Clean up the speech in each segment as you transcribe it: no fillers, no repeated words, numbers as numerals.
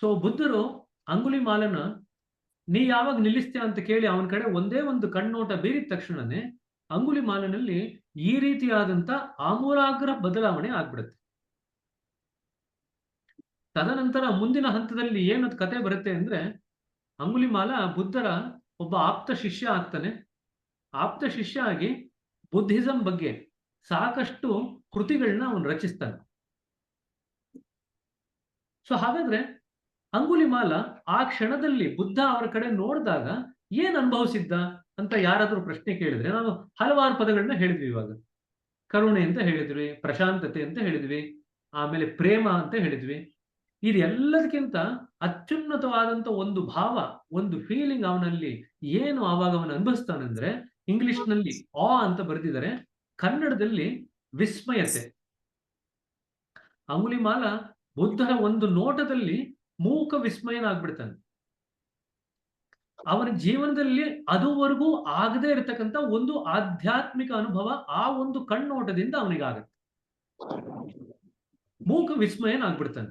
So ಬುದ್ಧರು ಅಂಗುಲಿಮಾಲನ ನೀ ಯಾವಾಗ ನಿಲ್ಲಿಸ್ತೀಯ ಅಂತ ಕೇಳಿ ಅವನ ಕಡೆ ಒಂದೇ ಒಂದು ಕಣ್ಣೋಟ ಬೀರಿದ ತಕ್ಷಣನೇ ಅಂಗುಲಿಮಾಲನಲ್ಲಿ ಈ ರೀತಿಯಾದಂತ ಆಮೂಲಾಗ್ರ ಬದಲಾವಣೆ ಆಗ್ಬಿಡುತ್ತೆ. ತದನಂತರ ಮುಂದಿನ ಹಂತದಲ್ಲಿ ಏನದು ಕತೆ ಬರುತ್ತೆ ಅಂದ್ರೆ, ಅಂಗುಲಿಮಾಲ ಬುದ್ಧರ ಒಬ್ಬ ಆಪ್ತ ಶಿಷ್ಯ ಆಗ್ತಾನೆ. ಆಪ್ತ ಶಿಷ್ಯ ಆಗಿ ಬುದ್ಧಿಸಂ ಬಗ್ಗೆ ಸಾಕಷ್ಟು ಕೃತಿಗಳನ್ನ ಅವನು ರಚಿಸ್ತಾನೆ. ಸೊ ಹಾಗಾದ್ರೆ ಅಂಗುಲಿಮಾಲ ಆ ಕ್ಷಣದಲ್ಲಿ ಬುದ್ಧ ಅವರ ಕಡೆ ನೋಡಿದಾಗ ಏನ್ ಅನುಭವಿಸಿದ್ದ ಅಂತ ಯಾರಾದ್ರೂ ಪ್ರಶ್ನೆ ಕೇಳಿದ್ರೆ ನಾವು ಹಲವಾರು ಪದಗಳನ್ನ ಹೇಳಿದ್ವಿ. ಇವಾಗ ಕರುಣೆ ಅಂತ ಹೇಳಿದ್ವಿ, ಪ್ರಶಾಂತತೆ ಅಂತ ಹೇಳಿದ್ವಿ, ಆಮೇಲೆ ಪ್ರೇಮ ಅಂತ ಹೇಳಿದ್ವಿ. ಇದೆಲ್ಲದಕ್ಕಿಂತ ಅತ್ಯುನ್ನತವಾದಂತ ಒಂದು ಭಾವ, ಒಂದು ಫೀಲಿಂಗ್ ಅವನಲ್ಲಿ ಏನು ಆವಾಗ ಅವನು ಅನುಭವಿಸ್ತಾನಂದ್ರೆ, ಇಂಗ್ಲಿಷ್ ನಲ್ಲಿ ಆ ಅಂತ ಬರೆದಿದ್ದಾರೆ, ಕನ್ನಡದಲ್ಲಿ ವಿಸ್ಮಯತೆ. ಅಂಗುಲಿಮಾಲ ಬುದ್ಧರ ಒಂದು ನೋಟದಲ್ಲಿ ಮೂಕ ವಿಸ್ಮಯನಾಗ್ಬಿಡ್ತಾನೆ. ಅವನ ಜೀವನದಲ್ಲಿ ಅದುವರೆಗೂ ಆಗದೇ ಇರತಕ್ಕಂತ ಒಂದು ಆಧ್ಯಾತ್ಮಿಕ ಅನುಭವ ಆ ಒಂದು ಕಣ್ಣೋಟದಿಂದ ಅವನಿಗಾಗತ್ತೆ. ಮೂಕ ವಿಸ್ಮಯನಾಗ್ಬಿಡ್ತಾನೆ.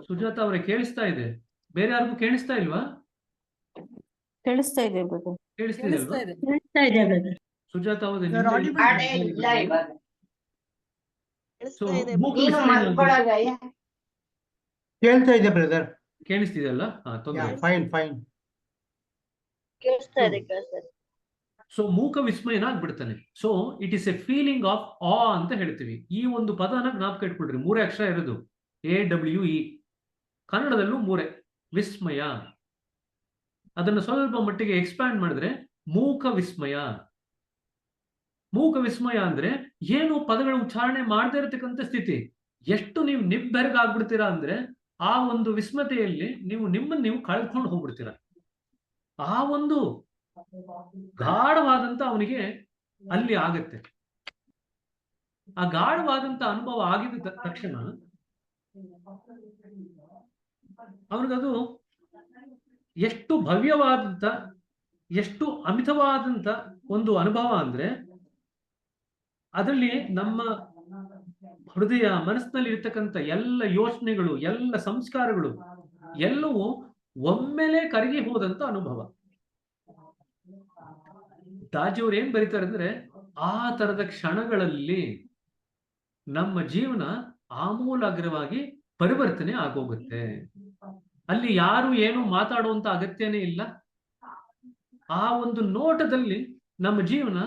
ಸುಜಾತ ಅವರೇ ಕೇಳಿಸ್ತಾ ಇದೆ? ಬೇರೆ ಯಾರಿಗೂ ಕೇಳಿಸ್ತಾ ಇಲ್ವಾ? ಕೇಳಿಸ್ತಾ ಇದೆ. ಕೇಳಿಸ್ತಿದೆ. ಸುಜಾತ ಅವರೇ ಕೇಳ್ತಾ ಇದೆ ಬ್ರದರ್. ಕೇಳಿಸ್ತಿದೆಯಲ್ಲ? ಸೊ ಮೂಕ ವಿಸ್ಮಯನಾಗ್ಬಿಡ್ತಾನೆ. So it is a feeling of awe ಅಂತ ಹೇಳ್ತೀವಿ. ಈ ಒಂದು ಪದನ ಜ್ಞಾಪಕ ಇಟ್ಕೊಳ್ರಿ, 3 ಅಕ್ಷರ ಇರೋದು, AWE. ಕನ್ನಡದಲ್ಲೂ 3 ವಿಸ್ಮಯ. ಅದನ್ನು ಸ್ವಲ್ಪ ಮಟ್ಟಿಗೆ ಎಕ್ಸ್ಪ್ಯಾಂಡ್ ಮಾಡಿದ್ರೆ ಮೂಕ ವಿಸ್ಮಯ. ಮೂಕ ವಿಸ್ಮಯ ಅಂದ್ರೆ ಏನು ಪದಗಳ ಉಚ್ಚಾರಣೆ ಮಾಡದೇ ಇರತಕ್ಕಂಥ ಸ್ಥಿತಿ. ಎಷ್ಟು ನೀವು ನಿಬ್ಬೆರಗಾಗ್ಬಿಡ್ತೀರಾ ಅಂದ್ರೆ ಆ ಒಂದು ವಿಸ್ಮತೆಯಲ್ಲಿ ನಿಮ್ಮನ್ನು ನೀವು ಕಳ್ಕೊಂಡು ಹೋಗ್ಬಿಡ್ತೀರಾ. ಆ ಒಂದು ಗಾಢವಾದಂತ ಅವನಿಗೆ ಅಲ್ಲಿ ಆಗತ್ತೆ. ಆ ಗಾಢವಾದಂತ ಅನುಭವ ಆಗಿದ ತಕ್ಷಣ ಅವನಿಗದು ಎಷ್ಟು ಭವ್ಯವಾದಂತ, ಎಷ್ಟು ಅಮಿತವಾದಂತ ಒಂದು ಅನುಭವ ಅಂದ್ರೆ, ಅದರಲ್ಲಿ ನಮ್ಮ ಹೃದಯ ಮನಸ್ಸಿನಲ್ಲಿ ಇರ್ತಕ್ಕಂಥ ಎಲ್ಲ ಯೋಚನೆಗಳು, ಎಲ್ಲ ಸಂಸ್ಕಾರಗಳು ಎಲ್ಲವೂ ಒಮ್ಮೆಲೆ ಕರಗಿ ಹೋದಂತ ಅನುಭವ. ದಾಜಿಯವ್ರು ಏನ್ ಬರೀತಾರೆ ಅಂದ್ರೆ, ಆ ತರದ ಕ್ಷಣಗಳಲ್ಲಿ ನಮ್ಮ ಜೀವನ ಆಮೂಲಾಗ್ರವಾಗಿ ಪರಿವರ್ತನೆ ಆಗೋಗುತ್ತೆ. ಅಲ್ಲಿ ಯಾರು ಏನು ಮಾತಾಡುವಂತ ಅಗತ್ಯನೇ ಇಲ್ಲ. ಆ ಒಂದು ನೋಟದಲ್ಲಿ ನಮ್ಮ ಜೀವನ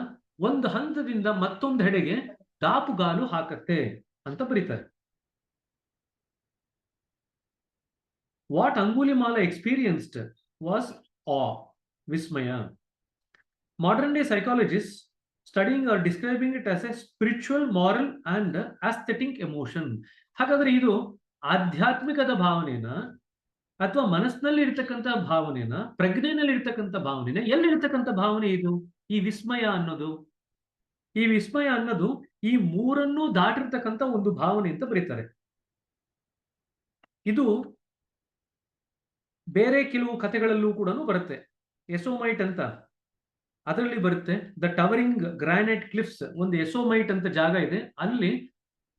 ಒಂದು ಹಂತದಿಂದ ಮತ್ತೊಂದು ಹೆಡೆಗೆ ದಾಪುಗಾಲು ಹಾಕತ್ತೆ ಅಂತ ಬರೀತಾರೆ. ವಾಟ್ ಅಂಗುಲಿಮಾಲ ಎಕ್ಸ್ಪೀರಿಯನ್ಸ್ಡ್ ವಾಸ್ ಆ ವಿಸ್ಮಯ. Modern day psychologists studying or describing it as a spiritual, moral and aesthetic emotion. ಹಾಗಾದ್ರೆ ಇದು ಆಧ್ಯಾತ್ಮಿಕದ ಭಾವನೆನ ಅಥವಾ ಮನಸ್ಸಿನಲ್ಲಿ ಇರ್ತಕ್ಕಂಥ ಭಾವನೆನ, ಪ್ರಜ್ಞೆನಲ್ಲಿ ಇರ್ತಕ್ಕಂಥ ಭಾವನೆನ, ಎಲ್ಲಿರ್ತಕ್ಕಂಥ ಭಾವನೆ ಇದು? ಈ ವಿಸ್ಮಯ ಅನ್ನೋದು, ಈ ವಿಸ್ಮಯ ಅನ್ನೋದು ಈ ಮೂರನ್ನೂ ದಾಟಿರ್ತಕ್ಕಂಥ ಒಂದು ಭಾವನೆ ಅಂತ ಬರೀತಾರೆ. ಇದು ಬೇರೆ ಕೆಲವು ಕಥೆಗಳಲ್ಲೂ ಕೂಡ ಬರುತ್ತೆ. ಎಸೋಮೈಟ್ ಅಂತ ಅದರಲ್ಲಿ ಬರುತ್ತೆ. ದ ಟವರಿಂಗ್ ಗ್ರಾನೈಟ್ ಕ್ಲಿಫ್ಸ್, ಒಂದು ಎಸೋಮೈಟ್ ಅಂತ ಜಾಗ ಇದೆ. ಅಲ್ಲಿ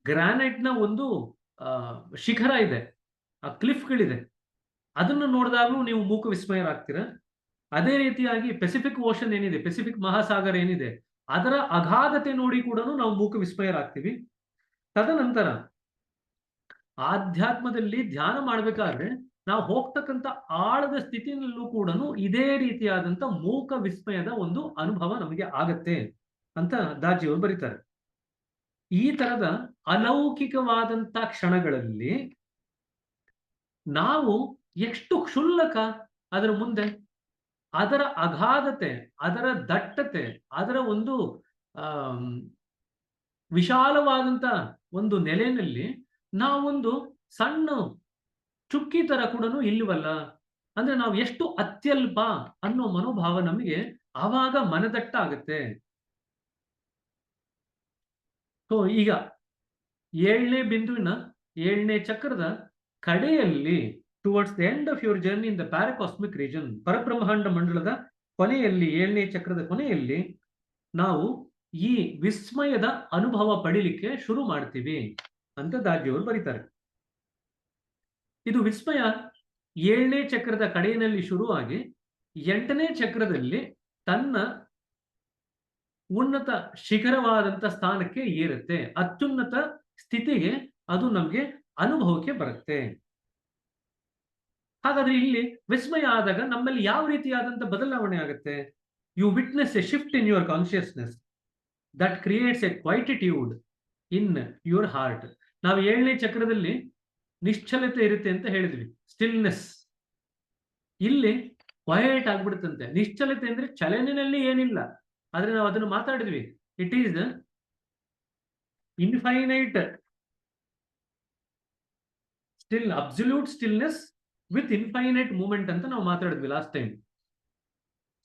ಗ್ರಾನೈಟ್ ನ ಒಂದು ಶಿಖರ ಇದೆ, ಆ ಕ್ಲಿಫ್ಗಳಿದೆ. ಅದನ್ನು ನೋಡಿದಾಗಲೂ ನೀವು ಮೂಕ ವಿಸ್ಮಯರಾಗ್ತೀರಾ. ಅದೇ ರೀತಿಯಾಗಿ ಪೆಸಿಫಿಕ್ ಓಷನ್ ಏನಿದೆ, ಪೆಸಿಫಿಕ್ ಮಹಾಸಾಗರ ಏನಿದೆ, ಅದರ ಅಗಾಧತೆ ನೋಡಿ ಕೂಡ ನಾವು ಮೂಕ ವಿಸ್ಮಯರಾಗ್ತೀವಿ. ತದನಂತರ ಆಧ್ಯಾತ್ಮದಲ್ಲಿ ಧ್ಯಾನ ಮಾಡಬೇಕಾದ್ರೆ ನಾವು ಹೋಗ್ತಕ್ಕಂಥ ಆಳದ ಸ್ಥಿತಿನಲ್ಲೂ ಕೂಡ ಇದೇ ರೀತಿಯಾದಂತ ಮೂಕ ವಿಸ್ಮಯದ ಒಂದು ಅನುಭವ ನಮಗೆ ಆಗತ್ತೆ ಅಂತ ದಾಜಿಯವರು ಬರೀತಾರೆ. ಈ ತರದ ಅಲೌಕಿಕವಾದಂತ ಕ್ಷಣಗಳಲ್ಲಿ ನಾವು ಎಷ್ಟು ಕ್ಷುಲ್ಲಕ ಅದರ ಮುಂದೆ, ಅದರ ಅಗಾಧತೆ, ಅದರ ದಟ್ಟತೆ, ಅದರ ಒಂದು ವಿಶಾಲವಾದಂತ ಒಂದು ನೆಲೆಯಲ್ಲಿ ನಾವೊಂದು ಸಣ್ಣ ಚುಕ್ಕಿ ತರ ಕೂಡ ಇಲ್ವಲ್ಲ. ಅಂದ್ರೆ ನಾವು ಎಷ್ಟು ಅತ್ಯಲ್ಪ ಅನ್ನೋ ಮನೋಭಾವ ನಮಗೆ ಆವಾಗ ಮನದಟ್ಟ ಆಗುತ್ತೆ. ಸೊ ಈಗ 7ನೇ ಬಿಂದುವಿನ 7ನೇ ಚಕ್ರದ ಕಡೆಯಲ್ಲಿ, towards the end of your journey in the paracosmic region, ಪರಬ್ರಹ್ಮಾಂಡ ಮಂಡಲದ ಕೊನೆಯಲ್ಲಿ, 7ನೇ ಚಕ್ರದ ಕೊನೆಯಲ್ಲಿ ನಾವು ಈ ವಿಸ್ಮಯದ ಅನುಭವ ಪಡಿಲಿಕ್ಕೆ ಶುರು ಮಾಡ್ತೀವಿ ಅಂತ ದಾಜಿಯವರು ಬರೀತಾರೆ. ಇದು ವಿಸ್ಮಯ 7ನೇ ಚಕ್ರದ ಕಡೆಯಲ್ಲಿ ಶುರುವಾಗಿ 8ನೇ ಚಕ್ರದಲ್ಲಿ ತನ್ನ ಉನ್ನತ ಶಿಖರವಾದಂತ ಸ್ಥಾನಕ್ಕೆ ಏರುತ್ತೆ, ಅತ್ಯುನ್ನತ ಸ್ಥಿತಿಗೆ ಅದು ನಮ್ಗೆ ಅನುಭವಕ್ಕೆ ಬರುತ್ತೆ. ಹಾಗಾದ್ರೆ ಇಲ್ಲಿ ವಿಸ್ಮಯ ಆದಾಗ ನಮ್ಮಲ್ಲಿ ಯಾವ ರೀತಿಯಾದಂತ ಬದಲಾವಣೆ ಆಗುತ್ತೆ? You witness a shift in your consciousness that creates a quietude in your heart. ನಾವು 7ನೇ ಚಕ್ರದಲ್ಲಿ ನಿಶ್ಚಲತೆ ಇರುತ್ತೆ ಅಂತ ಹೇಳಿದ್ವಿ, ಸ್ಟಿಲ್ನೆಸ್. ಇಲ್ಲಿ ಕ್ವೈಟ್ ಆಗ್ಬಿಡುತ್ತಂತೆ. ನಿಶ್ಚಲತೆ ಅಂದ್ರೆ ಚಲನೆಯಲ್ಲಿ ಏನಿಲ್ಲ, ಆದ್ರೆ ನಾವು ಅದನ್ನು ಮಾತಾಡಿದ್ವಿ. It is infinite still, absolute stillness with infinite movement ಅಂತ ನಾವು ಮಾತಾಡಿದ್ವಿ ಲಾಸ್ಟ್ ಟೈಮ್.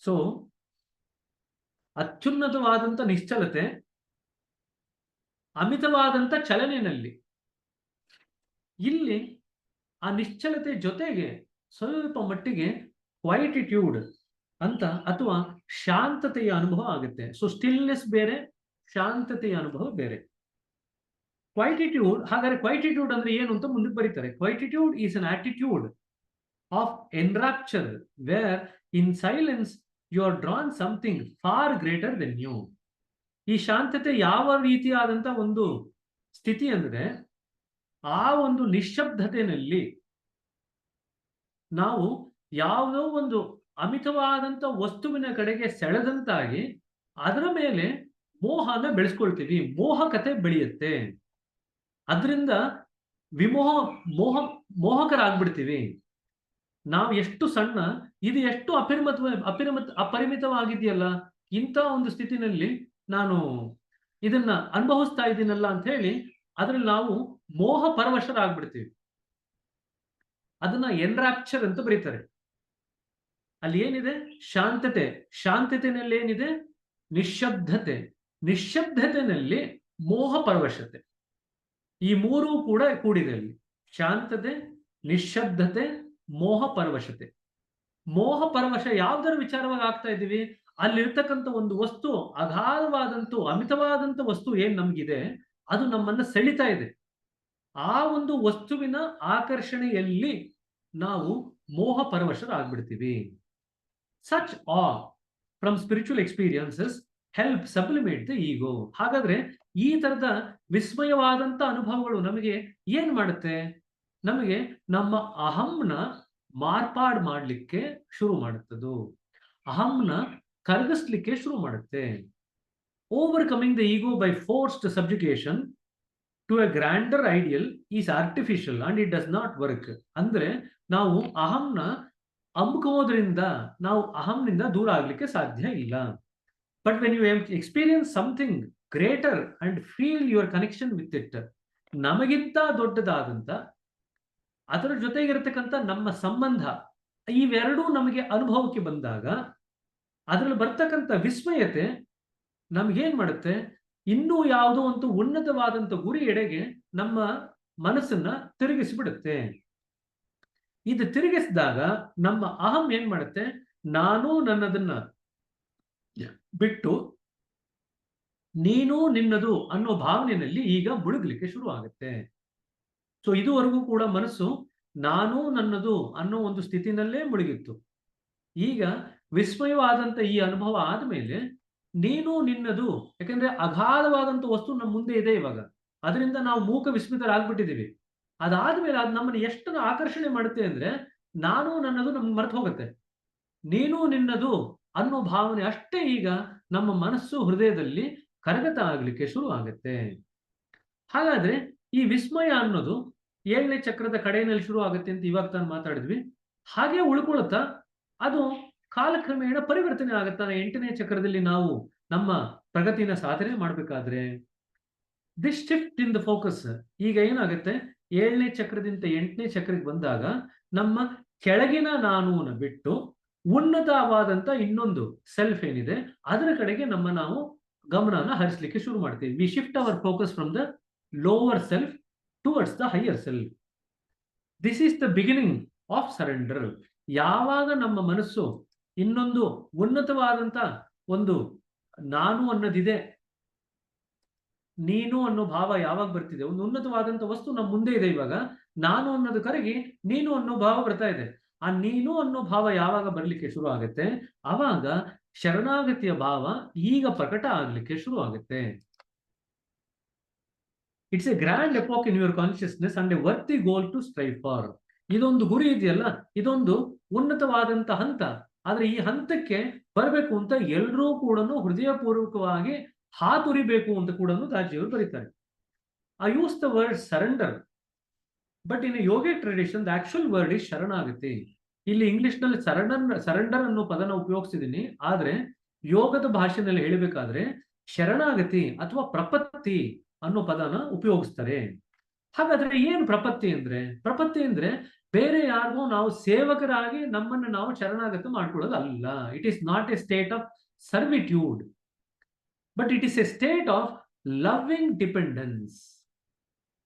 ಸೊ ಅತ್ಯುನ್ನತವಾದಂತ ನಿಶ್ಚಲತೆ, ಅಮಿತವಾದಂತ ಚಲನೆಯಲ್ಲಿ. ಇಲ್ಲಿ ಆ ನಿಶ್ಚಲತೆ ಜೊತೆಗೆ ಸ್ವಲ್ಪ ಮಟ್ಟಿಗೆ ಕ್ವೈಟಿಟ್ಯೂಡ್ ಅಂತ ಅಥವಾ ಶಾಂತತೆಯ ಅನುಭವ ಆಗುತ್ತೆ. ಸೊ ಸ್ಟಿಲ್ನೆಸ್ ಬೇರೆ, ಶಾಂತತೆಯ ಅನುಭವ ಬೇರೆ. ಕ್ವೈಟಿಟ್ಯೂಡ್, ಹಾಗಾದ್ರೆ ಕ್ವೈಟಿಟ್ಯೂಡ್ ಅಂದ್ರೆ ಏನು ಅಂತ ಮುಂದಕ್ಕೆ ಬರೀತಾರೆ. Quietude is an attitude of enrapture where in silence you are drawn something far greater than you. ಈ ಶಾಂತತೆ ಯಾವ ರೀತಿಯಾದಂತ ಒಂದು ಸ್ಥಿತಿ ಅಂದ್ರೆ, ಆ ಒಂದು ನಿಶ್ಶಬ್ದತೆಯಲ್ಲಿ ನಾವು ಯಾವುದೋ ಒಂದು ಅಮಿತವಾದಂತ ವಸ್ತುವಿನ ಕಡೆಗೆ ಸೆಳೆದಂತಾಗಿ ಅದರ ಮೇಲೆ ಮೋಹನ ಬೆಳೆಸ್ಕೊಳ್ತೀವಿ, ಮೋಹಕತೆ ಬೆಳೆಯುತ್ತೆ. ಅದರಿಂದ ಮೋಹಕರಾಗ್ಬಿಡ್ತೀವಿ. ನಾವು ಎಷ್ಟು ಸಣ್ಣ, ಇದು ಎಷ್ಟು ಅಪರಿಮಿತವಾಗಿದೆಯಲ್ಲ, ಇಂಥ ಒಂದು ಸ್ಥಿತಿನಲ್ಲಿ ನಾನು ಇದನ್ನ ಅನುಭವಿಸ್ತಾ ಇದ್ದೀನಲ್ಲ ಅಂತ ಹೇಳಿ ಅದ್ರಲ್ಲಿ ನಾವು ಮೋಹ ಪರವಶರಾಗ್ಬಿಡ್ತೀವಿ. ಅದನ್ನ ಎನ್ರಾಪ್ಚರ್ ಅಂತ ಬರೀತಾರೆ. ಅಲ್ಲಿ ಏನಿದೆ? ಶಾಂತತೆ. ಶಾಂತತೆನಲ್ಲಿ ಏನಿದೆ? ನಿಶ್ಶಬ್ದತೆ. ನಿಶ್ಶಬ್ದತೆಯಲ್ಲಿ ಮೋಹ ಪರವಶತೆ. ಈ ಮೂರೂ ಕೂಡ ಕೂಡಿದೆ ಅಲ್ಲಿ. ಶಾಂತತೆ, ನಿಶ್ಶಬ್ದತೆ, ಮೋಹ ಪರವಶತೆ. ಮೋಹ ಪರವಶ ಯಾವುದರ ವಿಚಾರವಾಗಿ ಆಗ್ತಾ ಇದ್ದೀವಿ? ಅಲ್ಲಿರ್ತಕ್ಕಂಥ ಒಂದು ವಸ್ತು, ಅಗಾಧವಾದಂತ ಅಮಿತವಾದಂತ ವಸ್ತು ಏನ್ ನಮ್ಗಿದೆ, ಅದು ನಮ್ಮನ್ನ ಸೆಳಿತಾ ಇದೆ. ಆ ಒಂದು ವಸ್ತುವಿನ ಆಕರ್ಷಣೆಯಲ್ಲಿ ನಾವು ಮೋಹ ಪರವಶರಾಗ್ಬಿಡ್ತೀವಿ. Such awe from spiritual experiences help sublimate the ego. ಹಾಗಾದ್ರೆ ಈ ತರದ ವಿಸ್ಮಯವಾದಂತ ಅನುಭವಗಳು ನಮಗೆ ಏನ್ ಮಾಡುತ್ತೆ? ನಮಗೆ ನಮ್ಮ ಅಹಂನ ಮಾರ್ಪಾಡು ಮಾಡ್ಲಿಕ್ಕೆ ಶುರು ಮಾಡುತ್ತದು. ಅಹಂನ ಕರಗಿಸ್ಲಿಕ್ಕೆ ಶುರು ಮಾಡುತ್ತೆ. Overcoming the ego by forced subjugation to a grander ideal is artificial and it does not work. ಅಂದ್ರೆ ನಾವು ಅಹಂನ ಅಮ್ಕೋದ್ರಿಂದ ನಾವು ಅಹಂನಿಂದ ದೂರ ಆಗ್ಲಿಕ್ಕೆ ಸಾಧ್ಯ ಇಲ್ಲ. But when you experience something greater and feel your connection with it, ನಮಗಿಂತ ದೊಡ್ಡದಾದಂತ ಅದರ ಜೊತೆಗಿರತಕ್ಕಂಥ ನಮ್ಮ ಸಂಬಂಧ, ಇವೆರಡೂ ನಮಗೆ ಅನುಭವಕ್ಕೆ ಬಂದಾಗ ಅದರಲ್ಲಿ ಬರ್ತಕ್ಕಂಥ ವಿಸ್ಮಯತೆ ನಮ್ಗೇನ್ ಮಾಡುತ್ತೆ? ಇನ್ನೂ ಯಾವುದೋ ಒಂದು ಉನ್ನತವಾದಂತ ಗುರಿ ಎಡೆಗೆ ನಮ್ಮ ಮನಸ್ಸನ್ನ ತಿರುಗಿಸಿಬಿಡುತ್ತೆ. ಇದು ತಿರುಗಿಸಿದಾಗ ನಮ್ಮ ಅಹಂ ಏನ್ ಮಾಡುತ್ತೆ? ನಾನು ನನ್ನದನ್ನ ಬಿಟ್ಟು ನೀನು ನಿನ್ನದು ಅನ್ನೋ ಭಾವನೆಯಲ್ಲಿ ಈಗ ಮುಳುಗಲಿಕ್ಕೆ ಶುರು ಆಗುತ್ತೆ. ಸೊ ಇದುವರೆಗೂ ಕೂಡ ಮನಸ್ಸು ನಾನು ನನ್ನದು ಅನ್ನೋ ಒಂದು ಸ್ಥಿತಿನಲ್ಲೇ ಮುಳುಗಿತ್ತು. ಈಗ ವಿಸ್ಮಯವಾದಂತ ಈ ಅನುಭವ ಆದ್ಮೇಲೆ ನೀನು ನಿನ್ನದು, ಯಾಕಂದ್ರೆ ಅಗಾಧವಾದಂತ ವಸ್ತು ನಮ್ಮ ಮುಂದೆ ಇದೆ ಇವಾಗ, ಅದರಿಂದ ನಾವು ಮೂಕ ವಿಸ್ಮಿತರಾಗ್ಬಿಟ್ಟಿದೀವಿ. ಅದಾದ್ಮೇಲೆ ಅದು ನಮ್ಮನ್ನು ಎಷ್ಟನ್ನು ಆಕರ್ಷಣೆ ಮಾಡುತ್ತೆ ಅಂದ್ರೆ, ನಾನು ನನ್ನದು ನಮ್ಗೆ ಮರೆತು ಹೋಗುತ್ತೆ. ನೀನು ನಿನ್ನದು ಅನ್ನೋ ಭಾವನೆ ಅಷ್ಟೇ ಈಗ ನಮ್ಮ ಮನಸ್ಸು ಹೃದಯದಲ್ಲಿ ಕರಗತ ಆಗ್ಲಿಕ್ಕೆ ಶುರು ಆಗುತ್ತೆ. ಹಾಗಾದ್ರೆ ಈ ವಿಸ್ಮಯ ಅನ್ನೋದು 7ನೇ ಚಕ್ರದ ಕಡೆಯಲ್ಲಿ ಶುರು ಆಗುತ್ತೆ ಅಂತ ಇವಾಗ ತಾನು ಮಾತಾಡಿದ್ವಿ. ಹಾಗೆ ಉಳ್ಕೊಳ್ತಾ ಅದು ಕಾಲಕ್ರಮೇಣ ಪರಿವರ್ತನೆ ಆಗುತ್ತಾನೆ. 8ನೇ ಚಕ್ರದಲ್ಲಿ ನಾವು ನಮ್ಮ ಪ್ರಗತಿನ ಸಾಧನೆ ಮಾಡಬೇಕಾದ್ರೆ this shift in the focus ಈಗ ಏನಾಗುತ್ತೆ? 7ನೇ ಚಕ್ರದಿಂದ 8ನೇ ಚಕ್ರಕ್ಕೆ ಬಂದಾಗ ನಮ್ಮ ಕೆಳಗಿನ ನಾನೂನ ಬಿಟ್ಟು ಉನ್ನತವಾದಂತ ಇನ್ನೊಂದು ಸೆಲ್ಫ್ ಏನಿದೆ ಅದರ ಕಡೆಗೆ ನಾವು ಗಮನನ ಹರಿಸಲಿಕ್ಕೆ ಶುರು ಮಾಡ್ತೀವಿ. We shift our focus from the lower self towards the higher self. This is the beginning of surrender. ಯಾವಾಗ ನಮ್ಮ ಮನಸ್ಸು ಇನ್ನೊಂದು ಉನ್ನತವಾದಂತ ಒಂದು ನಾನು ಅನ್ನೋದಿದೆ, ನೀನು ಅನ್ನೋ ಭಾವ ಯಾವಾಗ ಬರ್ತಿದೆ, ಒಂದು ಉನ್ನತವಾದಂತ ವಸ್ತು ನಮ್ಮ ಮುಂದೆ ಇದೆ. ಇವಾಗ ನಾನು ಅನ್ನೋದು ಕರಗಿ ನೀನು ಅನ್ನೋ ಭಾವ ಬರ್ತಾ ಇದೆ. ಆ ನೀನು ಅನ್ನೋ ಭಾವ ಯಾವಾಗ ಬರ್ಲಿಕ್ಕೆ ಶುರು ಆಗುತ್ತೆ, ಆವಾಗ ಶರಣಾಗತಿಯ ಭಾವ ಈಗ ಪ್ರಕಟ ಆಗ್ಲಿಕ್ಕೆ ಶುರು ಆಗುತ್ತೆ. It's a grand epoch in your consciousness and a worthy goal to strive for. ಇದೊಂದು ಗುರಿ ಇದೆಯಲ್ಲ, ಇದೊಂದು ಉನ್ನತವಾದಂತ ಹಂತ. ಆದ್ರೆ ಈ ಹಂತಕ್ಕೆ ಬರಬೇಕು ಅಂತ ಎಲ್ಲರೂ ಕೂಡ ಹೃದಯಪೂರ್ವಕವಾಗಿ ಹಾತುರಿಬೇಕು ಅಂತ ಕೂಡ ದಾಜಿಯವರು ಬರೀತಾರೆ. I use the word surrender, but in yogic tradition the actual word is ಶರಣಾಗತಿ. ಇಲ್ಲಿ ಇಂಗ್ಲಿಷ್ ನಲ್ಲಿ ಸರೆಂಡರ್ ಅನ್ನೋ ಪದನ ಉಪಯೋಗಿಸಿದೀನಿ, ಆದ್ರೆ ಯೋಗದ ಭಾಷೆನಲ್ಲಿ ಹೇಳಬೇಕಾದ್ರೆ ಶರಣಾಗತಿ ಅಥವಾ ಪ್ರಪತ್ತಿ ಅನ್ನೋ ಪದನ ಉಪಯೋಗಿಸ್ತಾರೆ. ಹಾಗಾದ್ರೆ ಏನು ಪ್ರಪತ್ತಿ ಅಂದ್ರೆ? ಪ್ರಪತ್ತಿ ಅಂದ್ರೆ ಬೇರೆ ಯಾರಿಗೂ ನಾವು ಸೇವಕರಾಗಿ ನಮ್ಮನ್ನು ನಾವು ಶರಣಾಗತಿ ಮಾಡ್ಕೊಳ್ಳೋದು ಅಲ್ಲ. It is not a state of servitude, but it is a state of loving dependence.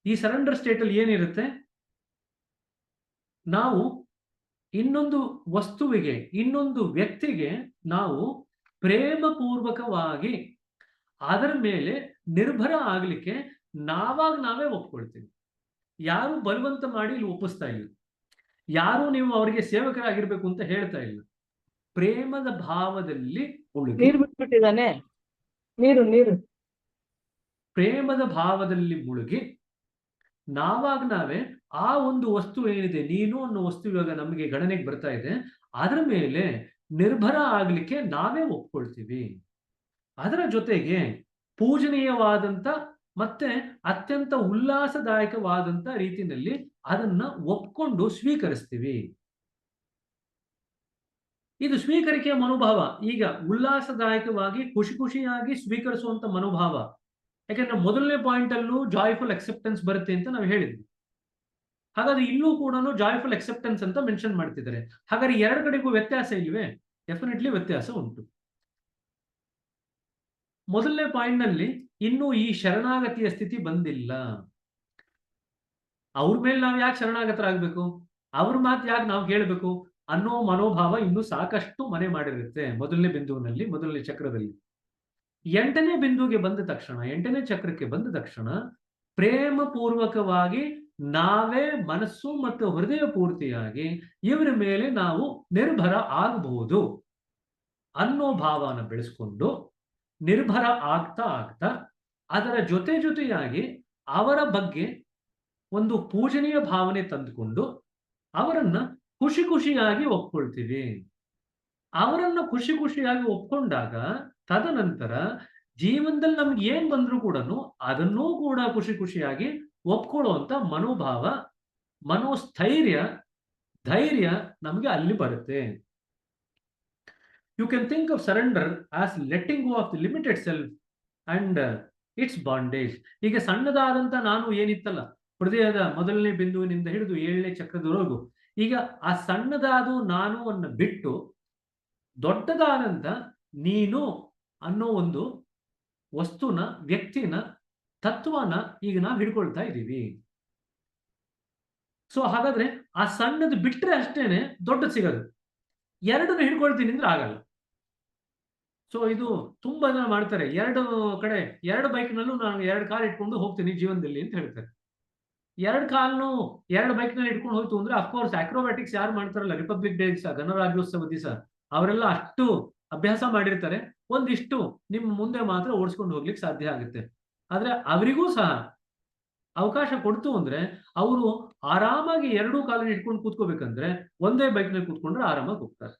ಈ ಸರೆಂಡರ್ ಸ್ಟೇಟ್ ಅಲ್ಲಿ ಏನಿರುತ್ತೆ, ನಾವು ಇನ್ನೊಂದು ವಸ್ತುವಿಗೆ, ಇನ್ನೊಂದು ವ್ಯಕ್ತಿಗೆ ನಾವು ಪ್ರೇಮಪೂರ್ವಕವಾಗಿ ಅದರ ಮೇಲೆ ನಿರ್ಭರ ಆಗ್ಲಿಕ್ಕೆ ನಾವಾಗ ನಾವೇ ಒಪ್ಕೊಳ್ತೀವಿ. ಯಾರು ಬಲವಂತ ಮಾಡಿ ಇಲ್ಲಿ ಒಪ್ಪಿಸ್ತಾ ಇಲ್ಲ, ಯಾರು ನೀವು ಅವರಿಗೆ ಸೇವಕರಾಗಿರ್ಬೇಕು ಅಂತ ಹೇಳ್ತಾ ಇಲ್ಲ. ಪ್ರೇಮದ ಭಾವದಲ್ಲಿ ಮುಳುಗಿ, ನೀರು ಬಿಟ್ಬಿಟ್ಟಿದ್ದಾನೆ, ನೀರು ಪ್ರೇಮದ ಭಾವದಲ್ಲಿ ಮುಳುಗಿ ನಾವಾಗ ನಾವೇ ಆ ಒಂದು ವಸ್ತು ಏನಿದೆ, ನೀನು ಅನ್ನೋ ವಸ್ತು ಇವಾಗ ನಮಗೆ ಗಣನೆಗೆ ಬರ್ತಾ ಇದೆ, ಅದರ ಮೇಲೆ ನಿರ್ಭರ ಆಗ್ಲಿಕ್ಕೆ ನಾವೇ ಒಪ್ಕೊಳ್ತೀವಿ. ಅದರ ಜೊತೆಗೆ ಪೂಜನೀಯವಾದಂತ ಮತ್ತೆ ಅತ್ಯಂತ ಉಲ್ಲಾಸದಾಯಕವಾದಂತ ರೀತಿಯಲ್ಲಿ ಅದನ್ನ ಒಪ್ಕೊಂಡು ಸ್ವೀಕರಿಸ್ತೀವಿ. ಇದು ಸ್ವೀಕರಿಕೆಯ ಮನೋಭಾವ. ಈಗ ಉಲ್ಲಾಸದಾಯಕವಾಗಿ ಖುಷಿಯಾಗಿ ಸ್ವೀಕರಿಸುವಂತ ಮನೋಭಾವ. ಯಾಕಂದ್ರೆ ಮೊದಲನೇ ಪಾಯಿಂಟ್ ಅಲ್ಲೂ ಜಾಯ್ಫುಲ್ ಅಕ್ಸೆಪ್ಟೆನ್ಸ್ ಬರುತ್ತೆ ಅಂತ ನಾವು ಹೇಳಿದ್ವಿ. ಹಾಗಾದ್ರೆ ಇಲ್ಲೂ ಕೂಡ ಜಾಯ್ಫುಲ್ ಅಕ್ಸೆಪ್ಟೆನ್ಸ್ ಅಂತ ಮೆನ್ಷನ್ ಮಾಡ್ತಿದ್ದಾರೆ. ಹಾಗಾದ್ರೆ ಎರಡು ಕಡೆಗೂ ವ್ಯತ್ಯಾಸ ಇಲ್ವೇ? ಡೆಫಿನೆಟ್ಲಿ ವ್ಯತ್ಯಾಸ ಉಂಟು. ಮೊದಲನೇ ಪಾಯಿಂಟ್ ನಲ್ಲಿ ಇನ್ನೂ ಈ ಶರಣಾಗತಿಯ ಸ್ಥಿತಿ ಬಂದಿಲ್ಲ. ಅವ್ರ ಮೇಲೆ ನಾವು ಯಾಕೆ ಶರಣಾಗತರಾಗಬೇಕು, ಅವ್ರ ಮಾತು ಯಾಕೆ ನಾವು ಕೇಳಬೇಕು ಅನ್ನೋ ಮನೋಭಾವ ಇನ್ನೂ ಸಾಕಷ್ಟು ಮನೆ ಮಾಡಿರುತ್ತೆ ಮೊದಲನೇ ಬಿಂದುವಿನಲ್ಲಿ, ಮೊದಲನೇ ಚಕ್ರದಲ್ಲಿ. ಎಂಟನೇ ಬಿಂದುವಿಗೆ ಬಂದ ತಕ್ಷಣ, ಎಂಟನೇ ಚಕ್ರಕ್ಕೆ ಬಂದ ತಕ್ಷಣ ಪ್ರೇಮ ಪೂರ್ವಕವಾಗಿ ನಾವೇ ಮನಸ್ಸು ಮತ್ತು ಹೃದಯ ಪೂರ್ತಿಯಾಗಿ ಇವರ ಮೇಲೆ ನಾವು ನಿರ್ಭರ ಆಗಬಹುದು ಅನ್ನೋ ಭಾವನ ಬೆಳೆಸ್ಕೊಂಡು ನಿರ್ಭರ ಆಗ್ತಾ ಅದರ ಜೊತೆಯಾಗಿ ಅವರ ಬಗ್ಗೆ ಒಂದು ಪೂಜನೀಯ ಭಾವನೆ ತಂದುಕೊಂಡು ಅವರನ್ನ ಖುಷಿಯಾಗಿ ಒಪ್ಕೊಳ್ತೀವಿ. ಅವರನ್ನ ಖುಷಿಯಾಗಿ ಒಪ್ಕೊಂಡಾಗ ತದನಂತರ ಜೀವನದಲ್ಲಿ ನಮ್ಗೆ ಏನ್ ಬಂದ್ರು ಕೂಡ ಅದನ್ನೂ ಕೂಡ ಖುಷಿಯಾಗಿ ಒಪ್ಕೊಳ್ಳುವಂತ ಮನೋಭಾವ, ಮನೋಸ್ಥೈರ್ಯ, ಧೈರ್ಯ ನಮಗೆ ಅಲ್ಲಿ ಬರುತ್ತೆ. You can think of surrender as letting go of the limited self and its bondage. ಈಗ ಸಣ್ಣದಾದಂತ ನಾನು ಏನಿತ್ತಲ್ಲ, ಹೃದಯದ ಮೊದಲನೇ ಬಿಂದುವಿನಿಂದ ಹಿಡಿದು 7ನೇ ಚಕ್ರದವರೆಗೂ, ಈಗ ಆ ಸಣ್ಣದಾದ ನಾನು ಅನ್ನ ಬಿಟ್ಟು ದೊಡ್ಡದಾದಂತ ನೀನು ಅನ್ನೋ ಒಂದು ವಸ್ತುನ, ವ್ಯಕ್ತಿನ, ತತ್ವನ ಈಗ ನಾವು ಹಿಡ್ಕೊಳ್ತಾ ಇದ್ದೀವಿ. ಸೊ ಹಾಗಾದ್ರೆ ಆ ಸಣ್ಣದು ಬಿಟ್ರೆ ಅಷ್ಟೇನೆ ದೊಡ್ಡದು ಸಿಗೋದು. ಎರಡನ್ನು ಹಿಡ್ಕೊಳ್ತೀನಿ ಅಂದ್ರೆ ಆಗಲ್ಲ. ಸೊ ಇದು ತುಂಬಾ ಜನ ಮಾಡ್ತಾರೆ, ಎರಡು ಬೈಕ್ನಲ್ಲೂ ನಾನು 2 ಕಾಲ್ ಇಟ್ಕೊಂಡು ಹೋಗ್ತೀನಿ ಜೀವನದಲ್ಲಿ ಅಂತ ಹೇಳ್ತಾರೆ. 2 ಕಾಲ್ನು 2 ಬೈಕ್ನಲ್ಲಿ ಇಟ್ಕೊಂಡು ಹೋಯ್ತು ಅಂದ್ರೆ ಅಫ್ಕೋರ್ಸ್ ಅಕ್ರೋಬ್ಯಾಟಿಕ್ಸ್ ಯಾರು ಮಾಡ್ತಾರಲ್ಲ, ರಿಪಬ್ಲಿಕ್ ಡೇ ದಿವಸ, ಗಣರಾಜ್ಯೋತ್ಸವ ದಿವಸ ಅವರೆಲ್ಲ ಅಷ್ಟು ಅಭ್ಯಾಸ ಮಾಡಿರ್ತಾರೆ, ಒಂದಿಷ್ಟು ನಿಮ್ಮ ಮುಂದೆ ಮಾತ್ರ ಓಡಿಸ್ಕೊಂಡು ಹೋಗ್ಲಿಕ್ಕೆ ಸಾಧ್ಯ ಆಗುತ್ತೆ. ಆದ್ರೆ ಅವರಿಗೂ ಸಹ ಅವಕಾಶ ಕೊಡ್ತು ಅಂದ್ರೆ ಅವರು ಆರಾಮಾಗಿ 2 ಕಾಲನ್ನು ಇಟ್ಕೊಂಡು ಕೂತ್ಕೋಬೇಕಂದ್ರೆ ಒಂದೇ ಬೈಕ್ನಲ್ಲಿ ಕೂತ್ಕೊಂಡ್ರೆ ಆರಾಮಾಗಿ ಹೋಗ್ತಾರೆ.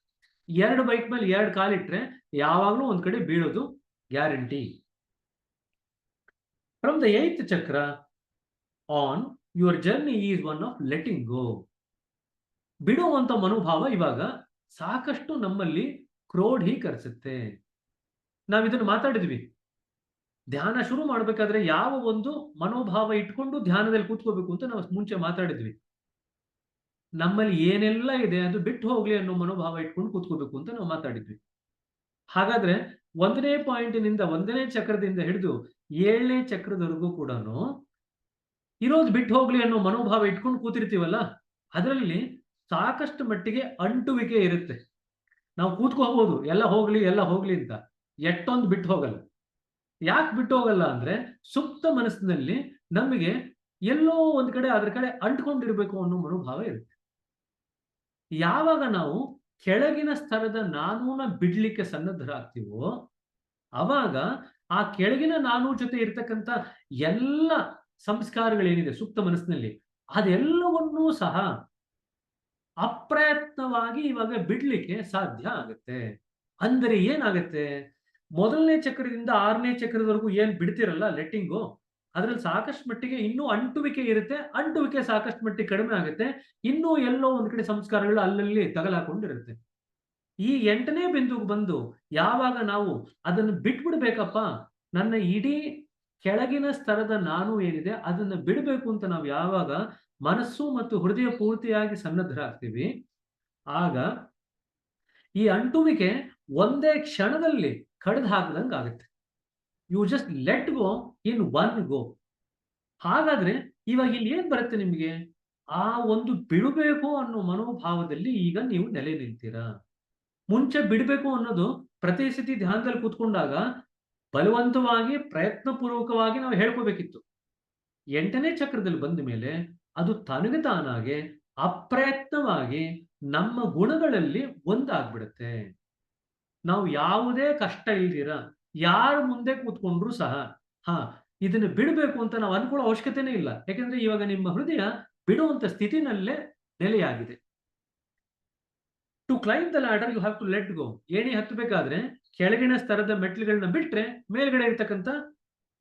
2 ಬೈಕ್ ಮೇಲೆ 2 ಕಾಲಿಟ್ರೆ ಯಾವಾಗ್ಲೂ ಒಂದ್ ಕಡೆ ಬೀಳೋದು guarantee. From the 8th chakra on your journey is one of letting go. ಬಿಡುವಂತ ಮನೋಭಾವ ಇವಾಗ ಸಾಕಷ್ಟು ನಮ್ಮಲ್ಲಿ ಕ್ರೋಢೀಕರಿಸುತ್ತೆ. ನಾವಿದನ್ನು ಮಾತಾಡಿದ್ವಿ. ಧ್ಯಾನ ಶುರು ಮಾಡ್ಬೇಕಾದ್ರೆ ಯಾವ ಒಂದು ಮನೋಭಾವ ಇಟ್ಕೊಂಡು ಧ್ಯಾನದಲ್ಲಿ ಕೂತ್ಕೋಬೇಕು ಅಂತ ನಾವು ಮುಂಚೆ ಮಾತಾಡಿದ್ವಿ. ನಮ್ಮಲ್ಲಿ ಏನೆಲ್ಲ ಇದೆ ಅದು ಬಿಟ್ಟು ಹೋಗ್ಲಿ ಅನ್ನೋ ಮನೋಭಾವ ಇಟ್ಕೊಂಡು ಕೂತ್ಕೋಬೇಕು ಅಂತ ನಾವು ಮಾತಾಡಿದ್ವಿ. ಹಾಗಾದ್ರೆ 1ನೇ ಪಾಯಿಂಟಿನಿಂದ 1ನೇ ಚಕ್ರದಿಂದ ಹಿಡಿದು 7ನೇ ಚಕ್ರದವರೆಗೂ ಕೂಡ ಇರೋದು ಬಿಟ್ಟು ಹೋಗ್ಲಿ ಅನ್ನೋ ಮನೋಭಾವ ಇಟ್ಕೊಂಡು ಕೂತಿರ್ತೀವಲ್ಲ, ಅದರಲ್ಲಿ ಸಾಕಷ್ಟು ಮಟ್ಟಿಗೆ ಅಂಟುವಿಕೆ ಇರುತ್ತೆ. ನಾವು ಕೂತ್ಕೋಬಹುದು ಎಲ್ಲ ಹೋಗ್ಲಿ ಅಂತ, ಎಷ್ಟೊಂದು ಬಿಟ್ಟು ಹೋಗಲ್ಲ. ಯಾಕೆ ಬಿಟ್ಟು ಹೋಗಲ್ಲ ಅಂದ್ರೆ ಸುಪ್ತ ಮನಸ್ಸಿನಲ್ಲಿ ನಮಗೆ ಎಲ್ಲೋ ಒಂದ್ ಕಡೆ ಅದ್ರ ಕಡೆ ಅಂಟ್ಕೊಂಡಿರ್ಬೇಕು ಅನ್ನೋ ಮನೋಭಾವ ಇರುತ್ತೆ. ಯಾವಾಗ ನಾವು ಕೆಳಗಿನ ಸ್ತರದ ನಾನೂನ ಬಿಡ್ಲಿಕ್ಕೆ ಸನ್ನದ್ಧರಾಗ್ತೀವೋ ಅವಾಗ ಆ ಕೆಳಗಿನ ನಾನು ಜೊತೆ ಇರ್ತಕ್ಕಂಥ ಎಲ್ಲ ಸಂಸ್ಕಾರಗಳೇನಿದೆ ಸುಪ್ತ ಮನಸ್ಸಿನಲ್ಲಿ ಅದೆಲ್ಲವನ್ನೂ ಸಹ ಅಪ್ರಯತ್ನವಾಗಿ ಇವಾಗ ಬಿಡ್ಲಿಕ್ಕೆ ಸಾಧ್ಯ ಆಗುತ್ತೆ. ಅಂದರೆ ಏನಾಗುತ್ತೆ, ಮೊದಲನೇ ಚಕ್ರದಿಂದ 6ನೇ ಚಕ್ರದವರೆಗೂ ಏನ್ ಬಿಡ್ತಿರಲ್ಲ ಲೆಟ್ಟಿಂಗು, ಅದ್ರಲ್ಲಿ ಸಾಕಷ್ಟು ಮಟ್ಟಿಗೆ ಇನ್ನೂ ಅಂಟುವಿಕೆ ಇರುತ್ತೆ. ಅಂಟುವಿಕೆ ಸಾಕಷ್ಟು ಮಟ್ಟಿಗೆ ಕಡಿಮೆ ಆಗುತ್ತೆ. ಇನ್ನೂ ಎಲ್ಲೋ ಒಂದ್ ಕಡೆ ಸಂಸ್ಕಾರಗಳು ಅಲ್ಲಲ್ಲಿ ತಗಲಾಕೊಂಡಿರುತ್ತೆ. ಈ 8ನೇ ಬಿಂದುಗೆ ಬಂದು ಯಾವಾಗ ನಾವು ಅದನ್ನು ಬಿಟ್ಬಿಡ್ಬೇಕಪ್ಪ, ನನ್ನ ಇಡೀ ಕೆಳಗಿನ ಸ್ತರದ ನಾನು ಏನಿದೆ ಅದನ್ನ ಬಿಡಬೇಕು ಅಂತ ನಾವು ಯಾವಾಗ ಮನಸ್ಸು ಮತ್ತು ಹೃದಯ ಪೂರ್ತಿಯಾಗಿ ಸನ್ನದ್ಧರಾಗ್ತೀವಿ, ಆಗ ಈ ಅಂಟುವಿಕೆ ಒಂದೇ ಕ್ಷಣದಲ್ಲಿ ಕಡ್ದು ಹಾಕದಂಗೆ ಆಗುತ್ತೆ. You just let go in one go. ಹಾಗಾದ್ರೆ ಇವಾಗ ಇಲ್ಲಿ ಏನ್ ಬರುತ್ತೆ ನಿಮ್ಗೆ, ಆ ಒಂದು ಬಿಡಬೇಕು ಅನ್ನೋ ಮನೋಭಾವದಲ್ಲಿ ಈಗ ನೀವು ನೆಲೆ ನಿಲ್ತೀರಾ. ಮುಂಚೆ ಬಿಡಬೇಕು ಅನ್ನೋದು ಪ್ರತಿ ಸತಿ ಧ್ಯಾನದಲ್ಲಿ ಕೂತ್ಕೊಂಡಾಗ ಬಲವಂತವಾಗಿ ಪ್ರಯತ್ನ ಪೂರ್ವಕವಾಗಿ ನಾವು ಹೇಳ್ಕೋಬೇಕಿತ್ತು. 8ನೇ ಚಕ್ರದಲ್ಲಿ ಬಂದ ಮೇಲೆ ಅದು ತನಗೆ ತಾನಾಗೆ ಅಪ್ರಯತ್ನವಾಗಿ ನಮ್ಮ ಗುಣಗಳಲ್ಲಿ ಒಂದಾಗ್ಬಿಡುತ್ತೆ. ನಾವು ಯಾವುದೇ ಕಷ್ಟ ಇಲ್ದಿರ ಯಾರ ಮುಂದೆ ಕೂತ್ಕೊಂಡ್ರು ಸಹ ಇದನ್ನ ಬಿಡಬೇಕು ಅಂತ ನಾವು ಅನ್ಕೊಳ್ಳೋ ಅವಶ್ಯಕತೆನೇ ಇಲ್ಲ. ಯಾಕಂದ್ರೆ ಇವಾಗ ನಿಮ್ಮ ಹೃದಯ ಬಿಡುವಂತ ಸ್ಥಿತಿನಲ್ಲೇ ನೆಲೆಯಾಗಿದೆ. To climb the ladder you have to let go. ಏಣಿ ಹತ್ತಬೇಕಾದ್ರೆ ಕೆಳಗಿನ ಸ್ತರದ ಮೆಟ್ಲುಗಳನ್ನ ಬಿಟ್ರೆ ಮೇಲ್ಗಡೆ ಇರ್ತಕ್ಕಂಥ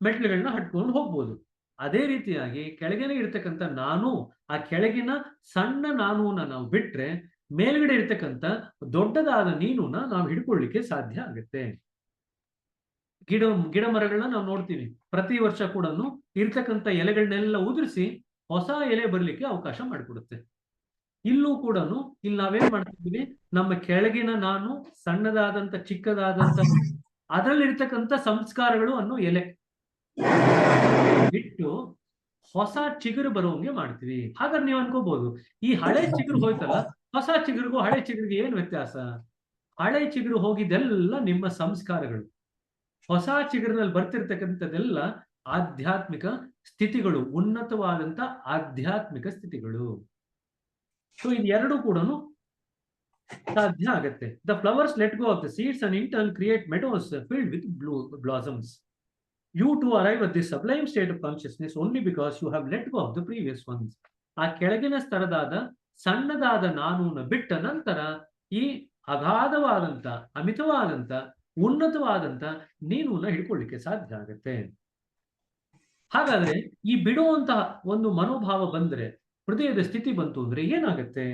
ಮೆಟ್ಲುಗಳನ್ನ ಹಟ್ಕೊಂಡು ಹೋಗ್ಬೋದು. ಅದೇ ರೀತಿಯಾಗಿ ಕೆಳಗಡೆ ಇರ್ತಕ್ಕಂಥ ನಾನು, ಆ ಕೆಳಗಿನ ಸಣ್ಣ ನಾನೂನ ನಾವು ಬಿಟ್ರೆ ಮೇಲ್ಗಡೆ ಇರ್ತಕ್ಕಂಥ ದೊಡ್ಡದಾದ ನೀನುನ ನಾವು ಹಿಡ್ಕೊಳ್ಳಿಕ್ಕೆ ಸಾಧ್ಯ ಆಗುತ್ತೆ. ಗಿಡ ಮರಗಳನ್ನ ನಾವು ನೋಡ್ತೀವಿ, ಪ್ರತಿ ವರ್ಷ ಕೂಡ ಇರ್ತಕ್ಕಂಥ ಎಲೆಗಳನ್ನೆಲ್ಲ ಉದುರಿಸಿ ಹೊಸ ಎಲೆ ಬರ್ಲಿಕ್ಕೆ ಅವಕಾಶ ಮಾಡಿಕೊಡುತ್ತೆ. ಇಲ್ಲೂ ಕೂಡ ಇಲ್ಲಿ ನಾವೇನ್ ಮಾಡ್ತಿದ್ದೀವಿ, ನಮ್ಮ ಕೆಳಗಿನ ನಾನು ಸಣ್ಣದಾದಂತ ಚಿಕ್ಕದಾದಂತ ಅದರಲ್ಲಿರ್ತಕ್ಕಂಥ ಸಂಸ್ಕಾರಗಳು ಅನ್ನೋ ಎಲೆ ಬಿಟ್ಟು ಹೊಸ ಚಿಗುರು ಬರೋಂಗೆ ಮಾಡ್ತೀವಿ. ಹಾಗಾದ್ರೆ ನೀವು ಅನ್ಕೋಬಹುದು, ಈ ಹಳೆ ಚಿಗುರು ಹೋಯ್ತಲ್ಲ, ಹೊಸ ಚಿಗುರಿಗೂ ಹಳೆ ಚಿಗುರಿಗೆ ಏನ್ ವ್ಯತ್ಯಾಸ? ಹಳೆ ಚಿಗುರು ಹೋಗಿದ್ದೆಲ್ಲ ನಿಮ್ಮ ಸಂಸ್ಕಾರಗಳು, ಹೊಸ ಚಿಗುರಿನಲ್ಲಿ ಬರ್ತಿರ್ತಕ್ಕಂಥದ್ದೆಲ್ಲ ಆಧ್ಯಾತ್ಮಿಕ ಸ್ಥಿತಿಗಳು, ಉನ್ನತವಾದಂತ ಆಧ್ಯಾತ್ಮಿಕ ಸ್ಥಿತಿಗಳು. ಸೊ ಇದೆರಡು ಕೂಡ ಸಾಧ್ಯ ಆಗತ್ತೆ. The flowers let go of the seeds and in turn create meadows filled with blossoms. You too arrive at this sublime state of consciousness only because you have let go of the previous ones. ಆ ಕೆಳಗಿನ ಸ್ತರದಾದ ಸಣ್ಣದಾದ ನಾನೂನ ಬಿಟ್ಟ ನಂತರ ಈ ಅಗಾಧವಾದಂತ ಅಮಿತವಾದಂತ ಉನ್ನತವಾದಂತ ನೀನೂನ ಹಿಡ್ಕೊಳ್ಳಿಕ್ಕೆ ಸಾಧ್ಯ ಆಗತ್ತೆ. ಹಾಗಾದ್ರೆ ಈ ಬಿಡುವಂತಹ ಒಂದು ಮನೋಭಾವ ಬಂದ್ರೆ, ಹೃದಯದ ಸ್ಥಿತಿ ಬಂತು ಅಂದ್ರೆ ಏನಾಗುತ್ತೆ?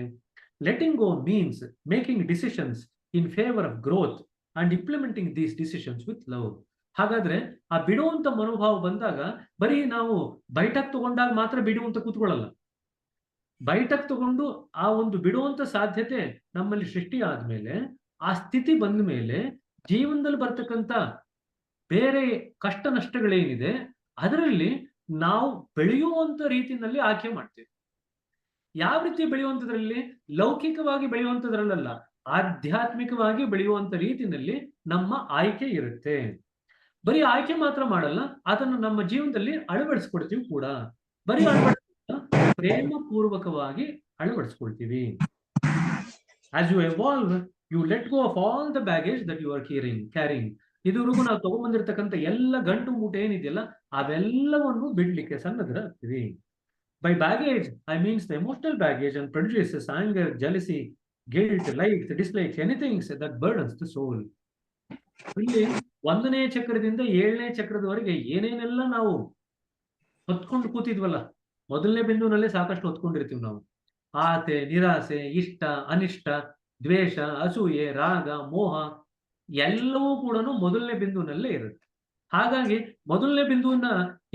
Letting go means making decisions in favour of growth and implementing these decisions with love. ಹಾಗಾದ್ರೆ ಆ ಬಿಡುವಂತ ಮನೋಭಾವ ಬಂದಾಗ ಬರೀ ನಾವು ಬೈಟಕ್ ತಗೊಂಡಾಗ ಮಾತ್ರ ಬಿಡುವಂತ ಕೂತ್ಕೊಳ್ಳಲ್ಲ. ಬೈಟಕ್ ತಗೊಂಡು ಆ ಒಂದು ಬಿಡುವಂತ ಸಾಧ್ಯತೆ ನಮ್ಮಲ್ಲಿ ಸೃಷ್ಟಿ ಆದ್ಮೇಲೆ, ಆ ಸ್ಥಿತಿ ಬಂದ ಮೇಲೆ ಜೀವನದಲ್ಲಿ ಬರ್ತಕ್ಕಂಥ ಬೇರೆ ಕಷ್ಟ ನಷ್ಟಗಳೇನಿದೆ ಅದರಲ್ಲಿ ನಾವು ಬೆಳೆಯುವಂತ ರೀತಿಯಲ್ಲಿ ಆಯ್ಕೆ ಮಾಡ್ತೀವಿ. ಯಾವ ರೀತಿ ಬೆಳೆಯುವಂಥದ್ರಲ್ಲಿ? ಲೌಕಿಕವಾಗಿ ಬೆಳೆಯುವಂಥದ್ರಲ್ಲ, ಆಧ್ಯಾತ್ಮಿಕವಾಗಿ ಬೆಳೆಯುವಂತ ರೀತಿಯಲ್ಲಿ ನಮ್ಮ ಆಯ್ಕೆ ಇರುತ್ತೆ. ಬರೀ ಆಯ್ಕೆ ಮಾತ್ರ ಮಾಡಲ್ಲ, ಅದನ್ನು ನಮ್ಮ ಜೀವನದಲ್ಲಿ ಅಳವಡಿಸ್ಕೊಡ್ತೀವಿ ಕೂಡ. ಬರೀ ಪ್ರೇಮ ಪೂರ್ವಕವಾಗಿ ಅಳವಡಿಸ್ಕೊಳ್ತೀವಿ. As you evolve you let go of all the baggage that you are carrying. ಇದುವರೆಗೂ ನಾವು ತಗೊಂಡ್ಬಂದಿರ್ತಕ್ಕಂಥ ಎಲ್ಲ ಗಂಟು ಮೂಟೆ ಏನಿದೆಯಲ್ಲ ಅವೆಲ್ಲವನ್ನು ಬಿಡ್ಲಿಕ್ಕೆ ಸನ್ನದ್ಧರಾಗ್ತೀವಿ. By baggage, I means the emotional baggage and prejudices, anger, jealousy, guilt, likes, dislikes, anything that burdens the soul. ಇಲ್ಲಿ 1ನೇ ಚಕ್ರದಿಂದ 7ನೇ ಚಕ್ರದವರೆಗೆ ಏನೇನೆಲ್ಲ ನಾವು ಹೊತ್ಕೊಂಡು ಕೂತಿದ್ವಲ್ಲ, ಮೊದಲನೇ ಬಿಂದುವಿನಲ್ಲೇ ಸಾಕಷ್ಟು ಹೊತ್ಕೊಂಡಿರ್ತೀವಿ ನಾವು. ಆಸೆ, ನಿರಾಸೆ, ಇಷ್ಟ, ಅನಿಷ್ಟ, ದ್ವೇಷ, ಅಸೂಯೆ, ರಾಗ, ಮೋಹ ಎಲ್ಲವೂ ಕೂಡ ಮೊದಲನೇ ಬಿಂದುವಿನಲ್ಲೇ ಇರುತ್ತೆ. ಹಾಗಾಗಿ ಮೊದಲನೇ ಬಿಂದುವಿನ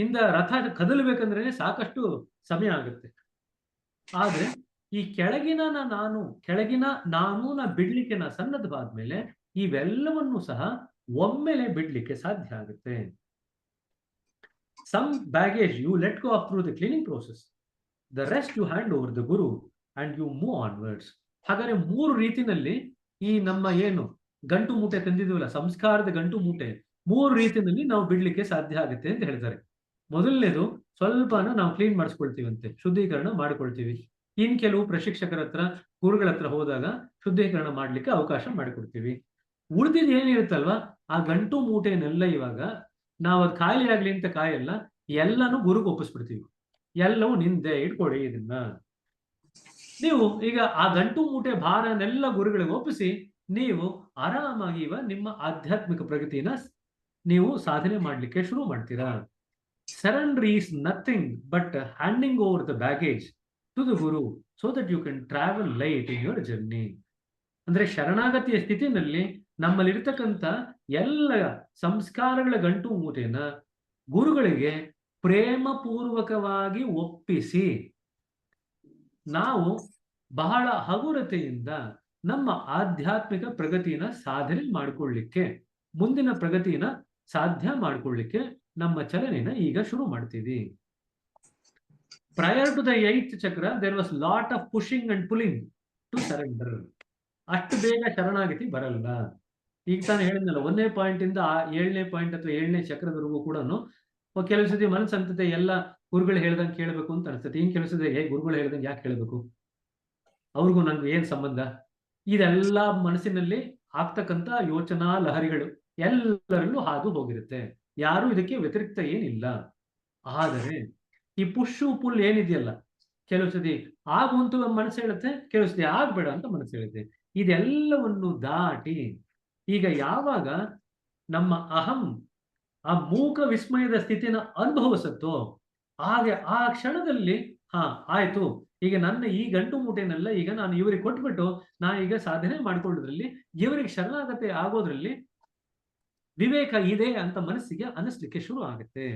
ಇಂದ ರಥ ಕದಲ್ಬೇಕಂದ್ರೆ ಸಾಕಷ್ಟು ಸಮಯ ಆಗುತ್ತೆ. ಆದ್ರೆ ಈ ಕೆಳಗಿನ ನಾನೂನ ಬಿಡ್ಲಿಕ್ಕೆ ನಾ ಸನ್ನದ್ಧವಾದ್ಮೇಲೆ ಇವೆಲ್ಲವನ್ನೂ ಸಹ ಒಮ್ಮೆಲೆ ಬಿಡ್ಲಿಕ್ಕೆ ಸಾಧ್ಯ ಆಗುತ್ತೆ. Some baggage you let go of through the cleaning process, the rest you hand over the guru and you move onwards. ಹಾಗಾದ್ರೆ 3 ರೀತಿನಲ್ಲಿ ಈ ನಮ್ಮ ಏನು ಗಂಟು ಮೂಟೆ ತಂದಿದ್ವಲ್ಲ, ಸಂಸ್ಕಾರದ ಗಂಟು ಮೂಟೆ, 3 ರೀತಿಯಲ್ಲಿ ನಾವು ಬಿಡ್ಲಿಕ್ಕೆ ಸಾಧ್ಯ ಆಗುತ್ತೆ ಅಂತ ಹೇಳ್ತಾರೆ. ಮೊದಲನೇದು, ಸ್ವಲ್ಪನ ನಾವು ಕ್ಲೀನ್ ಮಾಡಿಸ್ಕೊಳ್ತೀವಂತೆ, ಶುದ್ಧೀಕರಣ ಮಾಡ್ಕೊಳ್ತೀವಿ. ಇನ್ ಕೆಲವು ಪ್ರಶಿಕ್ಷಕರ ಹತ್ರ, ಗುರುಗಳ ಹತ್ರ ಹೋದಾಗ ಶುದ್ಧೀಕರಣ ಮಾಡ್ಲಿಕ್ಕೆ ಅವಕಾಶ ಮಾಡಿಕೊಡ್ತೀವಿ. ಉಳಿದಿದ್ದು ಏನಿರುತ್ತಲ್ವಾ, ಆ ಗಂಟು ಮೂಟೆನೆಲ್ಲ ಇವಾಗ ನಾವು ಅದು ಖಾಲಿ ಆಗ್ಲಿ ಅಂತ ಕಾಯಲ್ಲ, ಎಲ್ಲಾನು ಗುರುಗೆ ಒಪ್ಪಿಸ್ಬಿಡ್ತೀವಿ. ಎಲ್ಲವೂ ನಿಂದೆ, ಇಟ್ಕೊಡಿ ಇದನ್ನ. ನೀವು ಈಗ ಆ ಗಂಟು ಮೂಟೆ ಭಾರನೆಲ್ಲ ಗುರುಗಳಿಗೆ ಒಪ್ಪಿಸಿ ನೀವು ಆರಾಮಾಗಿ ನಿಮ್ಮ ಆಧ್ಯಾತ್ಮಿಕ ಪ್ರಗತಿನ ನೀವು ಸಾಧನೆ ಮಾಡ್ಲಿಕ್ಕೆ ಶುರು ಮಾಡ್ತೀರಾ. Surrender is nothing but handing over the baggage to the guru so that you can travel light in your journey. ಅಂದ್ರೆ ಶರಣಾಗತಿಯ ಸ್ಥಿತಿನಲ್ಲಿ ನಮ್ಮಲ್ಲಿರ್ತಕ್ಕಂಥ ಎಲ್ಲ ಸಂಸ್ಕಾರಗಳ ಗಂಟು ಮೂಟೆನ ಗುರುಗಳಿಗೆ ಪ್ರೇಮಪೂರ್ವಕವಾಗಿ ಒಪ್ಪಿಸಿ ನಾವು ಬಹಳ ಹಗುರತೆಯಿಂದ ನಮ್ಮ ಆಧ್ಯಾತ್ಮಿಕ ಪ್ರಗತಿನ ಸಾಧನೆ ಮಾಡಿಕೊಳ್ಳಿಕ್ಕೆ, ಮುಂದಿನ ಪ್ರಗತಿನ ಸಾಧ್ಯ ಮಾಡಿಕೊಳ್ಳಿಕ್ಕೆ ನಮ್ಮ ಚಲನೆನ ಈಗ ಶುರು ಮಾಡ್ತೀವಿ. Prior to the 8th chakra there was lot of pushing and pulling to surrender. ಅಷ್ಟು ಬೇಗ ಶರಣಾಗತಿ ಬರಲ್ಲ. ಈಗ ತಾನು ಹೇಳಿದ್ನಲ್ಲ, 1ನೇ ಪಾಯಿಂಟ್ ಇಂದ 7ನೇ ಪಾಯಿಂಟ್ ಅಥವಾ 7ನೇ ಚಕ್ರದವರೆಗೂ ಕೂಡ ಕೆಲವು ಸತಿ ಮನಸ್ಸಂತತೆ ಎಲ್ಲ ಗುರುಗಳು ಹೇಳ್ದಂಗೆ ಕೇಳಬೇಕು ಅಂತ ಅನ್ಸುತ್ತೆ. ಇನ್ ಕೆಲವು ಸತಿ ಗುರುಗಳು ಹೇಳ್ದಂಗೆ ಯಾಕೆ ಕೇಳಬೇಕು, ಅವ್ರಿಗೂ ನನ್ಗೆ ಏನ್ ಸಂಬಂಧ, ಇದೆಲ್ಲ ಮನಸ್ಸಿನಲ್ಲಿ ಆಗ್ತಕ್ಕಂಥ ಯೋಚನಾ ಲಹರಿಗಳು ಎಲ್ಲರಲ್ಲೂ ಹಾದು ಹೋಗಿರುತ್ತೆ. ಯಾರು ಇದಕ್ಕೆ ವ್ಯತಿರಿಕ್ತ ಏನಿಲ್ಲ. ಆದರೆ ಈ ಪುಷು ಪುಲ್ ಏನಿದೆಯಲ್ಲ, ಕೆಲವು ಸತಿ ಆಗು ಅಂತ ಮನಸ್ಸು ಹೇಳುತ್ತೆ, ಕೆಲವು ಸತಿ ಆಗ್ಬೇಡ ಅಂತ ಮನಸ್ಸು ಹೇಳುತ್ತೆ. ಇದೆಲ್ಲವನ್ನು ದಾಟಿ ಈಗ ಯಾವಾಗ ನಮ್ಮ ಅಹಂ ಆ ಮೂಕ ವಿಸ್ಮಯದ ಸ್ಥಿತಿನ ಅನುಭವಿಸುತ್ತೋ, ಹಾಗೆ ಆ ಕ್ಷಣದಲ್ಲಿ ಆಯ್ತು, ಈಗ ನನ್ನ ಈ ಗಂಟು ಮೂಟೆನೆಲ್ಲ ಈಗ ನಾನು ಇವರಿಗೆ ಕೊಟ್ಬಿಟ್ಟು ನಾನು ಈಗ ಸಾಧನೆ ಮಾಡ್ಕೊಳ್ಳೋದ್ರಲ್ಲಿ, ಇವರಿಗೆ ಶರಣಾಗತಿ ಆಗೋದ್ರಲ್ಲಿ ವಿವೇಕ ಇದೆ ಅಂತ ಮನಸ್ಸಿಗೆ ಅನಿಸ್ಲಿಕ್ಕೆ ಶುರು ಆಗುತ್ತೆ.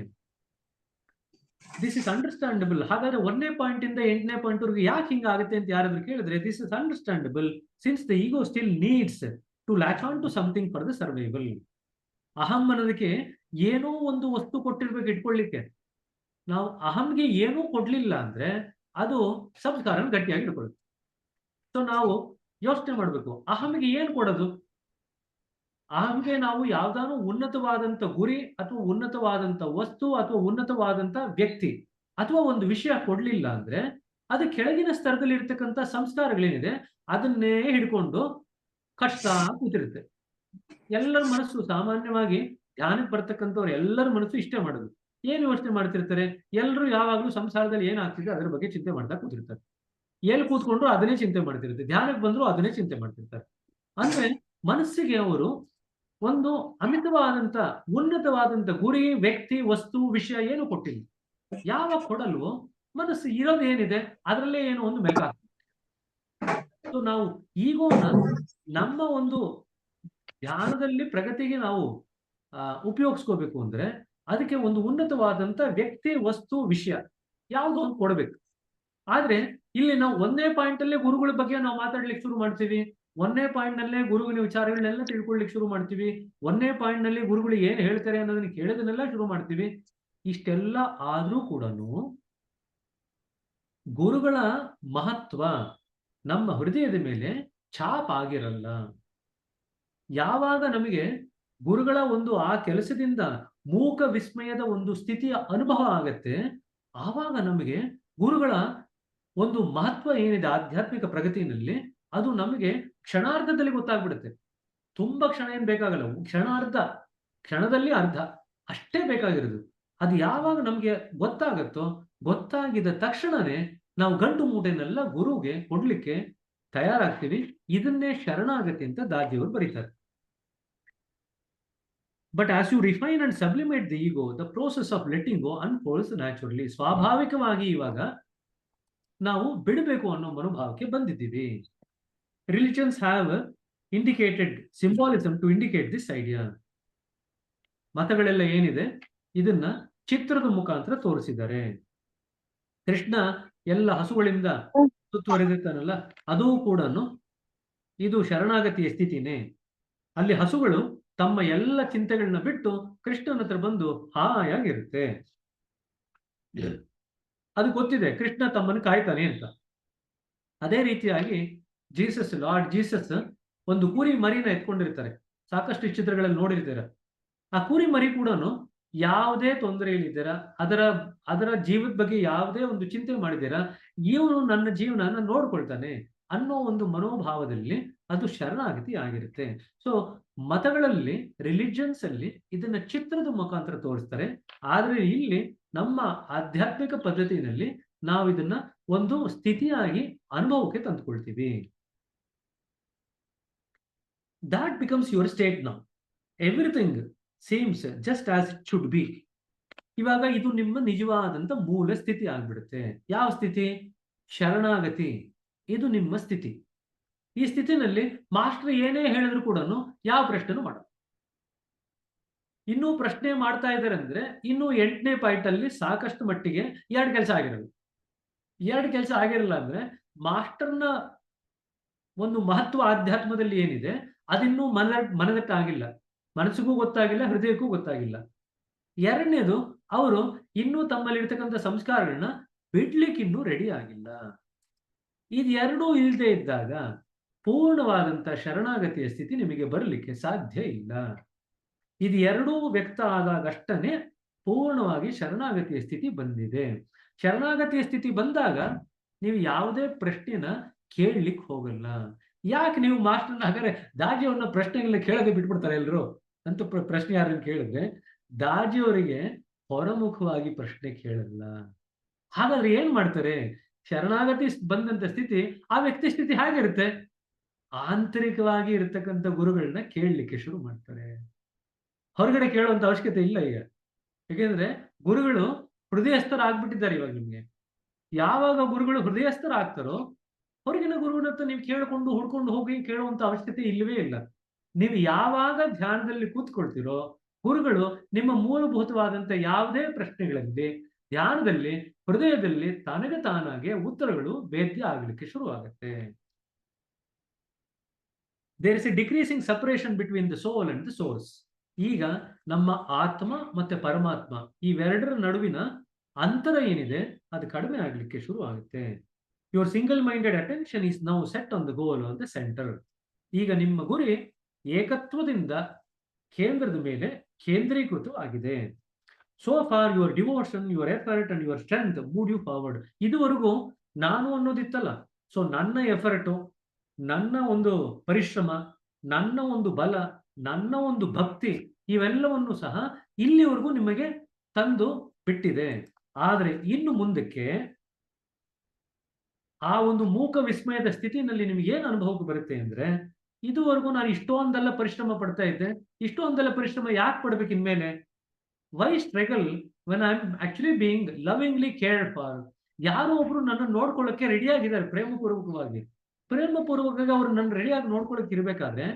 This is understandable. ಹಾಗಾದ್ರೆ 1ನೇ ಪಾಯಿಂಟ್ ಇಂದ 8ನೇ ಪಾಯಿಂಟ್ ವರೆಗೂ ಯಾಕೆ ಹಿಂಗಾಗುತ್ತೆ ಅಂತ ಯಾರಾದ್ರೂ ಕೇಳಿದ್ರೆ, this is understandable since the ego still needs to latch on to something for the survival. ಅಹಂ ಅನ್ನೋದಕ್ಕೆ ಏನೋ ಒಂದು ವಸ್ತು ಕೊಟ್ಟಿರ್ಬೇಕು ಇಟ್ಕೊಳ್ಳಿಕ್ಕೆ. ನಾವು ಅಹಂಗೆ ಏನೂ ಕೊಡ್ಲಿಲ್ಲ ಅಂದ್ರೆ ಅದು ಸಂಸ್ಕಾರ ಗಟ್ಟಿಯಾಗಿ ಇಟ್ಕೊಳ್ಳುತ್ತೆ. ಸೊ ನಾವು ಯೋಚನೆ ಮಾಡ್ಬೇಕು, ಅಹಂಗೆ ಏನ್ ಕೊಡೋದು? ಅಹಂಗೆ ನಾವು ಯಾವ್ದಾದ್ರು ಉನ್ನತವಾದಂತ ಗುರಿ ಅಥವಾ ಉನ್ನತವಾದಂತ ವಸ್ತು ಅಥವಾ ಉನ್ನತವಾದಂತ ವ್ಯಕ್ತಿ ಅಥವಾ ಒಂದು ವಿಷಯ ಕೊಡ್ಲಿಲ್ಲ ಅಂದ್ರೆ ಅದು ಕೆಳಗಿನ ಸ್ತರದಲ್ಲಿ ಇರ್ತಕ್ಕಂಥ ಸಂಸ್ಕಾರಗಳೇನಿದೆ ಅದನ್ನೇ ಹಿಡ್ಕೊಂಡು ಕಷ್ಟ ಕೂತಿರುತ್ತೆ. ಎಲ್ಲರ ಮನಸ್ಸು ಸಾಮಾನ್ಯವಾಗಿ ಧ್ಯಾನಕ್ಕೆ ಬರ್ತಕ್ಕಂಥವ್ರು ಎಲ್ಲರ ಮನಸ್ಸು ಇಷ್ಟೇ ಮಾಡೋದು. ಏನ್ ಯೋಚನೆ ಮಾಡ್ತಿರ್ತಾರೆ? ಎಲ್ಲರೂ ಯಾವಾಗ್ಲೂ ಸಂಸಾರದಲ್ಲಿ ಏನಾಗ್ತಿದೆ ಅದ್ರ ಬಗ್ಗೆ ಚಿಂತೆ ಮಾಡ್ತಾ ಕೂತಿರ್ತಾರೆ. ಎಲ್ಲಿ ಕೂತ್ಕೊಂಡ್ರು ಅದನ್ನೇ ಚಿಂತೆ ಮಾಡ್ತಿರ್ತಾರೆ, ಧ್ಯಾನಕ್ಕೆ ಬಂದ್ರು ಅದನ್ನೇ ಚಿಂತೆ ಮಾಡ್ತಿರ್ತಾರೆ. ಅಂದ್ರೆ ಮನಸ್ಸಿಗೆ ಅವರು ಒಂದು ಅಮಿತವಾದಂತ ಉನ್ನತವಾದಂತ ಗುರಿ, ವ್ಯಕ್ತಿ, ವಸ್ತು, ವಿಷಯ ಏನು ಕೊಟ್ಟಿಲ್ಲ. ಯಾವಾಗ ಕೊಡಲ್ವೋ ಮನಸ್ಸು ಇರೋದು ಏನಿದೆ ಅದರಲ್ಲೇ ಏನೋ ಒಂದು ಮೆಲುಕಾಗ್ತದೆ. ಸೊ ನಾವು ಈಗೋನ ನಮ್ಮ ಒಂದು ಧ್ಯಾನದಲ್ಲಿ ಪ್ರಗತಿಗೆ ನಾವು ಉಪಯೋಗಿಸ್ಕೋಬೇಕು ಅಂದ್ರೆ ಅದಕ್ಕೆ ಒಂದು ಉನ್ನತವಾದಂತ ವ್ಯಕ್ತಿ, ವಸ್ತು, ವಿಷಯ ಯಾವುದೋ ಒಂದು ಕೊಡ್ಬೇಕು. ಆದ್ರೆ ಇಲ್ಲಿ ನಾವು 1ನೇ ಪಾಯಿಂಟ್ ಅಲ್ಲೇ ಗುರುಗಳ ಬಗ್ಗೆ ನಾವು ಮಾತಾಡ್ಲಿಕ್ಕೆ ಶುರು ಮಾಡ್ತೀವಿ. 1ನೇ ಪಾಯಿಂಟ್ ನಲ್ಲೇ ಗುರುವಿನ ವಿಚಾರಗಳನ್ನೆಲ್ಲ ತಿಳ್ಕೊಳ್ಲಿಕ್ಕೆ ಶುರು ಮಾಡ್ತೀವಿ. 1ನೇ ಪಾಯಿಂಟ್ ನಲ್ಲಿ ಗುರುಗಳು ಏನ್ ಹೇಳ್ತಾರೆ ಅನ್ನೋದನ್ನ ಕೇಳೋದನ್ನೆಲ್ಲ ಶುರು ಮಾಡ್ತೀವಿ. ಇಷ್ಟೆಲ್ಲ ಆದ್ರೂ ಕೂಡ ಗುರುಗಳ ಮಹತ್ವ ನಮ್ಮ ಹೃದಯದ ಮೇಲೆ ಛಾಪ್ ಆಗಿರಲ್ಲ. ಯಾವಾಗ ನಮಗೆ ಗುರುಗಳ ಒಂದು ಆ ಕೆಲಸದಿಂದ ಮೂಕ ವಿಸ್ಮಯದ ಒಂದು ಸ್ಥಿತಿಯ ಅನುಭವ ಆಗತ್ತೆ, ಆವಾಗ ನಮಗೆ ಗುರುಗಳ ಒಂದು ಮಹತ್ವ ಏನಿದೆ ಆಧ್ಯಾತ್ಮಿಕ ಪ್ರಗತಿಯಲ್ಲಿ ಅದು ನಮಗೆ ಕ್ಷಣಾರ್ಧದಲ್ಲಿ ಗೊತ್ತಾಗ್ಬಿಡುತ್ತೆ. ತುಂಬಾ ಕ್ಷಣ ಏನ್ ಬೇಕಾಗಲ್ಲ, ಕ್ಷಣದಲ್ಲಿ ಅರ್ಧ ಅಷ್ಟೇ ಬೇಕಾಗಿರೋದು. ಅದು ಯಾವಾಗ ನಮ್ಗೆ ಗೊತ್ತಾಗತ್ತೋ, ಗೊತ್ತಾಗಿದ ತಕ್ಷಣನೇ ನಾವು ಗಂಟು ಮೂಟೆನೆಲ್ಲ ಗುರುಗೆ ಕೊಡ್ಲಿಕ್ಕೆ ತಯಾರಾಗ್ತೀವಿ. ಇದನ್ನೇ ಶರಣಾಗತಿ ಅಂತ ದಾದಿಯವರು ಬರೀತಾರೆ. But as you refine and sublimate the ego, the process of letting go unfolds naturally. ಸ್ವಾಭಾವಿಕವಾಗಿ ಇವಾಗ ನಾವು ಬಿಡಬೇಕು ಅನ್ನೋ ಮನೋಭಾವಕ್ಕೆ ಬಂದಿದ್ದೀವಿ. Religions have indicated symbolism to indicate this idea. ಮತಗಳೆಲ್ಲ ಏನಿದೆ ಇದನ್ನ ಚಿತ್ರದ ಮುಖಾಂತರ ತೋರಿಸಿದ್ದಾರೆ. ಕೃಷ್ಣ ಎಲ್ಲ ಹಸುಗಳಿಂದ ಸುತ್ತುವರೆದಿರ್ತಾನಲ್ಲ, ಅದೂ ಕೂಡ ಇದು ಶರಣಾಗತಿಯ ಸ್ಥಿತಿನೇ. ಅಲ್ಲಿ ಹಸುಗಳು ತಮ್ಮ ಎಲ್ಲ ಚಿಂತೆಗಳನ್ನ ಬಿಟ್ಟು ಕೃಷ್ಣನ ಹತ್ರ ಬಂದು ಹಾಯಾಗಿರುತ್ತೆ. ಅದು ಗೊತ್ತಿದೆ ಕೃಷ್ಣ ತಮ್ಮನ್ನು ಕಾಯ್ತಾನೆ ಅಂತ. ಅದೇ ರೀತಿಯಾಗಿ ಲಾರ್ಡ್ ಜೀಸಸ್ ಒಂದು ಕುರಿ ಮರಿನ ಎತ್ಕೊಂಡಿರ್ತಾರೆ. ಸಾಕಷ್ಟು ಚಿತ್ರಗಳಲ್ಲಿ ನೋಡಿರ್ತೀರ. ಆ ಕುರಿ ಮರಿ ಕೂಡ ಯಾವುದೇ ತೊಂದರೆಯಲ್ಲಿದ್ದೀರ, ಅದರ ಅದರ ಜೀವದ ಬಗ್ಗೆ ಯಾವುದೇ ಒಂದು ಚಿಂತೆ ಮಾಡಿದ್ದೀರಾ, ಇವನು ನನ್ನ ಜೀವನನ ನೋಡ್ಕೊಳ್ತಾನೆ ಅನ್ನೋ ಒಂದು ಮನೋಭಾವದಲ್ಲಿ ಅದು ಶರಣಾಗತಿ ಆಗಿರುತ್ತೆ. ಸೊ ಮತಗಳಲ್ಲಿ, ರಿಲಿಜನ್ಸ್ ಅಲ್ಲಿ ಇದನ್ನ ಚಿತ್ರದ ಮುಖಾಂತರ ತೋರಿಸ್ತಾರೆ. ಆದ್ರೆ ಇಲ್ಲಿ ನಮ್ಮ ಆಧ್ಯಾತ್ಮಿಕ ಪದ್ಧತಿಯಲ್ಲಿ ನಾವು ಇದನ್ನ ಒಂದು ಸ್ಥಿತಿಯಾಗಿ ಅನುಭವಕ್ಕೆ ತಂದುಕೊಳ್ತೀವಿ. That becomes your state now. Everything seems just as it should be. ಇವಾಗ ಇದು ನಿಮ್ಮ ನಿಜವಾದಂತ ಮೂಲ ಸ್ಥಿತಿ ಆಗ್ಬಿಡುತ್ತೆ. ಯಾವ ಸ್ಥಿತಿ? ಶರಣಾಗತಿ. ಇದು ನಿಮ್ಮ ಸ್ಥಿತಿ. ಈ ಸ್ಥಿತಿನಲ್ಲಿ ಮಾಸ್ಟರ್ ಏನೇ ಹೇಳಿದ್ರು ಕೂಡ ಯಾವ ಪ್ರಶ್ನೆನೂ ಮಾಡಲ್ಲ. ಇನ್ನೂ ಪ್ರಶ್ನೆ ಮಾಡ್ತಾ ಇದ್ದಾರೆ ಅಂದ್ರೆ ಇನ್ನು 8ನೇ ಪಾಯಿಂಟ್ ಅಲ್ಲಿ ಸಾಕಷ್ಟು ಮಟ್ಟಿಗೆ ಎರಡು ಕೆಲಸ ಆಗಿರಲ್ಲ. ಎರಡು ಕೆಲಸ ಆಗಿರಲ್ಲ ಅಂದ್ರೆ ಮಾಸ್ಟರ್ನ ಒಂದು ಮಹತ್ವ ಆಧ್ಯಾತ್ಮದಲ್ಲಿ ಏನಿದೆ ಅದಿನ್ನೂ ಮನದಟ್ಟಾಗಿಲ್ಲ, ಮನಸ್ಸಿಗೂ ಗೊತ್ತಾಗಿಲ್ಲ, ಹೃದಯಕ್ಕೂ ಗೊತ್ತಾಗಿಲ್ಲ. ಎರಡನೇದು, ಅವರು ಇನ್ನೂ ತಮ್ಮಲ್ಲಿರ್ತಕ್ಕಂಥ ಸಂಸ್ಕಾರಗಳನ್ನ ಬಿಡ್ಲಿಕ್ಕೆ ಇನ್ನೂ ರೆಡಿ ಆಗಿಲ್ಲ. ಇದೆರಡೂ ಇಲ್ಲದೆ ಇದ್ದಾಗ ಪೂರ್ಣವಾದಂತ ಶರಣಾಗತಿಯ ಸ್ಥಿತಿ ನಿಮಗೆ ಬರಲಿಕ್ಕೆ ಸಾಧ್ಯ ಇಲ್ಲ. ಇದು ಎರಡೂ ವ್ಯಕ್ತ ಆದಾಗಷ್ಟೇ ಪೂರ್ಣವಾಗಿ ಶರಣಾಗತಿಯ ಸ್ಥಿತಿ ಬಂದಿದೆ. ಶರಣಾಗತಿಯ ಸ್ಥಿತಿ ಬಂದಾಗ ನೀವು ಯಾವುದೇ ಪ್ರಶ್ನೆನ ಕೇಳಲಿಕ್ಕೆ ಹೋಗಲ್ಲ. ಯಾಕೆ ನೀವು ಮಾಸ್ಟರ್ನ ಹಾಗಾದ್ರೆ ದಾಜಿಯವ್ರನ್ನ ಪ್ರಶ್ನೆಗಳನ್ನ ಕೇಳದೆ ಬಿಟ್ಬಿಡ್ತಾರೆ ಎಲ್ರು ಅಂತ ಪ್ರಶ್ನೆ ಯಾರನ್ನ ಕೇಳಿದ್ರೆ, ದಾಜಿಯವರಿಗೆ ಹೊರಮುಖವಾಗಿ ಪ್ರಶ್ನೆ ಕೇಳಲ್ಲ. ಹಾಗಾದ್ರೆ ಏನ್ ಮಾಡ್ತಾರೆ? ಶರಣಾಗತಿ ಬಂದಂತ ಸ್ಥಿತಿ, ಆ ವ್ಯಕ್ತಿ ಸ್ಥಿತಿ ಹೇಗಿರುತ್ತೆ? ಆಂತರಿಕವಾಗಿ ಇರತಕ್ಕಂಥ ಗುರುಗಳನ್ನ ಕೇಳಲಿಕ್ಕೆ ಶುರು ಮಾಡ್ತಾರೆ. ಹೊರಗಡೆ ಕೇಳುವಂತ ಅವಶ್ಯಕತೆ ಇಲ್ಲ ಈಗ. ಯಾಕೆಂದ್ರೆ ಗುರುಗಳು ಹೃದಯಸ್ಥರಾಗ್ಬಿಟ್ಟಿದ್ದಾರೆ ಇವಾಗ ನಿಮ್ಗೆ. ಯಾವಾಗ ಗುರುಗಳು ಹೃದಯಸ್ಥರಾಗ್ತಾರೋ ಹೊರಗಿನ ಗುರುವಿನ ಹತ್ರ ನೀವು ಕೇಳಿಕೊಂಡು ಹುಡ್ಕೊಂಡು ಹೋಗಿ ಕೇಳುವಂತ ಅವಶ್ಯಕತೆ ಇಲ್ಲವೇ ಇಲ್ಲ. ನೀವು ಯಾವಾಗ ಧ್ಯಾನದಲ್ಲಿ ಕೂತ್ಕೊಳ್ತಿರೋ ಗುರುಗಳು ನಿಮ್ಮ ಮೂಲಭೂತವಾದಂತ ಯಾವುದೇ ಪ್ರಶ್ನೆಗಳಲ್ಲಿ ಧ್ಯಾನದಲ್ಲಿ ಹೃದಯದಲ್ಲಿ ತನಗೆ ತಾನಾಗೆ ಉತ್ತರಗಳು ವೇದ್ಯ ಆಗಲಿಕ್ಕೆ ಶುರು ಆಗುತ್ತೆ. There is a decreasing separation between the soul and the source. ಈಗ ನಮ್ಮ ಆತ್ಮ ಮತ್ತೆ ಪರಮಾತ್ಮ ಇವೆರಡರ ನಡುವಿನ ಅಂತರ ಏನಿದೆ ಅದು ಕಡಿಮೆ ಆಗಲಿಕ್ಕೆ ಶುರು ಆಗುತ್ತೆ. Your single minded attention is now set on the goal on the centre. ಈಗ ನಿಮ್ಮ ಗುರಿ ಏಕತ್ವದಿಂದ ಕೇಂದ್ರದ ಮೇಲೆ ಕೇಂದ್ರೀಕೃತವಾಗಿದೆ. So for your devotion, your effort and your strength move you forward. ಇದುವರೆಗೂ ನಾನು ಅನ್ನೋದಿತ್ತಲ್ಲ. ಸೊ ನನ್ನ ಎಫರ್ಟು, ನನ್ನ ಒಂದು ಪರಿಶ್ರಮ, ನನ್ನ ಒಂದು ಬಲ, ನನ್ನ ಒಂದು ಭಕ್ತಿ, ಇವೆಲ್ಲವನ್ನು ಸಹ ಇಲ್ಲಿವರೆಗೂ ನಿಮಗೆ ತಂದು ಬಿಟ್ಟಿದೆ. ಆದರೆ ಇನ್ನು ಮುಂದಕ್ಕೆ ಆ ಒಂದು ಮೂಕ ವಿಸ್ಮಯದ ಸ್ಥಿತಿನಲ್ಲಿ ನಿಮ್ಗೆ ಏನು ಅನುಭವಕ್ಕೆ ಬರುತ್ತೆ ಅಂದ್ರೆ, ಇದುವರೆಗೂ ನಾನು ಇಷ್ಟೊಂದೆಲ್ಲ ಪರಿಶ್ರಮ ಪಡ್ತಾ ಇದ್ದೆ, ಇಷ್ಟೊಂದೆಲ್ಲ ಪರಿಶ್ರಮ ಯಾಕೆ ಪಡ್ಬೇಕು ಇನ್ಮೇಲೆ? Why struggle when I am actually being lovingly cared for? ಯಾರೋ ಒಬ್ರು ನನ್ನ ನೋಡ್ಕೊಳ್ಳೋಕೆ ರೆಡಿ ಆಗಿದ್ದಾರೆ ಪ್ರೇಮಪೂರ್ವಕವಾಗಿ. ಪ್ರೇಮಪೂರ್ವಕವಾಗಿ ಅವ್ರು ನನ್ನ ರೆಡಿಯಾಗಿ ನೋಡ್ಕೊಳ್ಳೋಕೆ ಇರ್ಬೇಕಾದ್ರೆ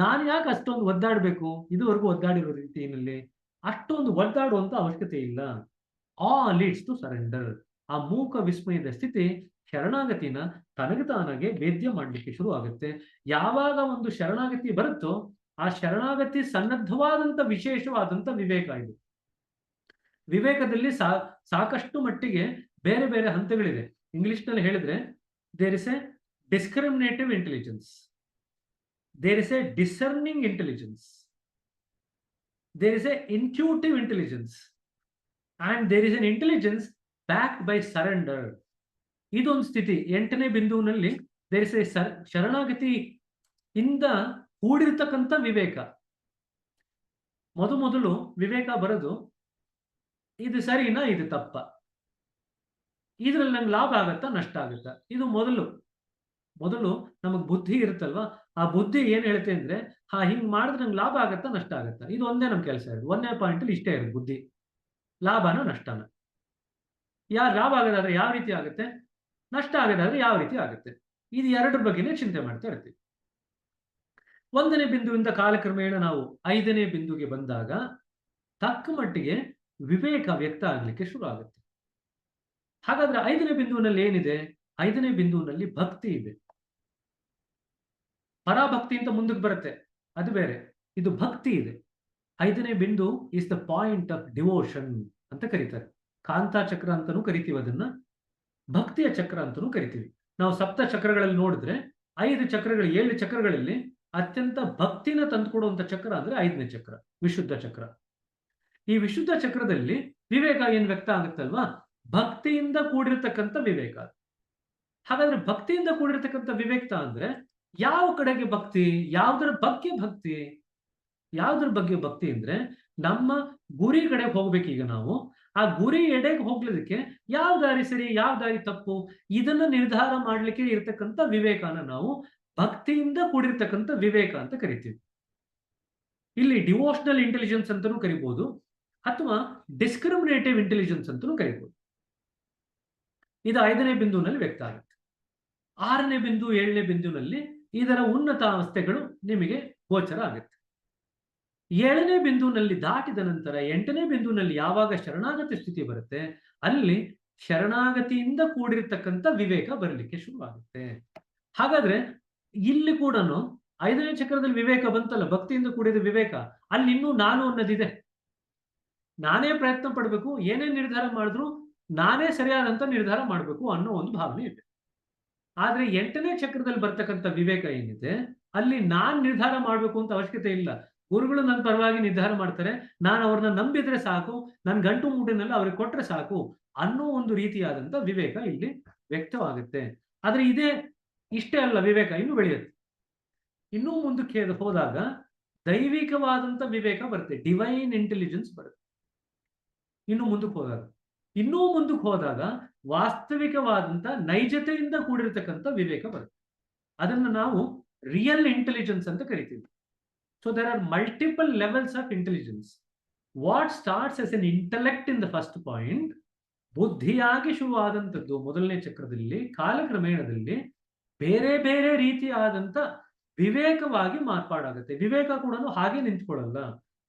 ನಾನು ಯಾಕೆ ಅಷ್ಟೊಂದು ಒದ್ದಾಡಬೇಕು? ಇದುವರೆಗೂ ಒದ್ದಾಡಿರೋ ರೀತಿಯಲ್ಲಿ ಅಷ್ಟೊಂದು ಒದ್ದಾಡುವಂತ ಅವಶ್ಯಕತೆ ಇಲ್ಲ. All leads to surrender. ಆ ಮೂಕ ವಿಸ್ಮಯದ ಸ್ಥಿತಿ ಶರಣಾಗತಿನ ತನಗೆ ತಾನಾಗೆ ವೇದ್ಯ ಮಾಡಲಿಕ್ಕೆ ಶುರು ಆಗುತ್ತೆ. ಯಾವಾಗ ಒಂದು ಶರಣಾಗತಿ ಬರುತ್ತೋ ಆ ಶರಣಾಗತಿ ಸನ್ನದ್ಧವಾದಂತ ವಿಶೇಷವಾದಂತ ವಿವೇಕ ಇದು. ವಿವೇಕದಲ್ಲಿ ಸಾಕಷ್ಟು ಮಟ್ಟಿಗೆ ಬೇರೆ ಬೇರೆ ಹಂತಗಳಿದೆ. ಇಂಗ್ಲಿಷ್ ನಲ್ಲಿ ಹೇಳಿದ್ರೆ there is a discriminative intelligence, there is a discerning intelligence, there is a intuitive intelligence and there is an intelligence backed by surrender. ಇದೊಂದು ಸ್ಥಿತಿ. 8ನೇ ಬಿಂದುವಿನಲ್ಲಿ ದೇರ್ ಇಸ್ ಎ ಶರಣಾಗತಿ ಇಂದ ಕೂಡಿರ್ತಕ್ಕಂಥ ವಿವೇಕ. ಮೊದಲು ವಿವೇಕ ಬರೋದು ಇದು ಸರಿನಾ, ಇದು ತಪ್ಪ, ಇದ್ರಲ್ಲಿ ನಂಗೆ ಲಾಭ ಆಗತ್ತಾ, ನಷ್ಟ ಆಗತ್ತಾ. ಇದು ಮೊದಲು ನಮಗ್ ಬುದ್ಧಿ ಇರುತ್ತಲ್ವಾ, ಆ ಬುದ್ಧಿ ಏನ್ ಹೇಳುತ್ತೆ ಅಂದ್ರೆ, ಹಿಂಗ್ ಮಾಡಿದ್ರೆ ನಂಗೆ ಲಾಭ ಆಗತ್ತಾ, ನಷ್ಟ ಆಗತ್ತಾ. ಇದು ಒಂದೇ ನಮ್ ಕೆಲಸ ಇರೋದು. 1ನೇ ಪಾಯಿಂಟ್ ಅಲ್ಲಿ ಇಷ್ಟೇ ಇರೋದು ಬುದ್ಧಿ. ಲಾಭನ ನಷ್ಟನ. ಲಾಭ ಆಗೋದಾದ್ರೆ ಯಾವ ರೀತಿ ಆಗುತ್ತೆ, ನಷ್ಟ ಆಗೋದಾದ್ರೆ ಯಾವ ರೀತಿ ಆಗುತ್ತೆ, ಇದು ಎರಡರ ಬಗ್ಗೆನೇ ಚಿಂತೆ ಮಾಡ್ತಾ ಇರ್ತೀವಿ. 1ನೇ ಬಿಂದುವಿಂದ ಕಾಲಕ್ರಮೇಣ ನಾವು 5ನೇ ಬಿಂದುಗೆ ಬಂದಾಗ ತಕ್ಕ ಮಟ್ಟಿಗೆ ವಿವೇಕ ವ್ಯಕ್ತ ಆಗ್ಲಿಕ್ಕೆ ಶುರು ಆಗುತ್ತೆ. ಹಾಗಾದ್ರೆ 5ನೇ ಬಿಂದುವಿನಲ್ಲಿ ಏನಿದೆ? 5ನೇ ಬಿಂದುವಿನಲ್ಲಿ ಭಕ್ತಿ ಇದೆ. ಪರಾಭಕ್ತಿ ಅಂತ ಮುಂದಕ್ಕೆ ಬರುತ್ತೆ, ಅದು ಬೇರೆ. ಇದು ಭಕ್ತಿ ಇದೆ. 5ನೇ ಬಿಂದು is the point of devotion ಅಂತ ಕರೀತಾರೆ. ಕಾಂತಾ ಚಕ್ರ ಅಂತಾನೂ ಕರಿತೀವಿ, ಅದನ್ನ ಭಕ್ತಿಯ ಚಕ್ರ ಅಂತಾನೂ ಕರಿತೀವಿ. ನಾವು ಸಪ್ತ ಚಕ್ರಗಳಲ್ಲಿ ನೋಡಿದ್ರೆ 7 ಚಕ್ರಗಳಲ್ಲಿ ಅತ್ಯಂತ ಭಕ್ತಿನ ತಂದುಕೊಡುವಂತ ಚಕ್ರ ಅಂದ್ರೆ 5ನೇ ಚಕ್ರ, ವಿಶುದ್ಧ ಚಕ್ರ. ಈ ವಿಶುದ್ಧ ಚಕ್ರದಲ್ಲಿ ವಿವೇಕ ಏನ್ ವ್ಯಕ್ತ ಆಗುತ್ತಲ್ವಾ, ಭಕ್ತಿಯಿಂದ ಕೂಡಿರ್ತಕ್ಕಂಥ ವಿವೇಕ. ಹಾಗಾದ್ರೆ ಭಕ್ತಿಯಿಂದ ಕೂಡಿರ್ತಕ್ಕಂಥ ವಿವೇಕ ಅಂದ್ರೆ ಯಾವ ಕಡೆಗೆ ಭಕ್ತಿ, ಯಾವುದರ ಬಗ್ಗೆ ಭಕ್ತಿ, ಯಾವುದ್ರ ಬಗ್ಗೆ ಭಕ್ತಿ ಅಂದ್ರೆ ನಮ್ಮ ಗುರಿ ಕಡೆ ಹೋಗ್ಬೇಕೀಗ ನಾವು. ಆ ಗುರಿ ಎಡೆಗೆ ಹೋಗ್ಲಿಕ್ಕೆ ಯಾವ ದಾರಿ ಸರಿ, ಯಾವ ದಾರಿ ತಪ್ಪು, ಇದನ್ನ ನಿರ್ಧಾರ ಮಾಡ್ಲಿಕ್ಕೆ ಇರ್ತಕ್ಕಂಥ ವಿವೇಕನ ನಾವು ಭಕ್ತಿಯಿಂದ ಕೂಡಿರ್ತಕ್ಕಂಥ ವಿವೇಕ ಅಂತ ಕರಿತೀವಿ. ಇಲ್ಲಿ ಡಿವೋಷನಲ್ ಇಂಟೆಲಿಜೆನ್ಸ್ ಅಂತಾನೂ ಕರಿಬಹುದು, ಅಥವಾ ಡಿಸ್ಕ್ರಿಮಿನೇಟಿವ್ ಇಂಟೆಲಿಜೆನ್ಸ್ ಅಂತಾನೂ ಕರಿಬಹುದು. ಇದು 5ನೇ ಬಿಂದುವಿನಲ್ಲಿ ವ್ಯಕ್ತ ಆಗುತ್ತೆ. 6ನೇ ಬಿಂದು 7ನೇ ಬಿಂದುವಿನಲ್ಲಿ ಇದರ ಉನ್ನತ ಅವಸ್ಥೆಗಳು ನಿಮಗೆ ಗೋಚರ ಆಗುತ್ತೆ. 7ನೇ ಬಿಂದುವಿನಲ್ಲಿ ದಾಟಿದ ನಂತರ 8ನೇ ಬಿಂದುವಿನಲ್ಲಿ ಯಾವಾಗ ಶರಣಾಗತಿ ಸ್ಥಿತಿ ಬರುತ್ತೆ, ಅಲ್ಲಿ ಶರಣಾಗತಿಯಿಂದ ಕೂಡಿರ್ತಕ್ಕಂಥ ವಿವೇಕ ಬರಲಿಕ್ಕೆ ಶುರುವಾಗುತ್ತೆ. ಹಾಗಾದ್ರೆ ಇಲ್ಲಿ ಕೂಡ 5ನೇ ಚಕ್ರದಲ್ಲಿ ವಿವೇಕ ಬಂತಲ್ಲ, ಭಕ್ತಿಯಿಂದ ಕೂಡಿದ ವಿವೇಕ, ಅಲ್ಲಿ ಇನ್ನೂ ನಾನು ಅನ್ನೋದಿದೆ. ನಾನೇ ಪ್ರಯತ್ನ ಪಡಬೇಕು, ಏನೇ ನಿರ್ಧಾರ ಮಾಡಿದ್ರು ನಾನೇ ಸರಿಯಾದಂತ ನಿರ್ಧಾರ ಮಾಡಬೇಕು ಅನ್ನೋ ಒಂದು ಭಾವನೆ ಇದೆ. ಆದ್ರೆ 8ನೇ ಚಕ್ರದಲ್ಲಿ ಬರ್ತಕ್ಕಂಥ ವಿವೇಕ ಏನಿದೆ, ಅಲ್ಲಿ ನಾನ್ ನಿರ್ಧಾರ ಮಾಡ್ಬೇಕು ಅಂತ ಅವಶ್ಯಕತೆ ಇಲ್ಲ. ಗುರುಗಳು ನನ್ನ ಪರವಾಗಿ ನಿರ್ಧಾರ ಮಾಡ್ತಾರೆ, ನಾನು ಅವ್ರನ್ನ ನಂಬಿದ್ರೆ ಸಾಕು, ನನ್ನ ಗಂಟು ಮೂಡಿನಲ್ಲಿ ಅವ್ರಿಗೆ ಕೊಟ್ರೆ ಸಾಕು ಅನ್ನೋ ಒಂದು ರೀತಿಯಾದಂತ ವಿವೇಕ ಇಲ್ಲಿ ವ್ಯಕ್ತವಾಗುತ್ತೆ. ಆದ್ರೆ ಇಷ್ಟೇ ಅಲ್ಲ, ವಿವೇಕ ಇನ್ನೂ ಬೆಳೆಯುತ್ತೆ. ಇನ್ನೂ ಮುಂದಕ್ಕೆ ಹೋದಾಗ ದೈವಿಕವಾದಂತ ವಿವೇಕ ಬರುತ್ತೆ, ಡಿವೈನ್ ಇಂಟೆಲಿಜೆನ್ಸ್ ಬರುತ್ತೆ. ಇನ್ನೂ ಮುಂದಕ್ಕೆ ಹೋದಾಗ ವಾಸ್ತವಿಕವಾದಂತ ನೈಜತೆಯಿಂದ ಕೂಡಿರ್ತಕ್ಕಂಥ ವಿವೇಕ ಬರುತ್ತೆ. ಅದನ್ನ ನಾವು ರಿಯಲ್ ಇಂಟೆಲಿಜೆನ್ಸ್ ಅಂತ ಕರಿತೀವಿ. So there are multiple levels of intelligence. What starts as an intellect in the first point, ಬುದ್ಧಿಯಾಗಿ ಶುರುವಾದಂಥದ್ದು 1ನೇ ಚಕ್ರದಲ್ಲಿ ಕಾಲಕ್ರಮೇಣದಲ್ಲಿ ಬೇರೆ ಬೇರೆ ರೀತಿಯಾದಂತ ವಿವೇಕವಾಗಿ ಮಾರ್ಪಾಡಾಗುತ್ತೆ. ವಿವೇಕ ಕೂಡ ಹಾಗೆ ನಿಂತ್ಕೊಳ್ಳಲ್ಲ.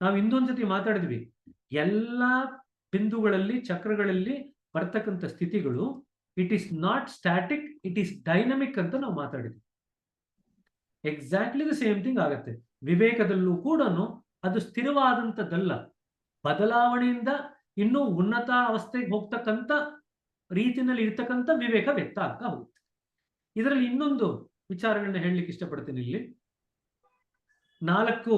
ನಾವು ಇನ್ನೊಂದ್ಸತಿ ಮಾತಾಡಿದ್ವಿ, ಎಲ್ಲಾ ಬಿಂದುಗಳಲ್ಲಿ ಚಕ್ರಗಳಲ್ಲಿ ಬರ್ತಕ್ಕಂಥ ಸ್ಥಿತಿಗಳು it is not static, it is dynamic ಅಂತ ನಾವು ಮಾತಾಡಿದ್ವಿ. ಎಕ್ಸಾಕ್ಟ್ಲಿ ದ ಸೇಮ್ ಥಿಂಗ್ ಆಗುತ್ತೆ ವಿವೇಕದಲ್ಲೂ ಕೂಡ. ಅದು ಸ್ಥಿರವಾದಂಥದ್ದಲ್ಲ, ಬದಲಾವಣೆಯಿಂದ ಇನ್ನೂ ಉನ್ನತ ಅವಸ್ಥೆಗೆ ಹೋಗ್ತಕ್ಕಂಥ ರೀತಿಯಲ್ಲಿ ಇರ್ತಕ್ಕಂಥ ವಿವೇಕ ವ್ಯಕ್ತ ಆಗ್ತಾ ಹೋಗುತ್ತೆ. ಇದರಲ್ಲಿ ಇನ್ನೊಂದು ವಿಚಾರಗಳನ್ನ ಹೇಳಲಿಕ್ಕೆ ಇಷ್ಟಪಡ್ತೀನಿ. ಇಲ್ಲಿ 4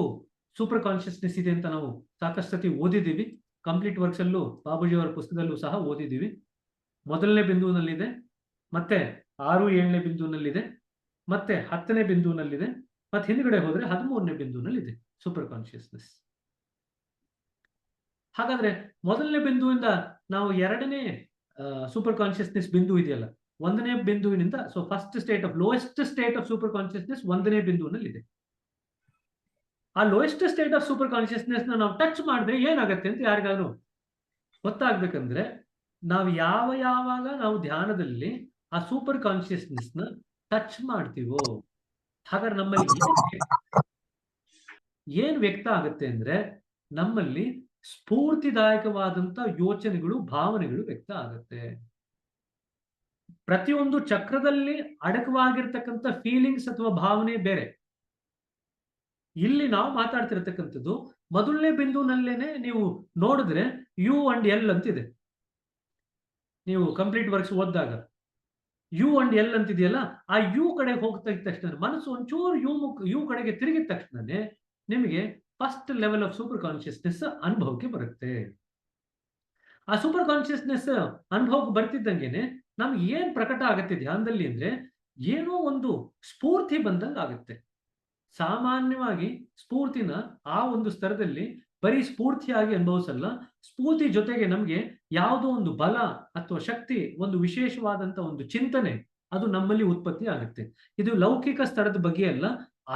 ಸೂಪರ್ ಕಾನ್ಶಿಯಸ್ನೆಸ್ ಇದೆ ಅಂತ ನಾವು ಸಾಕಷ್ಟು ಸತಿ ಓದಿದ್ದೀವಿ. ಕಂಪ್ಲೀಟ್ ವರ್ಕ್ಸ್ ಅಲ್ಲೂ ಬಾಬೂಜಿ ಅವರ ಪುಸ್ತಕದಲ್ಲೂ ಸಹ ಓದಿದ್ದೀವಿ. 1ನೇ ಬಿಂದುವಿನಲ್ಲಿದೆ, ಮತ್ತೆ 6, 7ನೇ ಬಿಂದುವಿನಲ್ಲಿದೆ, ಮತ್ತೆ 10ನೇ ಬಿಂದುವಿನಲ್ಲಿದೆ, ಮತ್ತೆ ಹಿಂದ್ಗಡೆ ಹೋದ್ರೆ 13ನೇ ಬಿಂದುವಿನಲ್ಲಿದೆ ಸೂಪರ್ ಕಾನ್ಶಿಯಸ್ನೆಸ್. ಹಾಗಾದ್ರೆ 1ನೇ ಬಿಂದುವಿಂದ ನಾವು 2ನೇ ಸೂಪರ್ ಕಾನ್ಶಿಯಸ್ನೆಸ್ ಬಿಂದು ಇದೆಯಲ್ಲ, 1ನೇ ಬಿಂದುವಿನಿಂದ, so first state of lowest state of super consciousness 1ನೇ ಬಿಂದುವಿನಲ್ಲಿದೆ. ಆ lowest state of super consciousness ನಾವು ಟಚ್ ಮಾಡಿದ್ರೆ ಏನಾಗುತ್ತೆ ಅಂತ ಯಾರಿಗಾದ್ರೂ ಗೊತ್ತಾಗ್ಬೇಕಂದ್ರೆ, ನಾವು ಯಾವಾಗ ನಾವು ಧ್ಯಾನದಲ್ಲಿ ಆ ಸೂಪರ್ ಕಾನ್ಶಿಯಸ್ನೆಸ್ ನ ಟಚ್ ಮಾಡ್ತೀವೋ, ಹಾಗಾದ್ರೆ ನಮ್ಮಲ್ಲಿ ಏನ್ ವ್ಯಕ್ತ ಆಗುತ್ತೆ ಅಂದ್ರೆ, ನಮ್ಮಲ್ಲಿ ಸ್ಫೂರ್ತಿದಾಯಕವಾದಂತ ಯೋಚನೆಗಳು, ಭಾವನೆಗಳು ವ್ಯಕ್ತ ಆಗುತ್ತೆ. ಪ್ರತಿಯೊಂದು ಚಕ್ರದಲ್ಲಿ ಅಡಕವಾಗಿರ್ತಕ್ಕಂಥ ಫೀಲಿಂಗ್ಸ್ ಅಥವಾ ಭಾವನೆ ಬೇರೆ. ಇಲ್ಲಿ ನಾವು ಮಾತಾಡ್ತಿರತಕ್ಕಂಥದ್ದು 1ನೇ ಬಿಂದುನಲ್ಲೇನೆ ನೀವು ನೋಡಿದ್ರೆ ಯು ಅಂಡ್ ಎಲ್ ಅಂತಿದೆ. ನೀವು ಕಂಪ್ಲೀಟ್ ವರ್ಕ್ಸ್ ಓದಿದಾಗ ಯು ಅಂಡ್ ಎಲ್ ಅಂತಿದೆಯಲ್ಲ, ಆ ಯು ಕಡೆಗೆ ಹೋಗ್ತಾ ಇದ್ದ ತಕ್ಷಣ ಮನಸ್ಸು ಒಂಚೂರು ಯು ಕಡೆಗೆ ತಿರುಗಿದ ತಕ್ಷಣನೇ ನಿಮಗೆ first level of super consciousness ಅನುಭವಕ್ಕೆ ಬರುತ್ತೆ. ಆ ಸೂಪರ್ ಕಾನ್ಶಿಯಸ್ನೆಸ್ ಅನುಭವಕ್ಕೆ ಬರ್ತಿದ್ದಂಗೆನೆ ನಮ್ಗೆ ಏನ್ ಪ್ರಕಟ ಆಗುತ್ತೆ ಧ್ಯಾನದಲ್ಲಿ ಅಂದ್ರೆ, ಏನೋ ಒಂದು ಸ್ಫೂರ್ತಿ ಬಂದಂಗೆ ಆಗುತ್ತೆ. ಸಾಮಾನ್ಯವಾಗಿ ಸ್ಫೂರ್ತಿನ ಆ ಒಂದು ಸ್ತರದಲ್ಲಿ ಬರೀ ಸ್ಫೂರ್ತಿಯಾಗಿ ಅನುಭವಿಸಲ್ಲ, ಸ್ಫೂರ್ತಿ ಜೊತೆಗೆ ನಮ್ಗೆ ಯಾವುದೋ ಒಂದು ಬಲ ಅಥವಾ ಶಕ್ತಿ, ಒಂದು ವಿಶೇಷವಾದಂತ ಒಂದು ಚಿಂತನೆ ಅದು ನಮ್ಮಲ್ಲಿ ಉತ್ಪತ್ತಿ ಆಗುತ್ತೆ. ಇದು ಲೌಕಿಕ ಸ್ತರದ ಬಗ್ಗೆ ಅಲ್ಲ,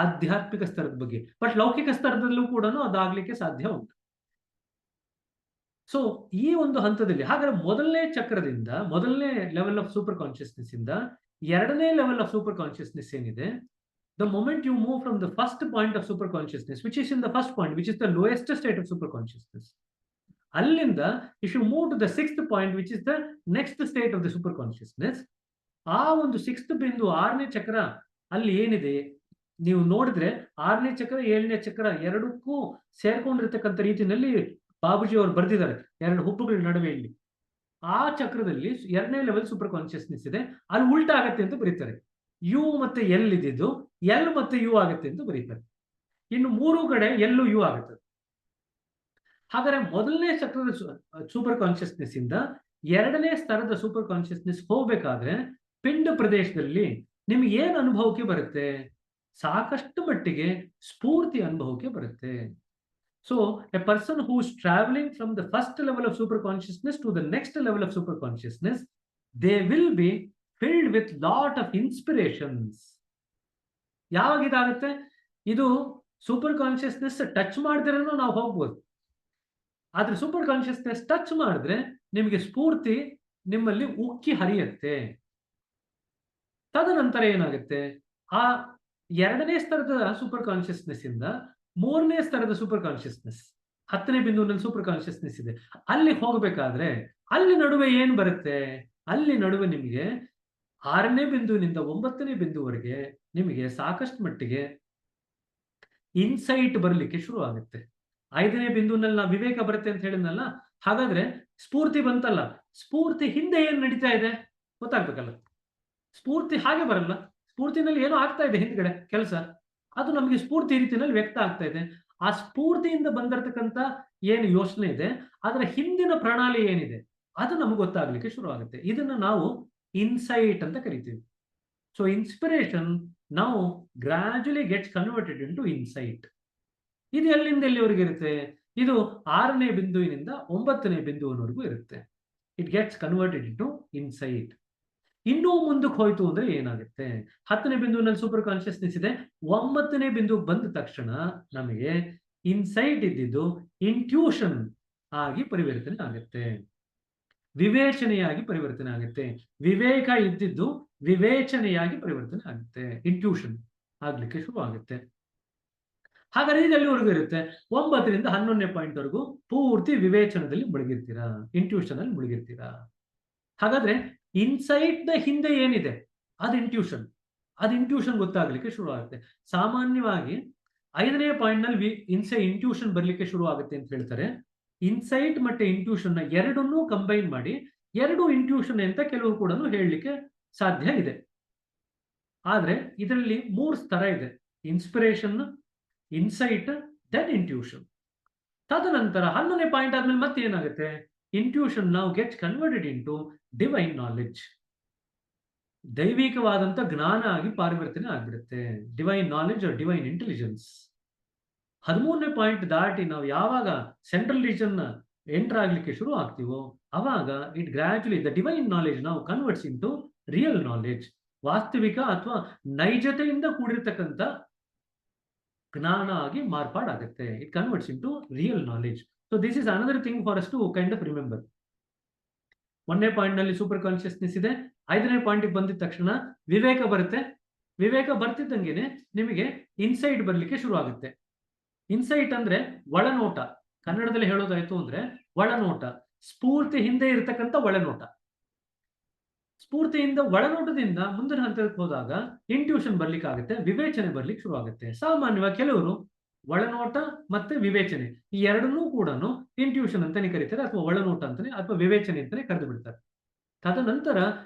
ಆಧ್ಯಾತ್ಮಿಕ ಸ್ತರದ ಬಗ್ಗೆ. ಬಟ್ ಲೌಕಿಕ ಸ್ತರದಲ್ಲೂ ಕೂಡ ಅದಾಗ್ಲಿಕ್ಕೆ ಸಾಧ್ಯ ಉಂಟು. ಸೊ ಈ ಒಂದು ಹಂತದಲ್ಲಿ ಹಾಗಾದ್ರೆ 1ನೇ ಚಕ್ರದಿಂದ 1ನೇ ಲೆವೆಲ್ ಆಫ್ ಸೂಪರ್ ಕಾನ್ಶಿಯಸ್ನೆಸ್ ಇಂದ 2ನೇ ಲೆವೆಲ್ ಆಫ್ ಸೂಪರ್ ಕಾನ್ಶಿಯಸ್ನೆಸ್ ಏನಿದೆ, the moment you move from the first point of super consciousness, which is in the first point, which is the lowest state of super consciousness, allinda if you move to the 6th point, which is the next state of the super consciousness, ಆ ಒಂದು 6th ಬಿಂದು 6ನೇ ಚಕ್ರ ಅಲ್ಲಿ ಏನಿದೆ ನೀವು ನೋಡಿದ್ರೆ, 6ನೇ ಚಕ್ರ 7ನೇ ಚಕ್ರ ಎರಡಕ್ಕೂ ಸೇರ್ಕೊಂಡಿರ್ತಕ್ಕಂಥ ರೀತಿಯಲ್ಲಿ ಬಾಬೂಜಿ ಅವರು ಬರೆದಿದ್ದಾರೆ, 2 ಹುಬ್ಬುಗಳ ನಡುವೆ. ಇಲ್ಲಿ ಆ ಚಕ್ರದಲ್ಲಿ 2ನೇ ಲೆವೆಲ್ ಸೂಪರ್ ಕಾನ್ಶಿಯಸ್ನೆಸ್ ಇದೆ, ಅಲ್ಲಿ ಉಲ್ಟಾ ಆಗತ್ತೆ ಅಂತ ಬರೀತಾರೆ. ಯು ಮತ್ತೆ ಎಲ್ ಇದ್ದಿದ್ದು ಎಲ್ ಮತ್ತೆ ಯು ಆಗುತ್ತೆ ಅಂತ ಬರೀತಾರೆ. ಇನ್ನು 3 ಕಡೆ ಎಲ್ಲು ಯು ಆಗುತ್ತೆ. ಹಾಗಾದ್ರೆ ಮೊದಲನೇ ಚಕ್ರದ ಸೂಪರ್ ಕಾನ್ಶಿಯಸ್ನೆಸ್ ಇಂದ ಎರಡನೇ ಸ್ತರದ ಸೂಪರ್ ಕಾನ್ಶಿಯಸ್ನೆಸ್ ಹೋಗ್ಬೇಕಾದ್ರೆ ಪಿಂಡ ಪ್ರದೇಶದಲ್ಲಿ ನಿಮ್ಗೆ ಏನ್ ಅನುಭವಕ್ಕೆ ಬರುತ್ತೆ? ಸಾಕಷ್ಟು ಮಟ್ಟಿಗೆ ಸ್ಫೂರ್ತಿ ಅನುಭವಕ್ಕೆ ಬರುತ್ತೆ. So a person who is travelling from the first level of super consciousness to the next level of super consciousness, they will be filled with lot of inspirations. ಯಾವಾಗ ಇದಾಗುತ್ತೆ? ಇದು ಸೂಪರ್ ಕಾನ್ಶಿಯಸ್ನೆಸ್ ಟಚ್ ಮಾಡಿದ್ರೂ ನಾವು ಹೋಗ್ಬೋದು. ಆದ್ರೆ super consciousness touch ಮಾಡಿದ್ರೆ ನಿಮಗೆ ಸ್ಫೂರ್ತಿ ನಿಮ್ಮಲ್ಲಿ ಉಕ್ಕಿ ಹರಿಯುತ್ತೆ. ತದನಂತರ ಏನಾಗುತ್ತೆ? ಆ ಎರಡನೇ ಸ್ತರದ ಸೂಪರ್ ಕಾನ್ಶಿಯಸ್ನೆಸ್ ಇಂದ ಮೂರನೇ ಸ್ತರದ ಸೂಪರ್ ಕಾನ್ಶಿಯಸ್ನೆಸ್, 10ನೇ ಬಿಂದುವಿನಲ್ಲಿ ಸೂಪರ್ ಕಾನ್ಶಿಯಸ್ನೆಸ್ ಇದೆ, ಅಲ್ಲಿ ಹೋಗ್ಬೇಕಾದ್ರೆ ಅಲ್ಲಿ ನಡುವೆ ಏನ್ ಬರುತ್ತೆ? ಅಲ್ಲಿ ನಡುವೆ ನಿಮಗೆ 6ನೇ ಬಿಂದುವಿನಿಂದ 9ನೇ ಬಿಂದುವರೆಗೆ ನಿಮಗೆ ಸಾಕಷ್ಟು ಮಟ್ಟಿಗೆ ಇನ್ಸೈಟ್ ಬರಲಿಕ್ಕೆ ಶುರು ಆಗುತ್ತೆ. 5ನೇ ಬಿಂದುವಿನಲ್ಲಿ ನಾವು ವಿವೇಕ ಬರುತ್ತೆ ಅಂತ ಹೇಳಿದ್ನಲ್ಲ, ಹಾಗಾದ್ರೆ ಸ್ಫೂರ್ತಿ ಬಂತಲ್ಲ, ಸ್ಫೂರ್ತಿ ಹಿಂದೆ ಏನ್ ನಡೀತಾ ಇದೆ ಗೊತ್ತಾಗ್ಬೇಕಲ್ಲ. ಸ್ಫೂರ್ತಿ ಹಾಗೆ ಬರಲ್ಲ, ಸ್ಫೂರ್ತಿನಲ್ಲಿ ಏನೋ ಆಗ್ತಾ ಇದೆ ಹಿಂದ್ಗಡೆ ಕೆಲಸ, ಅದು ನಮಗೆ ಸ್ಫೂರ್ತಿ ರೀತಿಯಲ್ಲಿ ವ್ಯಕ್ತ ಆಗ್ತಾ ಇದೆ. ಆ ಸ್ಫೂರ್ತಿಯಿಂದ ಬಂದಿರತಕ್ಕಂತ ಏನು ಯೋಚನೆ ಇದೆ, ಅದರ ಹಿಂದಿನ ಪ್ರಣಾಳಿ ಏನಿದೆ ಅದು ನಮ್ಗೆ ಗೊತ್ತಾಗ್ಲಿಕ್ಕೆ ಶುರು ಆಗುತ್ತೆ. ಇದನ್ನ ನಾವು ಇನ್ಸೈಟ್ ಅಂತ ಕರಿತೀವಿ. ಸೊ ಇನ್ಸ್ಪಿರೇಷನ್ ನಾವು ಗ್ರಾಜುಲಿ ಗೆಟ್ಸ್ ಕನ್ವರ್ಟೆಡ್ ಇಂಟು ಇನ್ಸೈಟ್. ಇದು ಎಲ್ಲಿಂದ ಎಲ್ಲಿವರೆಗೆ ಇರುತ್ತೆ? ಇದು 6ನೇ ಬಿಂದುವಿನಿಂದ 9ನೇ ಬಿಂದುವಿನವರೆಗೂ ಇರುತ್ತೆ. It gets converted into insight. ಇನ್ನೂ ಮುಂದಕ್ಕೆ ಹೋಯ್ತು ಅಂದ್ರೆ ಏನಾಗುತ್ತೆ? 10ನೇ ಬಿಂದುವಿನಲ್ಲಿ ಸೂಪರ್ ಕಾನ್ಶಿಯಸ್ನೆಸ್ ಇದೆ, 9ನೇ ಬಿಂದು ಬಂದ ತಕ್ಷಣ ನಮಗೆ ಇನ್ಸೈಟ್ ಇದ್ದಿದ್ದು ಇಂಟ್ಯೂಷನ್ ಆಗಿ ಪರಿವರ್ತನೆ ಆಗುತ್ತೆ, ವಿವೇಚನೆಯಾಗಿ ಪರಿವರ್ತನೆ ಆಗುತ್ತೆ. ವಿವೇಕ ಇದ್ದಿದ್ದು ವಿವೇಚನೆಯಾಗಿ ಪರಿವರ್ತನೆ ಆಗುತ್ತೆ, ಇಂಟ್ಯೂಷನ್ ಆಗ್ಲಿಕ್ಕೆ ಶುರು ಆಗುತ್ತೆ. ಹಾಗಾದ್ರೆ ಇದು ಎಲ್ಲಿವರೆಗೂ ಇರುತ್ತೆ? 9ರಿಂದ 11ನೇ ಪಾಯಿಂಟ್ ವರೆಗೂ ಪೂರ್ತಿ ವಿವೇಚನದಲ್ಲಿ ಮುಳುಗಿರ್ತೀರಾ, ಇಂಟ್ಯೂಷನ್ ಅಲ್ಲಿ ಮುಳುಗಿರ್ತೀರಾ. ಹಾಗಾದ್ರೆ ಇನ್ಸೈಟ್ ನ ಹಿಂದೆ ಏನಿದೆ ಅದು ಇಂಟ್ಯೂಷನ್, ಅದು ಇಂಟ್ಯೂಷನ್ ಗೊತ್ತಾಗ್ಲಿಕ್ಕೆ ಶುರು ಆಗುತ್ತೆ. ಸಾಮಾನ್ಯವಾಗಿ 5ನೇ ಪಾಯಿಂಟ್ ನಲ್ಲಿ ಇಂಟ್ಯೂಷನ್ ಬರ್ಲಿಕ್ಕೆ ಶುರು ಆಗುತ್ತೆ ಅಂತ ಹೇಳ್ತಾರೆ. ಇನ್ಸೈಟ್ ಮತ್ತೆ ಇಂಟ್ಯೂಷನ್ ನ ಎರಡನ್ನೂ ಕಂಬೈನ್ ಮಾಡಿ ಎರಡು ಇಂಟ್ಯೂಷನ್ ಅಂತ ಕೆಲವರು ಕೂಡ ಹೇಳಲಿಕ್ಕೆ ಸಾಧ್ಯ ಇದೆ. ಆದ್ರೆ ಇದರಲ್ಲಿ 3 ಸ್ತರ ಇದೆ: ಇನ್ಸ್ಪಿರೇಷನ್, ಇನ್ಸೈಟ್, ದೆನ್ ಇಂಟ್ಯೂಷನ್. ತದನಂತರ 11ನೇ ಪಾಯಿಂಟ್ ಆದ್ಮೇಲೆ ಮತ್ತೆ ಏನಾಗುತ್ತೆ? ಇಂಟ್ಯೂಷನ್ ನಾವು gets converted into divine knowledge. ದೈವಿಕವಾದಂತ ಜ್ಞಾನ ಆಗಿ ಪರಿವರ್ತನೆ ಆಗ್ಬಿಡುತ್ತೆ, divine knowledge or divine intelligence. 13ನೇ ಪಾಯಿಂಟ್ ದಾಟಿ ನಾವು ಯಾವಾಗ ಸೆಂಟ್ರಲ್ ರೀಜನ್ ಎಂಟರ್ ಆಗ್ಲಿಕ್ಕೆ ಶುರು ಆಗ್ತೀವೋ ಅವಾಗ it gradually the divine knowledge ನಾವು ಕನ್ವರ್ಟ್ಸ್ ಇಂಟು ರಿಯಲ್ ನಾಲೆಡ್ಜ್. ವಾಸ್ತವಿಕ ಅಥವಾ ನೈಜತೆಯಿಂದ ಕೂಡಿರ್ತಕ್ಕಂಥ ಜ್ಞಾನ ಆಗಿ ಮಾರ್ಪಾಡಾಗುತ್ತೆ. It converts into real knowledge. So this is another thing for us to kind of remember. 1ನೇ ಪಾಯಿಂಟ್ ನಲ್ಲಿ ಸೂಪರ್ ಕಾನ್ಶಿಯಸ್ನೆಸ್ ಇದೆ, 5ನೇ ಪಾಯಿಂಟ್ ಬಂದಿದ ತಕ್ಷಣ ವಿವೇಕ ಬರುತ್ತೆ. ವಿವೇಕ ಬರ್ತಿದ್ದಂಗೆನೆ ನಿಮಗೆ ಇನ್ಸೈಟ್ ಬರ್ಲಿಕ್ಕೆ ಶುರು ಆಗುತ್ತೆ. ಇನ್ಸೈಟ್ ಅಂದ್ರೆ ಒಳನೋಟ, ಕನ್ನಡದಲ್ಲಿ ಹೇಳೋದಾಯ್ತು ಅಂದ್ರೆ ಒಳನೋಟ, ಸ್ಫೂರ್ತಿ ಹಿಂದೆ ಇರತಕ್ಕಂಥ ಒಳನೋಟ. ಸ್ಫೂರ್ತಿಯಿಂದ ಒಳನೋಟದಿಂದ ಮುಂದಿನ ಹಂತಕ್ಕೆ ಹೋದಾಗ ಇಂಟ್ಯೂಷನ್ ಬರ್ಲಿಕ್ಕೆ ಆಗುತ್ತೆ, ವಿವೇಚನೆ ಬರ್ಲಿಕ್ಕೆ ಶುರು ಆಗುತ್ತೆ. ಸಾಮಾನ್ಯವಾಗಿ ಕೆಲವರು ಒಳನೋಟ ಮತ್ತೆ ವಿವೇಚನೆ ಈ ಎರಡನ್ನೂ ಕೂಡ ಇಂಟ್ಯೂಷನ್ ಅಂತಾನೆ ಕರೀತಾರೆ, ಅಥವಾ ಒಳನೋಟ ಅಂತಾನೆ ಅಥವಾ ವಿವೇಚನೆ ಅಂತಾನೆ ಕರೆದು ಬಿಡ್ತಾರೆ. ತದನಂತರ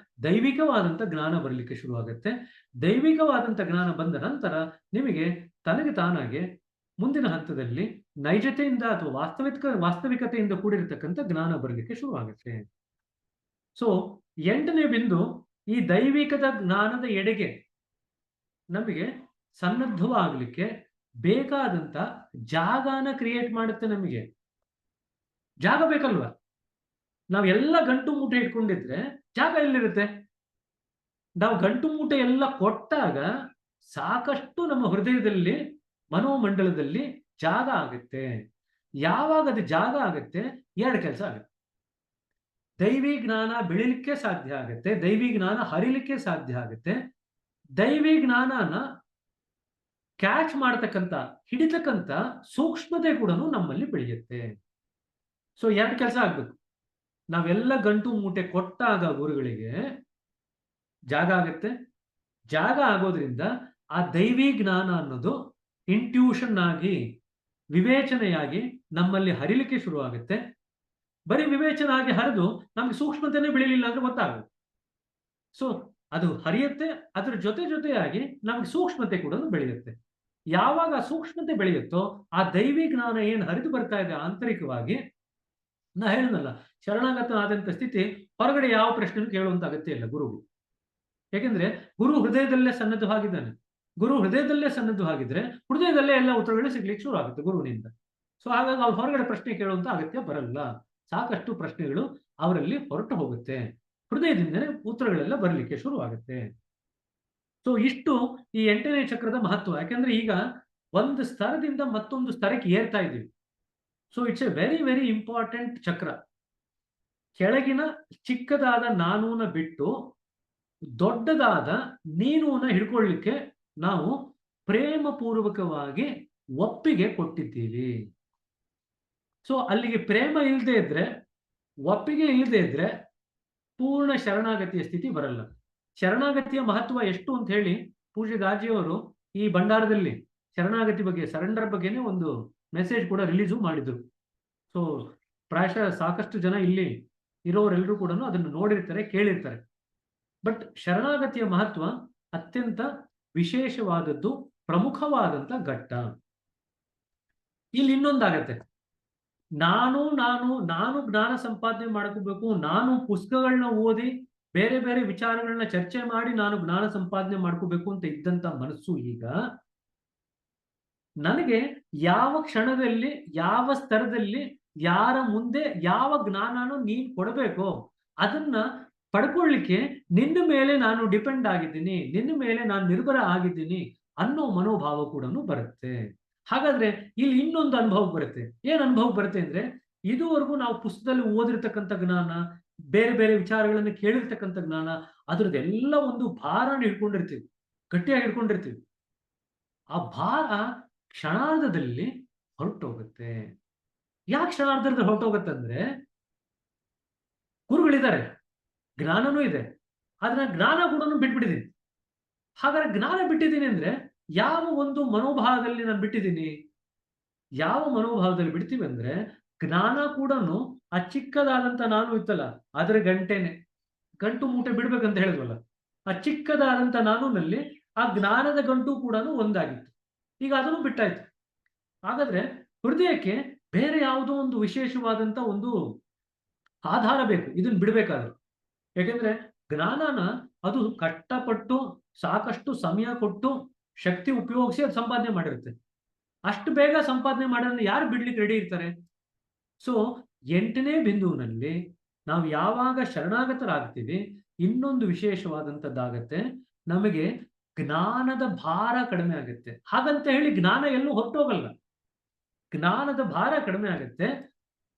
ದೈವಿಕವಾದಂತ ಜ್ಞಾನ ಬರಲಿಕ್ಕೆ ಶುರು ಆಗುತ್ತೆ. ದೈವಿಕವಾದಂತ ಜ್ಞಾನ ಬಂದ ನಂತರ ನಿಮಗೆ ತನಗೆ ತಾನಾಗೆ ಮುಂದಿನ ಹಂತದಲ್ಲಿ ನೈಜತೆಯಿಂದ ಅಥವಾ ವಾಸ್ತವಿಕತೆಯಿಂದ ಕೂಡಿರತಕ್ಕಂಥ ಜ್ಞಾನ ಬರಲಿಕ್ಕೆ ಶುರು ಆಗುತ್ತೆ. ಸೊ 8ನೇ ಬಿಂದು ಈ ದೈವಿಕದ ಜ್ಞಾನದ ಎಡೆಗೆ ನಮಗೆ ಸನ್ನದ್ಧವಾಗಲಿಕ್ಕೆ ಬೇಕಾದಂತ ಜಾಗನ ಕ್ರಿಯೇಟ್ ಮಾಡುತ್ತೆ. ನಮಗೆ ಜಾಗ ಬೇಕಲ್ವಾ? ನಾವೆಲ್ಲ ಗಂಟು ಮೂಟೆ ಇಟ್ಕೊಂಡಿದ್ರೆ ಜಾಗ ಎಲ್ಲಿರುತ್ತೆ? ನಾವು ಗಂಟು ಮೂಟೆ ಎಲ್ಲ ಕೊಟ್ಟಾಗ ಸಾಕಷ್ಟು ನಮ್ಮ ಹೃದಯದಲ್ಲಿ ಮನೋಮಂಡಲದಲ್ಲಿ ಜಾಗ ಆಗುತ್ತೆ. ಯಾವಾಗ ಅದು ಜಾಗ ಆಗುತ್ತೆ, 2 ಕೆಲಸ ಆಗುತ್ತೆ. ದೈವಿ ಜ್ಞಾನ ಬೆಳಿಲಿಕ್ಕೆ ಸಾಧ್ಯ ಆಗುತ್ತೆ, ದೈವಿ ಜ್ಞಾನ ಹರಿಲಿಕ್ಕೆ ಸಾಧ್ಯ ಆಗುತ್ತೆ. ದೈವಿ ಜ್ಞಾನನ ಕ್ಯಾಚ್ ಮಾಡತಕ್ಕಂತ ಹಿಡಿತಕ್ಕಂತ ಸೂಕ್ಷ್ಮತೆ ಕೂಡ ನಮ್ಮಲ್ಲಿ ಬೆಳೆಯುತ್ತೆ. ಸೊ 2 ಕೆಲಸ ಆಗ್ಬೇಕು. ನಾವೆಲ್ಲ ಗಂಟು ಮೂಟೆ ಕೊಟ್ಟಾಗ ಗುರುಗಳಿಗೆ ಜಾಗ ಆಗುತ್ತೆ. ಜಾಗ ಆಗೋದ್ರಿಂದ ಆ ದೈವಿ ಜ್ಞಾನ ಅನ್ನೋದು ಇಂಟ್ಯೂಷನ್ ಆಗಿ ವಿವೇಚನೆಯಾಗಿ ನಮ್ಮಲ್ಲಿ ಹರಿಲಿಕ್ಕೆ ಶುರು ಆಗುತ್ತೆ. ಬರೀ ವಿವೇಚನೆ ಆಗಿ ಹರಿದು ನಮ್ಗೆ ಸೂಕ್ಷ್ಮತೆನೇ ಬೆಳಿಲಿಲ್ಲ ಅಂದ್ರೆ ಗೊತ್ತಾಗುತ್ತೆ. ಸೊ ಅದು ಹರಿಯುತ್ತೆ, ಅದರ ಜೊತೆಯಾಗಿ ನಮ್ಗೆ ಸೂಕ್ಷ್ಮತೆ ಕೂಡ ಬೆಳೆಯುತ್ತೆ. ಯಾವಾಗ ಸೂಕ್ಷ್ಮತೆ ಬೆಳೆಯುತ್ತೋ ಆ ದೈವಿ ಜ್ಞಾನ ಏನು ಹರಿದು ಬರ್ತಾ ಇದೆ ಆಂತರಿಕವಾಗಿ, ನಾ ಹೇಳಿದ್ನಲ್ಲ, ಶರಣಾಗತನಾದಂಥ ಸ್ಥಿತಿ ಹೊರಗಡೆ ಯಾವ ಪ್ರಶ್ನೆ ಕೇಳುವಂತ ಅಗತ್ಯ ಇಲ್ಲ ಗುರುವು. ಯಾಕೆಂದ್ರೆ ಗುರು ಹೃದಯದಲ್ಲೇ ಸನ್ನದ್ಧವಾಗಿದ್ದಾನೆ. ಗುರು ಹೃದಯದಲ್ಲೇ ಸನ್ನದ್ಧವಾಗಿದ್ರೆ ಹೃದಯದಲ್ಲೇ ಎಲ್ಲ ಉತ್ತರಗಳು ಸಿಗ್ಲಿಕ್ಕೆ ಶುರು ಆಗುತ್ತೆ ಗುರುವಿನಿಂದ. ಸೊ ಹಾಗಾಗಿ ಅವ್ರು ಹೊರಗಡೆ ಪ್ರಶ್ನೆ ಕೇಳುವಂತ ಅಗತ್ಯ ಬರಲ್ಲ. ಸಾಕಷ್ಟು ಪ್ರಶ್ನೆಗಳು ಅವರಲ್ಲಿ ಹೊರಟು ಹೋಗುತ್ತೆ, ಹೃದಯದಿಂದಲೇ ಉತ್ತರಗಳೆಲ್ಲ ಬರಲಿಕ್ಕೆ ಶುರು ಆಗುತ್ತೆ. ಸೊ ಇಷ್ಟು ಈ 8ನೇ ಚಕ್ರದ ಮಹತ್ವ. ಯಾಕೆಂದ್ರೆ ಈಗ ಒಂದು ಸ್ತರದಿಂದ ಮತ್ತೊಂದು ಸ್ತರಕ್ಕೆ ಏರ್ತಾ ಇದ್ದೀವಿ. So it's A very very important ಚಕ್ರ. ಕೆಳಗಿನ ಚಿಕ್ಕದಾದ ನಾನೂನ ಬಿಟ್ಟು ದೊಡ್ಡದಾದ ನೀನೂನ ಹಿಡ್ಕೊಳ್ಳಿಕ್ಕೆ ನಾವು ಪ್ರೇಮ ಪೂರ್ವಕವಾಗಿ ಒಪ್ಪಿಗೆ ಕೊಟ್ಟಿದ್ದೀವಿ. ಸೊ ಅಲ್ಲಿಗೆ ಪ್ರೇಮ ಇಲ್ಲದೆ ಇದ್ರೆ, ಒಪ್ಪಿಗೆ ಇಲ್ಲದೆ ಇದ್ರೆ ಪೂರ್ಣ ಶರಣಾಗತಿಯ ಸ್ಥಿತಿ ಬರಲ್ಲ. ಶರಣಾಗತಿಯ ಮಹತ್ವ ಎಷ್ಟು ಅಂತ ಹೇಳಿ ಪೂಜ್ಯ ಗಾಜಿಯವರು ಈ ಭಂಡಾರದಲ್ಲಿ ಶರಣಾಗತಿ ಬಗ್ಗೆ, ಸರೆಂಡರ್ ಬಗ್ಗೆನೇ ಒಂದು ಮೆಸೇಜ್ ಕೂಡ ರಿಲೀಸು ಮಾಡಿದ್ರು. ಸೊ ಪ್ರಾಯಶಃ ಸಾಕಷ್ಟು ಜನ ಇಲ್ಲಿ ಇರೋರೆಲ್ಲರೂ ಕೂಡ ಅದನ್ನು ನೋಡಿರ್ತಾರೆ, ಕೇಳಿರ್ತಾರೆ. ಬಟ್ ಶರಣಾಗತಿಯ ಮಹತ್ವ ಅತ್ಯಂತ ವಿಶೇಷವಾದದ್ದು, ಪ್ರಮುಖವಾದಂತ ಘಟ್ಟ. ಇಲ್ಲಿ ಇನ್ನೊಂದಾಗತ್ತೆ, ನಾನು ಜ್ಞಾನ ಸಂಪಾದನೆ ಮಾಡ್ಕೋಬೇಕು, ನಾನು ಪುಸ್ತಕಗಳನ್ನ ಓದಿ ಬೇರೆ ಬೇರೆ ವಿಚಾರಗಳನ್ನ ಚರ್ಚೆ ಮಾಡಿ ನಾನು ಜ್ಞಾನ ಸಂಪಾದನೆ ಮಾಡ್ಕೋಬೇಕು ಅಂತ ಇದ್ದಂತ ಮನಸ್ಸು ಈಗ ನನಗೆ ಯಾವ ಕ್ಷಣದಲ್ಲಿ, ಯಾವ ಸ್ತರದಲ್ಲಿ, ಯಾರ ಮುಂದೆ ಯಾವ ಜ್ಞಾನನೂ ನೀನ್ ಕೊಡಬೇಕೋ ಅದನ್ನ ಪಡ್ಕೊಳ್ಳಿಕ್ಕೆ ನಿನ್ನ ಮೇಲೆ ನಾನು ಡಿಪೆಂಡ್ ಆಗಿದ್ದೀನಿ, ನಿನ್ನ ಮೇಲೆ ನಾನು ನಿರ್ಭರ ಆಗಿದ್ದೀನಿ ಅನ್ನೋ ಮನೋಭಾವ ಕೂಡ ಬರುತ್ತೆ. ಹಾಗಾದ್ರೆ ಇಲ್ಲಿ ಇನ್ನೊಂದು ಅನುಭವ ಬರುತ್ತೆ. ಏನ್ ಅನುಭವ ಬರುತ್ತೆ ಅಂದ್ರೆ, ಇದುವರೆಗೂ ನಾವು ಪುಸ್ತಕದಲ್ಲಿ ಓದಿರ್ತಕ್ಕಂಥ ಜ್ಞಾನ, ಬೇರೆ ಬೇರೆ ವಿಚಾರಗಳನ್ನು ಕೇಳಿರ್ತಕ್ಕಂಥ ಜ್ಞಾನ, ಅದ್ರದ್ದೆಲ್ಲ ಒಂದು ಭಾರನ ಹಿಡ್ಕೊಂಡಿರ್ತೀವಿ, ಗಟ್ಟಿಯಾಗಿ ಹಿಡ್ಕೊಂಡಿರ್ತೀವಿ. ಆ ಭಾರ ಕ್ಷಣಾರ್ಧದಲ್ಲಿ ಹೊರಟೋಗುತ್ತೆ. ಯಾಕೆ ಕ್ಷಣಾರ್ಧದಲ್ಲಿ ಹೊರಟೋಗುತ್ತಂದ್ರೆ, ಗುರುಗಳಿದ್ದಾರೆ, ಜ್ಞಾನನೂ ಇದೆ, ಆದ್ರೆ ಜ್ಞಾನ ಕೂಡ ಬಿಟ್ಬಿಟ್ಟಿದ್ದೀನಿ. ಹಾಗಾದ್ರೆ ಜ್ಞಾನ ಬಿಟ್ಟಿದ್ದೀನಿ ಅಂದ್ರೆ ಯಾವ ಒಂದು ಮನೋಭಾವದಲ್ಲಿ ನಾನು ಬಿಟ್ಟಿದ್ದೀನಿ? ಯಾವ ಮನೋಭಾವದಲ್ಲಿ ಬಿಡ್ತೀವಿ ಅಂದ್ರೆ, ಜ್ಞಾನ ಕೂಡ ಆ ಚಿಕ್ಕದಾದಂತ ನಾನು ಇತ್ತಲ್ಲ ಅದರ ಗಂಟು ಮೂಟೆ ಬಿಡ್ಬೇಕಂತ ಹೇಳಿದ್ವಲ್ಲ, ಆ ಚಿಕ್ಕದಾದಂತ ನಾನುನಲ್ಲಿ ಆ ಜ್ಞಾನದ ಗಂಟು ಕೂಡ ಒಂದಾಗಿತ್ತು. ಈಗ ಅದನ್ನು ಬಿಟ್ಟಾಯ್ತು. ಹಾಗಾದ್ರೆ ಹೃದಯಕ್ಕೆ ಬೇರೆ ಯಾವುದೋ ಒಂದು ವಿಶೇಷವಾದಂತ ಒಂದು ಆಧಾರ ಬೇಕು ಇದನ್ನ ಬಿಡ್ಬೇಕಾದ್ರೆ. ಯಾಕೆಂದ್ರೆ ಜ್ಞಾನನ ಅದು ಕಷ್ಟಪಟ್ಟು ಸಾಕಷ್ಟು ಸಮಯ ಕೊಟ್ಟು ಶಕ್ತಿ ಉಪಯೋಗಿಸಿ ಅದು ಸಂಪಾದನೆ ಮಾಡಿರುತ್ತೆ. ಅಷ್ಟು ಬೇಗ ಸಂಪಾದನೆ ಮಾಡೋದನ್ನ ಯಾರು ಬಿಡ್ಲಿಕ್ಕೆ ರೆಡಿ ಇರ್ತಾರೆ? ಸೊ 8ನೇ ಬಿಂದುವಿನಲ್ಲಿ ನಾವು ಯಾವಾಗ ಶರಣಾಗತರಾಗ್ತೀವಿ, ಇನ್ನೊಂದು ವಿಶೇಷವಾದಂಥದ್ದಾಗತ್ತೆ, ನಮಗೆ ಜ್ಞಾನದ ಭಾರ ಕಡಿಮೆ ಆಗುತ್ತೆ. ಹಾಗಂತ ಹೇಳಿ ಜ್ಞಾನ ಎಲ್ಲೂ ಹೊರಟೋಗಲ್ಲ, ಜ್ಞಾನದ ಭಾರ ಕಡಿಮೆ ಆಗುತ್ತೆ.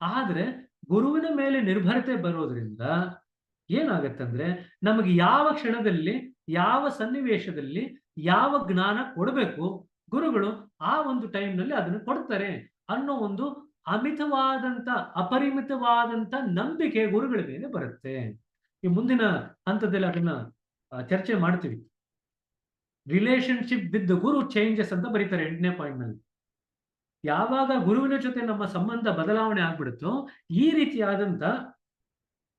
ಆದ್ರೆ ಗುರುವಿನ ಮೇಲೆ ನಿರ್ಭರತೆ ಬರೋದ್ರಿಂದ ಏನಾಗತ್ತಂದ್ರೆ, ನಮಗೆ ಯಾವ ಕ್ಷಣದಲ್ಲಿ, ಯಾವ ಸನ್ನಿವೇಶದಲ್ಲಿ ಯಾವ ಜ್ಞಾನ ಕೊಡಬೇಕು ಗುರುಗಳು ಆ ಒಂದು ಟೈಮ್ನಲ್ಲಿ ಅದನ್ನು ಕೊಡ್ತಾರೆ ಅನ್ನೋ ಒಂದು ಅಮಿತವಾದಂತ, ಅಪರಿಮಿತವಾದಂತ ನಂಬಿಕೆ ಗುರುಗಳ ಮೇಲೆ ಬರುತ್ತೆ. ಈ ಮುಂದಿನ ಹಂತದಲ್ಲಿ ಅದನ್ನ ಚರ್ಚೆ ಮಾಡ್ತೀವಿ. ರಿಲೇಶನ್ಶಿಪ್ ವಿತ್ ಗುರು ಚೇಂಜಸ್ ಅಂತ ಬರೀತಾರೆ 8ನೇ ಪಾಯಿಂಟ್ ನಲ್ಲಿ. ಯಾವಾಗ ಗುರುವಿನ ಜೊತೆ ನಮ್ಮ ಸಂಬಂಧ ಬದಲಾವಣೆ ಆಗ್ಬಿಡುತ್ತೋ ಈ ರೀತಿಯಾದಂತ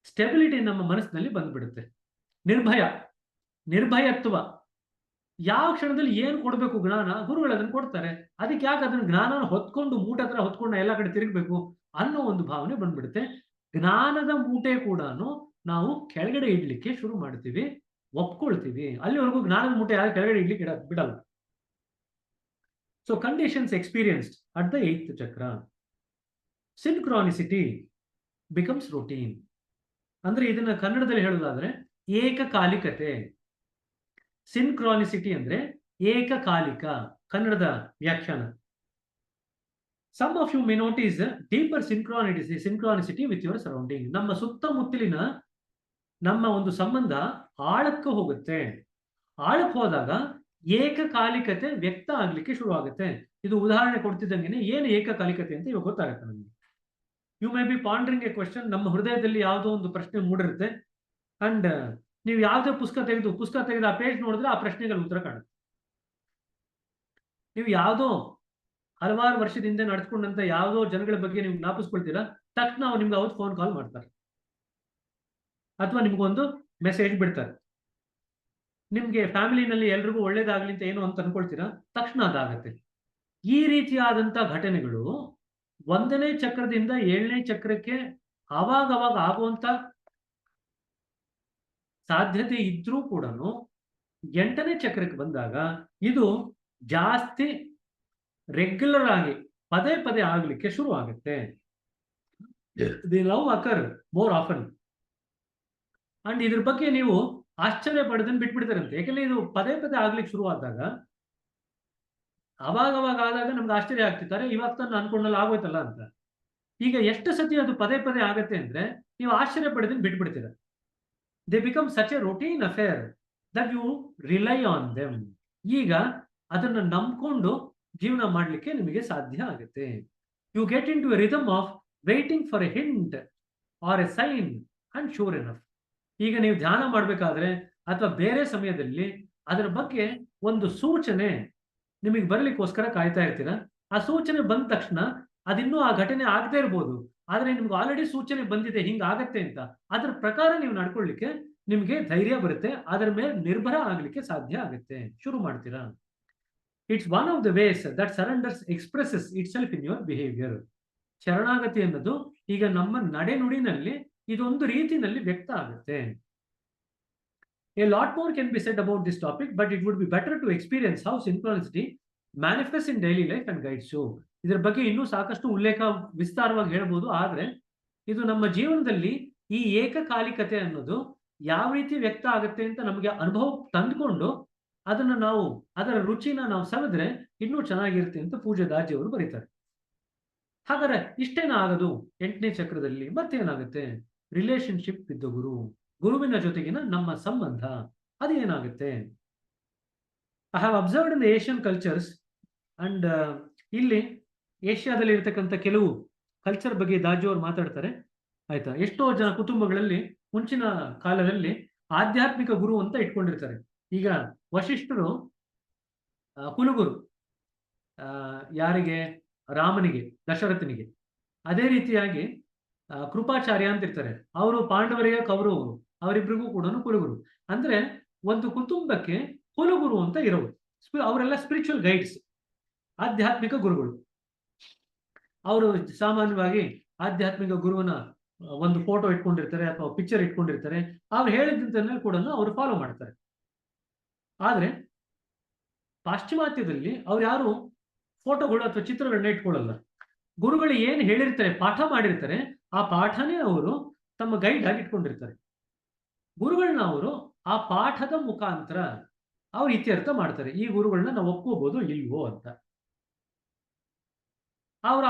ಸ್ಟೆಬಿಲಿಟಿ ನಮ್ಮ ಮನಸ್ಸಿನಲ್ಲಿ ಬಂದ್ಬಿಡುತ್ತೆ. ನಿರ್ಭಯತ್ವ. ಯಾವ ಕ್ಷಣದಲ್ಲಿ ಏನು ಕೊಡಬೇಕು ಜ್ಞಾನ, ಗುರುಗಳು ಅದನ್ನು ಕೊಡ್ತಾರೆ. ಅದಕ್ಕೆ ಯಾಕೆ ಅದನ್ನ ಜ್ಞಾನ ಹೊತ್ಕೊಂಡು ಮೂಟೆ ಹತ್ರ ಹೊತ್ಕೊಂಡು ಎಲ್ಲ ಕಡೆ ತಿರುಗಬೇಕು ಅನ್ನೋ ಒಂದು ಭಾವನೆ ಬಂದ್ಬಿಡುತ್ತೆ. ಜ್ಞಾನದ ಮೂಟೆ ಕೂಡ ನಾವು ಕೆಳಗಡೆ ಇಡ್ಲಿಕ್ಕೆ ಶುರು ಮಾಡ್ತೀವಿ, ಒಪ್ಕೊಳ್ತೀವಿ. ಅಲ್ಲಿವರೆಗೂ ಜ್ಞಾನದ ಮೂಟೆ ಯಾರು ಕೆಳಗಡೆ ಇಡ್ಲಿಕ್ಕೆ ಬಿಡಲ್ಲ. So conditions experienced at the 8th ಚಕ್ರ. ಸಿನ್ಕ್ರಾನಿಸಿಟಿ ಬಿಕಮ್ಸ್ ರೂಟೀನ್. ಅಂದ್ರೆ ಇದನ್ನ ಕನ್ನಡದಲ್ಲಿ ಹೇಳೋದಾದ್ರೆ ಏಕಕಾಲಿಕತೆ. ಸಿನ್ಕ್ರಾನಿಸಿಟಿ ಅಂದ್ರೆ ಏಕಕಾಲಿಕ, ಕನ್ನಡದ ವ್ಯಾಖ್ಯಾನ. Some of you may notice deeper synchronicity with your surrounding. ನಮ್ಮ ಸುತ್ತಮುತ್ತಲಿನ ನಮ್ಮ ಒಂದು ಸಂಬಂಧ ಆಳಕ್ಕೆ ಹೋಗುತ್ತೆ. ಆಳಕ್ಕೆ ಹೋದಾಗ ಏಕಕಾಲಿಕತೆ ವ್ಯಕ್ತ ಆಗ್ಲಿಕ್ಕೆ ಶುರು ಆಗುತ್ತೆ. ಇದು ಉದಾಹರಣೆ ಕೊಡ್ತಿದ್ದಂಗೆ ಏನು ಏಕಕಾಲಿಕತೆ ಅಂತ ಇವಾಗ ಗೊತ್ತಾಗುತ್ತೆ ನಮಗೆ. You may be pondering a question. ನಮ್ಮ ಹೃದಯದಲ್ಲಿ ಯಾವುದೋ ಒಂದು ಪ್ರಶ್ನೆ ಮೂಡಿರುತ್ತೆ ಅಂಡ್ ನೀವು ಯಾವುದೇ ಪುಸ್ತಕ ತೆಗೆದು ಆ ಪೇಜ್ ನೋಡಿದ್ರೆ ಆ ಪ್ರಶ್ನೆಗಳ ಉತ್ತರ ಕಾಣುತ್ತೆ. ನೀವು ಯಾವುದೋ ಹಲವಾರು ವರ್ಷದಿಂದ ನಡೆಸ್ಕೊಂಡಂತ ಯಾವುದೋ ಜನಗಳ ಬಗ್ಗೆ ನೀವು ಜ್ಞಾಪಿಸ್ಕೊಳ್ತೀರಾ, ತಕ್ಷಣ ನಾವು ನಿಮ್ಗೆ ಅವತ್ತು ಫೋನ್ ಕಾಲ್ ಮಾಡ್ತಾರೆ ಅಥವಾ ನಿಮ್ಗೊಂದು ಮೆಸೇಜ್ ಬಿಡ್ತಾರೆ. ನಿಮ್ಗೆ ಫ್ಯಾಮಿಲಿನಲ್ಲಿ ಎಲ್ರಿಗೂ ಒಳ್ಳೇದಾಗ್ಲಿ ಅಂತ ಏನು ಅಂತ ಅನ್ಕೊಳ್ತೀರಾ, ತಕ್ಷಣ ಅದಾಗತ್ತೆ. ಈ ರೀತಿಯಾದಂತ ಘಟನೆಗಳು 1ನೇ ಚಕ್ರದಿಂದ 7ನೇ ಚಕ್ರಕ್ಕೆ ಅವಾಗವಾಗ ಆಗುವಂತ ಸಾಧ್ಯತೆ ಇದ್ರೂ ಕೂಡ 8ನೇ ಚಕ್ರಕ್ಕೆ ಬಂದಾಗ ಇದು ಜಾಸ್ತಿ ರೆಗ್ಯುಲರ್ ಆಗಿ ಪದೇ ಪದೇ ಆಗ್ಲಿಕ್ಕೆ ಶುರು ಆಗುತ್ತೆ. The love occur more often. And ಇದ್ರ ಬಗ್ಗೆ ನೀವು ಆಶ್ಚರ್ಯ ಪಡೆದನ್ನು ಬಿಟ್ಬಿಡ್ತಾರಂತೆ. ಯಾಕಂದ್ರೆ ಇದು ಪದೇ ಪದೇ ಆಗ್ಲಿಕ್ಕೆ ಶುರು ಆದಾಗ, ಅವಾಗವಾಗ ಆದಾಗ ನಮ್ಗೆ ಆಶ್ಚರ್ಯ ಆಗ್ತಿರ್ತಾರೆ, ಇವಾಗ ತಾನು ಅನ್ಕೊಂಡಲ್ಲಿ ಆಗೋಯ್ತಲ್ಲ ಅಂತ. ಈಗ ಎಷ್ಟು ಸತಿ ಅದು ಪದೇ ಪದೇ ಆಗತ್ತೆ ಅಂದ್ರೆ ನೀವು ಆಶ್ಚರ್ಯ ಪಡೆದನ್ನು ಬಿಟ್ಬಿಡ್ತೀರ. They become such a routine affair that you rely on them. ಈಗ ಅದನ್ನು ನಂಬ್ಕೊಂಡು ಜೀವನ ಮಾಡಲಿಕ್ಕೆ ನಿಮಗೆ ಸಾಧ್ಯ ಆಗುತ್ತೆ. You get into a rhythm of waiting for a hint or a sign and sure enough. ಈಗ ನೀವು ಧ್ಯಾನ ಮಾಡಬೇಕಾದ್ರೆ ಅಥವಾ ಬೇರೆ ಸಮಯದಲ್ಲಿ ಅದರ ಬಗ್ಗೆ ಒಂದು ಸೂಚನೆ ನಿಮಗೆ ಬರಲಿಕ್ಕೋಸ್ಕರ ಕಾಯ್ತಾ ಇರ್ತೀರ. ಆ ಸೂಚನೆ ಬಂದ ತಕ್ಷಣ ಅದಿನ್ನೂ ಆ ಘಟನೆ ಆಗದೆ ಇರ್ಬೋದು, ಆದ್ರೆ ನಿಮ್ಗೆ ಆಲ್ರೆಡಿ ಸೂಚನೆ ಬಂದಿದೆ ಹಿಂಗಾಗತ್ತೆ ಅಂತ. ಅದ್ರ ಪ್ರಕಾರ ನೀವು ನಡ್ಕೊಳ್ಳಿಕ್ಕೆ ನಿಮ್ಗೆ ಧೈರ್ಯ ಬರುತ್ತೆ, ಅದರ ಮೇಲೆ ನಿರ್ಭರ ಆಗ್ಲಿಕ್ಕೆ ಸಾಧ್ಯ ಆಗುತ್ತೆ, ಶುರು ಮಾಡ್ತೀರಾ. It's one of the ways that surrenders expresses itself in your behaviour. ಶರಣಾಗತಿ ಅನ್ನೋದು ಈಗ ನಮ್ಮ ನಡೆನುಡಿನಲ್ಲಿ ಇದೊಂದು ರೀತಿಯಲ್ಲಿ ವ್ಯಕ್ತ ಆಗುತ್ತೆ. A lot more can be said about this topic, but it would be better to experience how synchronicity manifests in daily life and guides you. ಇದರ ಬಗ್ಗೆ ಇನ್ನೂ ಸಾಕಷ್ಟು ಉಲ್ಲೇಖ ವಿಸ್ತಾರವಾಗಿ ಹೇಳ್ಬೋದು, ಆದ್ರೆ ಇದು ನಮ್ಮ ಜೀವನದಲ್ಲಿ ಈ ಏಕಕಾಲಿಕತೆ ಅನ್ನೋದು ಯಾವ ರೀತಿ ವ್ಯಕ್ತ ಆಗುತ್ತೆ ಅಂತ ನಮಗೆ ಅನುಭವ ತಂದುಕೊಂಡು ಅದರ ರುಚಿನ ನಾವು ಸವಿದ್ರೆ ಇನ್ನೂ ಚೆನ್ನಾಗಿರುತ್ತೆ ಅಂತ ಪೂಜ್ಯ ದಾಜಿ ಅವರು ಬರೀತಾರೆ. ಹಾಗಾದ್ರೆ ಇಷ್ಟೇನ ಆಗೋದು 8ನೇ ಚಕ್ರದಲ್ಲಿ ಮತ್ತೇನಾಗುತ್ತೆ? ರಿಲೇಶನ್ಶಿಪ್ ವಿತ್ ಗುರು, ಗುರುವಿನ ಜೊತೆಗಿನ ನಮ್ಮ ಸಂಬಂಧ ಅದು ಏನಾಗುತ್ತೆ? I have observed in the Asian cultures and ಇಲ್ಲಿ ಏಷ್ಯಾದಲ್ಲಿ ಇರ್ತಕ್ಕಂಥ ಕೆಲವು ಕಲ್ಚರ್ ಬಗ್ಗೆ ದಾಜಿ ಅವರು ಮಾತಾಡ್ತಾರೆ, ಆಯ್ತಾ. ಎಷ್ಟೋ ಜನ ಕುಟುಂಬಗಳಲ್ಲಿ ಮುಂಚಿನ ಕಾಲದಲ್ಲಿ ಆಧ್ಯಾತ್ಮಿಕ ಗುರು ಅಂತ ಇಟ್ಕೊಂಡಿರ್ತಾರೆ. ಈಗ ವಶಿಷ್ಠರು ಕುಲಗುರು ಯಾರಿಗೆ? ರಾಮನಿಗೆ, ದಶರಥನಿಗೆ. ಅದೇ ರೀತಿಯಾಗಿ ಕೃಪಾಚಾರ್ಯ ಅಂತ ಇರ್ತಾರೆ, ಅವರು ಪಾಂಡವರಿಗೆ ಕೌರವರು, ಅವರಿಬ್ಬರಿಗೂ ಕೂಡ ಕುಲಗುರು. ಅಂದ್ರೆ ಒಂದು ಕುಟುಂಬಕ್ಕೆ ಕುಲಗುರು ಅಂತ ಇರೋರು, ಅವರೆಲ್ಲ ಸ್ಪಿರಿಚುವಲ್ ಗೈಡ್ಸ್, ಆಧ್ಯಾತ್ಮಿಕ ಗುರುಗಳು. ಅವರು ಸಾಮಾನ್ಯವಾಗಿ ಆಧ್ಯಾತ್ಮಿಕ ಗುರುವಿನ ಒಂದು ಫೋಟೋ ಇಟ್ಕೊಂಡಿರ್ತಾರೆ ಅಥವಾ ಪಿಕ್ಚರ್ ಇಟ್ಕೊಂಡಿರ್ತಾರೆ. ಅವ್ರು ಹೇಳಿದ್ದಂತ ಕೂಡ ಅವರು ಫಾಲೋ ಮಾಡ್ತಾರೆ. ಆದ್ರೆ ಪಾಶ್ಚಿಮಾತ್ಯದಲ್ಲಿ ಅವ್ರು ಯಾರು ಫೋಟೋಗಳು ಅಥವಾ ಚಿತ್ರಗಳನ್ನ ಇಟ್ಕೊಳ್ಳಲ್ಲ. ಗುರುಗಳು ಏನು ಹೇಳಿರ್ತಾರೆ, ಪಾಠ ಮಾಡಿರ್ತಾರೆ, ಆ ಪಾಠನೇ ಅವರು ತಮ್ಮ ಗೈಡ್ ಆಗಿ ಇಟ್ಕೊಂಡಿರ್ತಾರೆ. ಗುರುಗಳನ್ನ ಅವರು ಆ ಪಾಠದ ಮುಖಾಂತರ ಅವ್ರು ಇತ್ಯರ್ಥ ಮಾಡ್ತಾರೆ. ಈ ಗುರುಗಳನ್ನ ನಾವು ಒಪ್ಕೋಬಹುದು ಇಲ್ವೋ ಅಂತ. ಅವ್ರ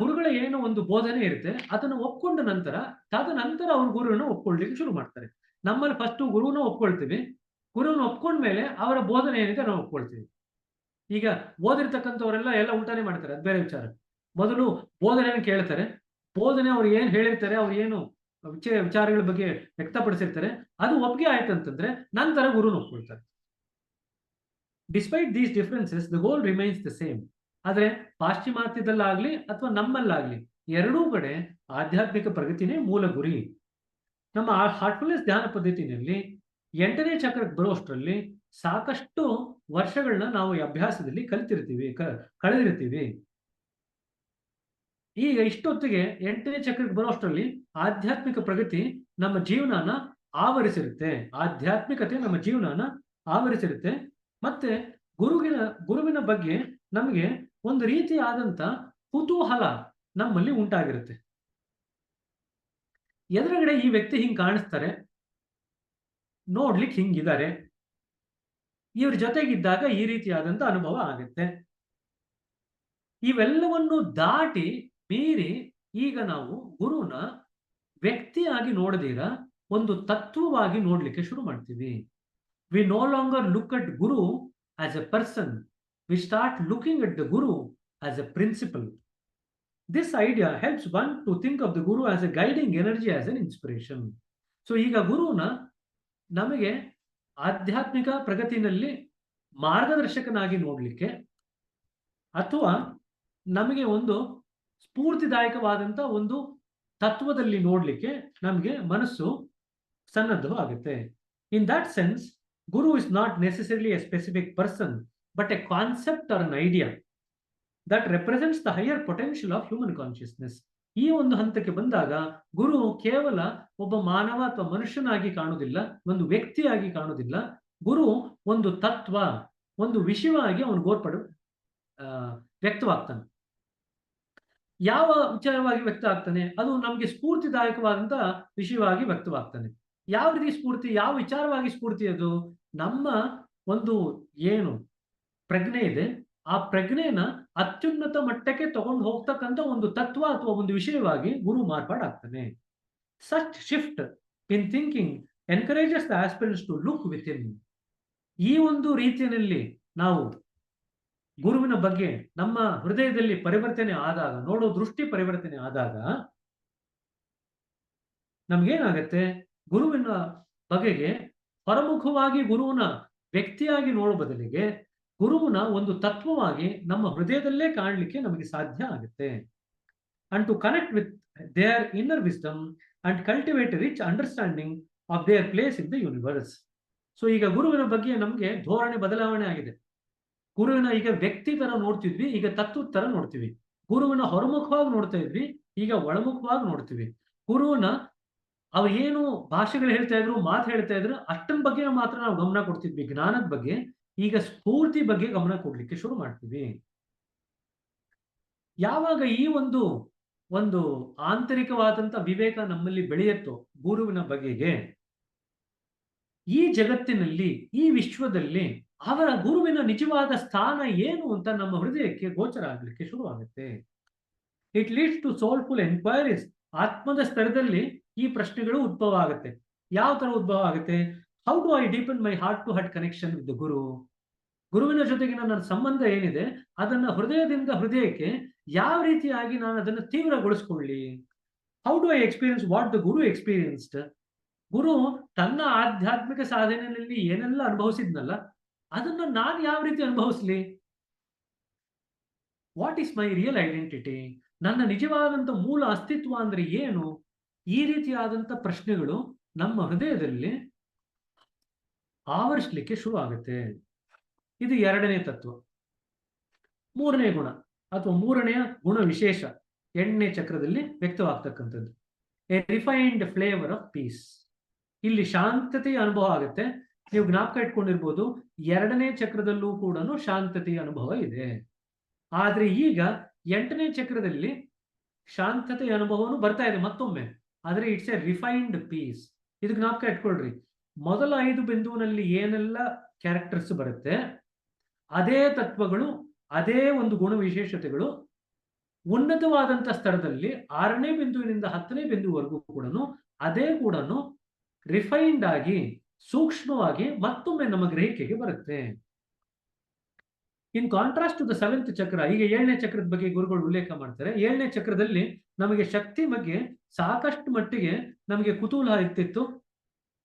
ಗುರುಗಳ ಏನೋ ಒಂದು ಬೋಧನೆ ಇರುತ್ತೆ, ಅದನ್ನು ಒಪ್ಕೊಂಡ ನಂತರ ತದನಂತರ ಅವ್ರ ಗುರುವನ್ನ ಒಪ್ಕೊಳ್ಲಿಕ್ಕೆ ಶುರು ಮಾಡ್ತಾರೆ. ನಮ್ಮಲ್ಲಿ ಫಸ್ಟ್ ಗುರುವನ್ನ ಒಪ್ಕೊಳ್ತೀವಿ, ಗುರುವನ್ನ ಒಪ್ಕೊಂಡ್ಮೇಲೆ ಅವರ ಬೋಧನೆ ಏನಿದೆ ನಾವು ಒಪ್ಕೊಳ್ತೀವಿ. ಈಗ ಓದಿರ್ತಕ್ಕಂಥವರೆಲ್ಲ ಎಲ್ಲ ಉಲ್ಟಾನೆ ಮಾಡ್ತಾರೆ, ಅದು ಬೇರೆ ವಿಚಾರ. ಮೊದಲು ಬೋಧನೆಯನ್ನು ಕೇಳ್ತಾರೆ, ಬೋಧನೆ ಅವ್ರು ಏನ್ ಹೇಳಿರ್ತಾರೆ, ಅವ್ರು ಏನು ವಿಚಾರಗಳ ಬಗ್ಗೆ ವ್ಯಕ್ತಪಡಿಸಿರ್ತಾರೆ, ಅದು ಒಪ್ಪಿಗೆ ಆಯ್ತು ಅಂತಂದ್ರೆ ನಂತರ ಗುರುನ ಒಪ್ಕೊಳ್ತಾರೆ. Despite these differences the goal remains the same. ಆದ್ರೆ ಪಾಶ್ಚಿಮಾತ್ಯದಲ್ಲಾಗ್ಲಿ ಅಥವಾ ನಮ್ಮಲ್ಲಾಗ್ಲಿ ಎರಡೂ ಕಡೆ ಆಧ್ಯಾತ್ಮಿಕ ಪ್ರಗತಿನೇ ಮೂಲ ಗುರಿ. ನಮ್ಮ ಹಾರ್ಟ್ಫುಲ್ನೆಸ್ ಧ್ಯಾನ ಪದ್ಧತಿನಲ್ಲಿ 8ನೇ ಚಕ್ರಕ್ಕೆ ಬರೋಷ್ಟರಲ್ಲಿ ಸಾಕಷ್ಟು ವರ್ಷಗಳನ್ನ ನಾವು ಈ ಅಭ್ಯಾಸದಲ್ಲಿ ಕಳೆದಿರ್ತೀವಿ. ಈಗ ಇಷ್ಟೊತ್ತಿಗೆ 8ನೇ ಚಕ್ರಕ್ಕೆ ಬರೋಷ್ಟರಲ್ಲಿ ಆಧ್ಯಾತ್ಮಿಕ ಪ್ರಗತಿ ನಮ್ಮ ಜೀವನನ ಆವರಿಸಿರುತ್ತೆ, ಆಧ್ಯಾತ್ಮಿಕತೆ ನಮ್ಮ ಜೀವನನ ಆವರಿಸಿರುತ್ತೆ. ಮತ್ತೆ ಗುರುವಿನ ಬಗ್ಗೆ ನಮಗೆ ಒಂದು ರೀತಿಯಾದಂತ ಕುತೂಹಲ ನಮ್ಮಲ್ಲಿ ಉಂಟಾಗಿರುತ್ತೆ. ಎದುರುಗಡೆ ಈ ವ್ಯಕ್ತಿ ಹಿಂಗ್ ಕಾಣಿಸ್ತಾರೆ, ನೋಡ್ಲಿಕ್ಕೆ ಹಿಂಗಿದ್ದಾರೆ, ಇವ್ರ ಜೊತೆಗಿದ್ದಾಗ ಈ ರೀತಿಯಾದಂತ ಅನುಭವ ಆಗುತ್ತೆ. ಇವೆಲ್ಲವನ್ನು ದಾಟಿ ಮೀರಿ ಈಗ ನಾವು ಗುರುನ ವ್ಯಕ್ತಿಯಾಗಿ ನೋಡದಿರ ಒಂದು ತತ್ವವಾಗಿ ನೋಡ್ಲಿಕ್ಕೆ ಶುರು ಮಾಡ್ತೀವಿ. We know longer look at Guru as A person, we start looking at the guru as a principle. This idea helps one to think of the guru as a guiding energy, as an inspiration. So ಈಗ ಗುರುನ ನಮಗೆ ಆಧ್ಯಾತ್ಮಿಕ ಪ್ರಗತಿನಲ್ಲಿ ಮಾರ್ಗದರ್ಶಕನಾಗಿ ನೋಡ್ಲಿಕ್ಕೆ ಅಥವಾ ನಮಗೆ ಒಂದು ಸ್ಫೂರ್ತಿದಾಯಕವಾದಂತ ಒಂದು ತತ್ವದಲ್ಲಿ ನೋಡ್ಲಿಕ್ಕೆ ನಮಗೆ ಮನಸ್ಸು ಸನ್ನದ್ಧವಾಗುತ್ತೆ. In that sense Guru is not necessarily a specific person, but a concept or an idea that represents the higher potential of human consciousness. ಈ ಒಂದು ಹಂತಕ್ಕೆ ಬಂದಾಗ ಗುರು ಕೇವಲ ಒಬ್ಬ ಮಾನವ ಅಥವಾ ಮನುಷ್ಯನಾಗಿ ಕಾಣುವುದಿಲ್ಲ, ಒಂದು ವ್ಯಕ್ತಿಯಾಗಿ ಕಾಣುವುದಿಲ್ಲ. ಗುರು ಒಂದು ತತ್ವ, ಒಂದು ವಿಷಯವಾಗಿ ಅವನು ವ್ಯಕ್ತವಾಗ್ತಾನೆ. ಯಾವ ವಿಚಾರವಾಗಿ ವ್ಯಕ್ತ ಆಗ್ತಾನೆ? ಅದು ನಮಗೆ ಸ್ಫೂರ್ತಿದಾಯಕವಾದಂತ ವಿಷಯವಾಗಿ ವ್ಯಕ್ತವಾಗ್ತಾನೆ. ಯಾವ ರೀತಿ ಸ್ಫೂರ್ತಿ, ಯಾವ ವಿಚಾರವಾಗಿ ಸ್ಫೂರ್ತಿ? ಅದು ನಮ್ಮ ಒಂದು ಏನು ಪ್ರಜ್ಞೆ ಇದೆ, ಆ ಪ್ರಜ್ಞೆನ ಅತ್ಯುನ್ನತ ಮಟ್ಟಕ್ಕೆ ತಗೊಂಡು ಹೋಗ್ತಕ್ಕಂಥ ಒಂದು ತತ್ವ ಅಥವಾ ಒಂದು ವಿಷಯವಾಗಿ ಗುರು ಮಾರ್ಪಾಡಾಗ್ತಾನೆ. Such shift in thinking encourages the aspirants to look within. ಈ ಒಂದು ರೀತಿಯಲ್ಲಿ ನಾವು ಗುರುವಿನ ಬಗ್ಗೆ ನಮ್ಮ ಹೃದಯದಲ್ಲಿ ಪರಿವರ್ತನೆ ಆದಾಗ, ನೋಡೋ ದೃಷ್ಟಿ ಪರಿವರ್ತನೆ ಆದಾಗ ನಮ್ಗೇನಾಗತ್ತೆ? ಗುರುವಿನ ಬಗೆಗೆ ಹೊರಮುಖವಾಗಿ ಗುರುವಿನ ವ್ಯಕ್ತಿಯಾಗಿ ನೋಡೋ ಬದಲಿಗೆ ಗುರುವಿನ ಒಂದು ತತ್ವವಾಗಿ ನಮ್ಮ ಹೃದಯದಲ್ಲೇ ಕಾಣಲಿಕ್ಕೆ ನಮಗೆ ಸಾಧ್ಯ ಆಗುತ್ತೆ. And to connect with their inner wisdom and cultivate rich understanding of their place in the universe. So ಈಗ ಗುರುವಿನ ಬಗ್ಗೆ ನಮಗೆ ಧೋರಣೆ ಬದಲಾವಣೆ ಆಗಿದೆ. ಗುರುವಿನ ಈಗ ವ್ಯಕ್ತಿ ತರ ನೋಡ್ತಿದ್ವಿ, ಈಗ ತತ್ವದ ತರ ನೋಡ್ತೀವಿ. ಗುರುವಿನ ಹೊರಮುಖವಾಗಿ ನೋಡ್ತಾ ಇದ್ವಿ, ಈಗ ಒಳಮುಖವಾಗಿ ನೋಡ್ತೀವಿ. ಗುರುವಿನ ಅವ್ರು ಏನು ಭಾಷೆಗಳು ಹೇಳ್ತಾ ಇದ್ರು, ಮಾತು ಹೇಳ್ತಾ ಇದ್ರು, ಅಷ್ಟನ್ ಬಗ್ಗೆ ಮಾತ್ರ ನಾವು ಗಮನ ಕೊಡ್ತಿದ್ವಿ ಜ್ಞಾನದ ಬಗ್ಗೆ. ಈಗ ಸ್ಫೂರ್ತಿ ಬಗ್ಗೆ ಗಮನ ಕೊಡ್ಲಿಕ್ಕೆ ಶುರು ಮಾಡ್ತೀವಿ. ಯಾವಾಗ ಈ ಒಂದು ಆಂತರಿಕವಾದಂತ ವಿವೇಕ ನಮ್ಮಲ್ಲಿ ಬೆಳೆಯುತ್ತೋ ಗುರುವಿನ ಬಗೆಗೆ, ಈ ಜಗತ್ತಿನಲ್ಲಿ, ಈ ವಿಶ್ವದಲ್ಲಿ ಅವರ ಗುರುವಿನ ನಿಜವಾದ ಸ್ಥಾನ ಏನು ಅಂತ ನಮ್ಮ ಹೃದಯಕ್ಕೆ ಗೋಚರ ಆಗ್ಲಿಕ್ಕೆ ಶುರು ಆಗುತ್ತೆ. It leads to soulful enquiries. ಆತ್ಮದ ಸ್ತರದಲ್ಲಿ ಈ ಪ್ರಶ್ನೆಗಳು ಉದ್ಭವ ಆಗುತ್ತೆ. ಯಾವ ತರ ಉದ್ಭವ ಆಗುತ್ತೆ? How do I deepen my heart to heart connection with the guru? ಗುರುವಿನ ಜೊತೆಗಿನ ನನ್ನ ಸಂಬಂಧ ಏನಿದೆ ಅದನ್ನ ಹೃದಯದಿಂದ ಹೃದಯಕ್ಕೆ ಯಾವ ರೀತಿಯಾಗಿ ನಾನು ಅದನ್ನು ತೀವ್ರಗೊಳಿಸ್ಕೊಳ್ಳಿ? How do I experience what the guru experienced? ಗುರು ತನ್ನ ಆಧ್ಯಾತ್ಮಿಕ ಸಾಧನೆಯಲ್ಲಿ ಏನೆಲ್ಲ ಅನುಭವಿಸಿದ್ನಲ್ಲ, ಅದನ್ನ ನಾನು ಯಾವ ರೀತಿ ಅನುಭವಿಸ್ಲಿ? What is my real identity? ನನ್ನ ನಿಜವಾದಂತ ಮೂಲ ಅಸ್ತಿತ್ವ ಅಂದ್ರೆ ಏನು? ಈ ರೀತಿಯಾದಂತ ಪ್ರಶ್ನೆಗಳು ನಮ್ಮ ಹೃದಯದಲ್ಲಿ ಆವರಿಸಲಿಕ್ಕೆ ಶುರು ಆಗುತ್ತೆ. ಇದು ಎರಡನೇ ತತ್ವ. ಮೂರನೇ ಗುಣ ಅಥವಾ ಮೂರನೆಯ ಗುಣ ವಿಶೇಷ 8ನೇ ಚಕ್ರದಲ್ಲಿ ವ್ಯಕ್ತವಾಗ್ತಕ್ಕಂಥದ್ದು a refined flavour of peace. ಇಲ್ಲಿ ಶಾಂತತೆಯ ಅನುಭವ ಆಗುತ್ತೆ. ನೀವು ಜ್ಞಾಪಕ ಇಟ್ಕೊಂಡಿರ್ಬೋದು, 2ನೇ ಚಕ್ರದಲ್ಲೂ ಕೂಡ ಶಾಂತತೆಯ ಅನುಭವ ಇದೆ. ಆದ್ರೆ ಈಗ 8ನೇ ಚಕ್ರದಲ್ಲಿ ಶಾಂತತೆಯ ಅನುಭವನು ಬರ್ತಾ ಇದೆ ಮತ್ತೊಮ್ಮೆ. ಆದ್ರೆ ಇಟ್ಸ್ ಎ ರಿಫೈನ್ಡ್ ಪೀಸ್. ಇದು ಜ್ಞಾಪಕ ಇಟ್ಕೊಳ್ರಿ. ಮೊದಲ 5 ಬಿಂದುವಿನಲ್ಲಿ ಏನೆಲ್ಲ ಕ್ಯಾರೆಕ್ಟರ್ಸ್ ಬರುತ್ತೆ, ಅದೇ ತತ್ವಗಳು, ಅದೇ ಒಂದು ಗುಣ ವಿಶೇಷತೆಗಳು ಉನ್ನತವಾದಂತ ಸ್ತರದಲ್ಲಿ 6ನೇ ಬಿಂದುವಿನಿಂದ 10ನೇ ಬಿಂದುವರೆಗೂ ಕೂಡ ಅದೇ ಕೂಡ ರಿಫೈನ್ಡ್ ಆಗಿ, ಸೂಕ್ಷ್ಮವಾಗಿ ಮತ್ತೊಮ್ಮೆ ನಮ್ಮ ಗ್ರಹಿಕೆಗೆ ಬರುತ್ತೆ. ಇನ್ ಕಾಂಟ್ರಾಸ್ಟ್ ಟು ದ 7th ಚಕ್ರ, ಈಗ 7ನೇ ಚಕ್ರದ ಬಗ್ಗೆ ಗುರುಗಳು ಉಲ್ಲೇಖ ಮಾಡ್ತಾರೆ. 7ನೇ ಚಕ್ರದಲ್ಲಿ ನಮಗೆ ಶಕ್ತಿ ಬಗ್ಗೆ ಸಾಕಷ್ಟು ಮಟ್ಟಿಗೆ ನಮಗೆ ಕುತೂಹಲ ಇರ್ತಿತ್ತು.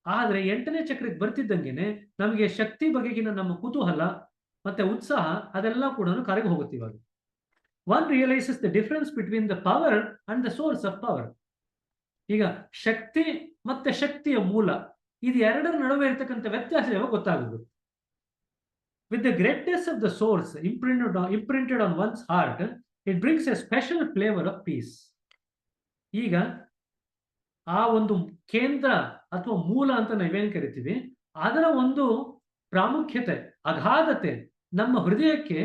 ಆದ್ರೆ 8ನೇ ಚಕ್ರಕ್ಕೆ ಬರ್ತಿದ್ದಂಗೆನೆ ನಮಗೆ ಶಕ್ತಿ ಬಗೆಗಿನ ನಮ್ಮ ಕುತೂಹಲ ಮತ್ತೆ ಉತ್ಸಾಹ ಅದೆಲ್ಲ ಕೂಡ ಕರಗಿ ಹೋಗುತ್ತೆ. ಇವಾಗ one realises the difference between the power and the source of power. ಈಗ ಶಕ್ತಿ ಮತ್ತೆ ಶಕ್ತಿಯ ಮೂಲ, ಇದು ಎರಡರ ನಡುವೆ ಇರತಕ್ಕಂಥ ವ್ಯತ್ಯಾಸ ಯಾವಾಗ ಗೊತ್ತಾಗುತ್ತೆ. With the greatness of the source imprinted on one's heart, it brings a special flavor of peace. ಈಗ ಆ ಒಂದು ಕೇಂದ್ರ ಅಥವಾ ಮೂಲ ಅಂತ ನಾವೇನ್ ಕರಿತೀವಿ, ಅದರ ಒಂದು ಪ್ರಾಮುಖ್ಯತೆ, ಅಗಾಧತೆ ನಮ್ಮ ಹೃದಯಕ್ಕೆ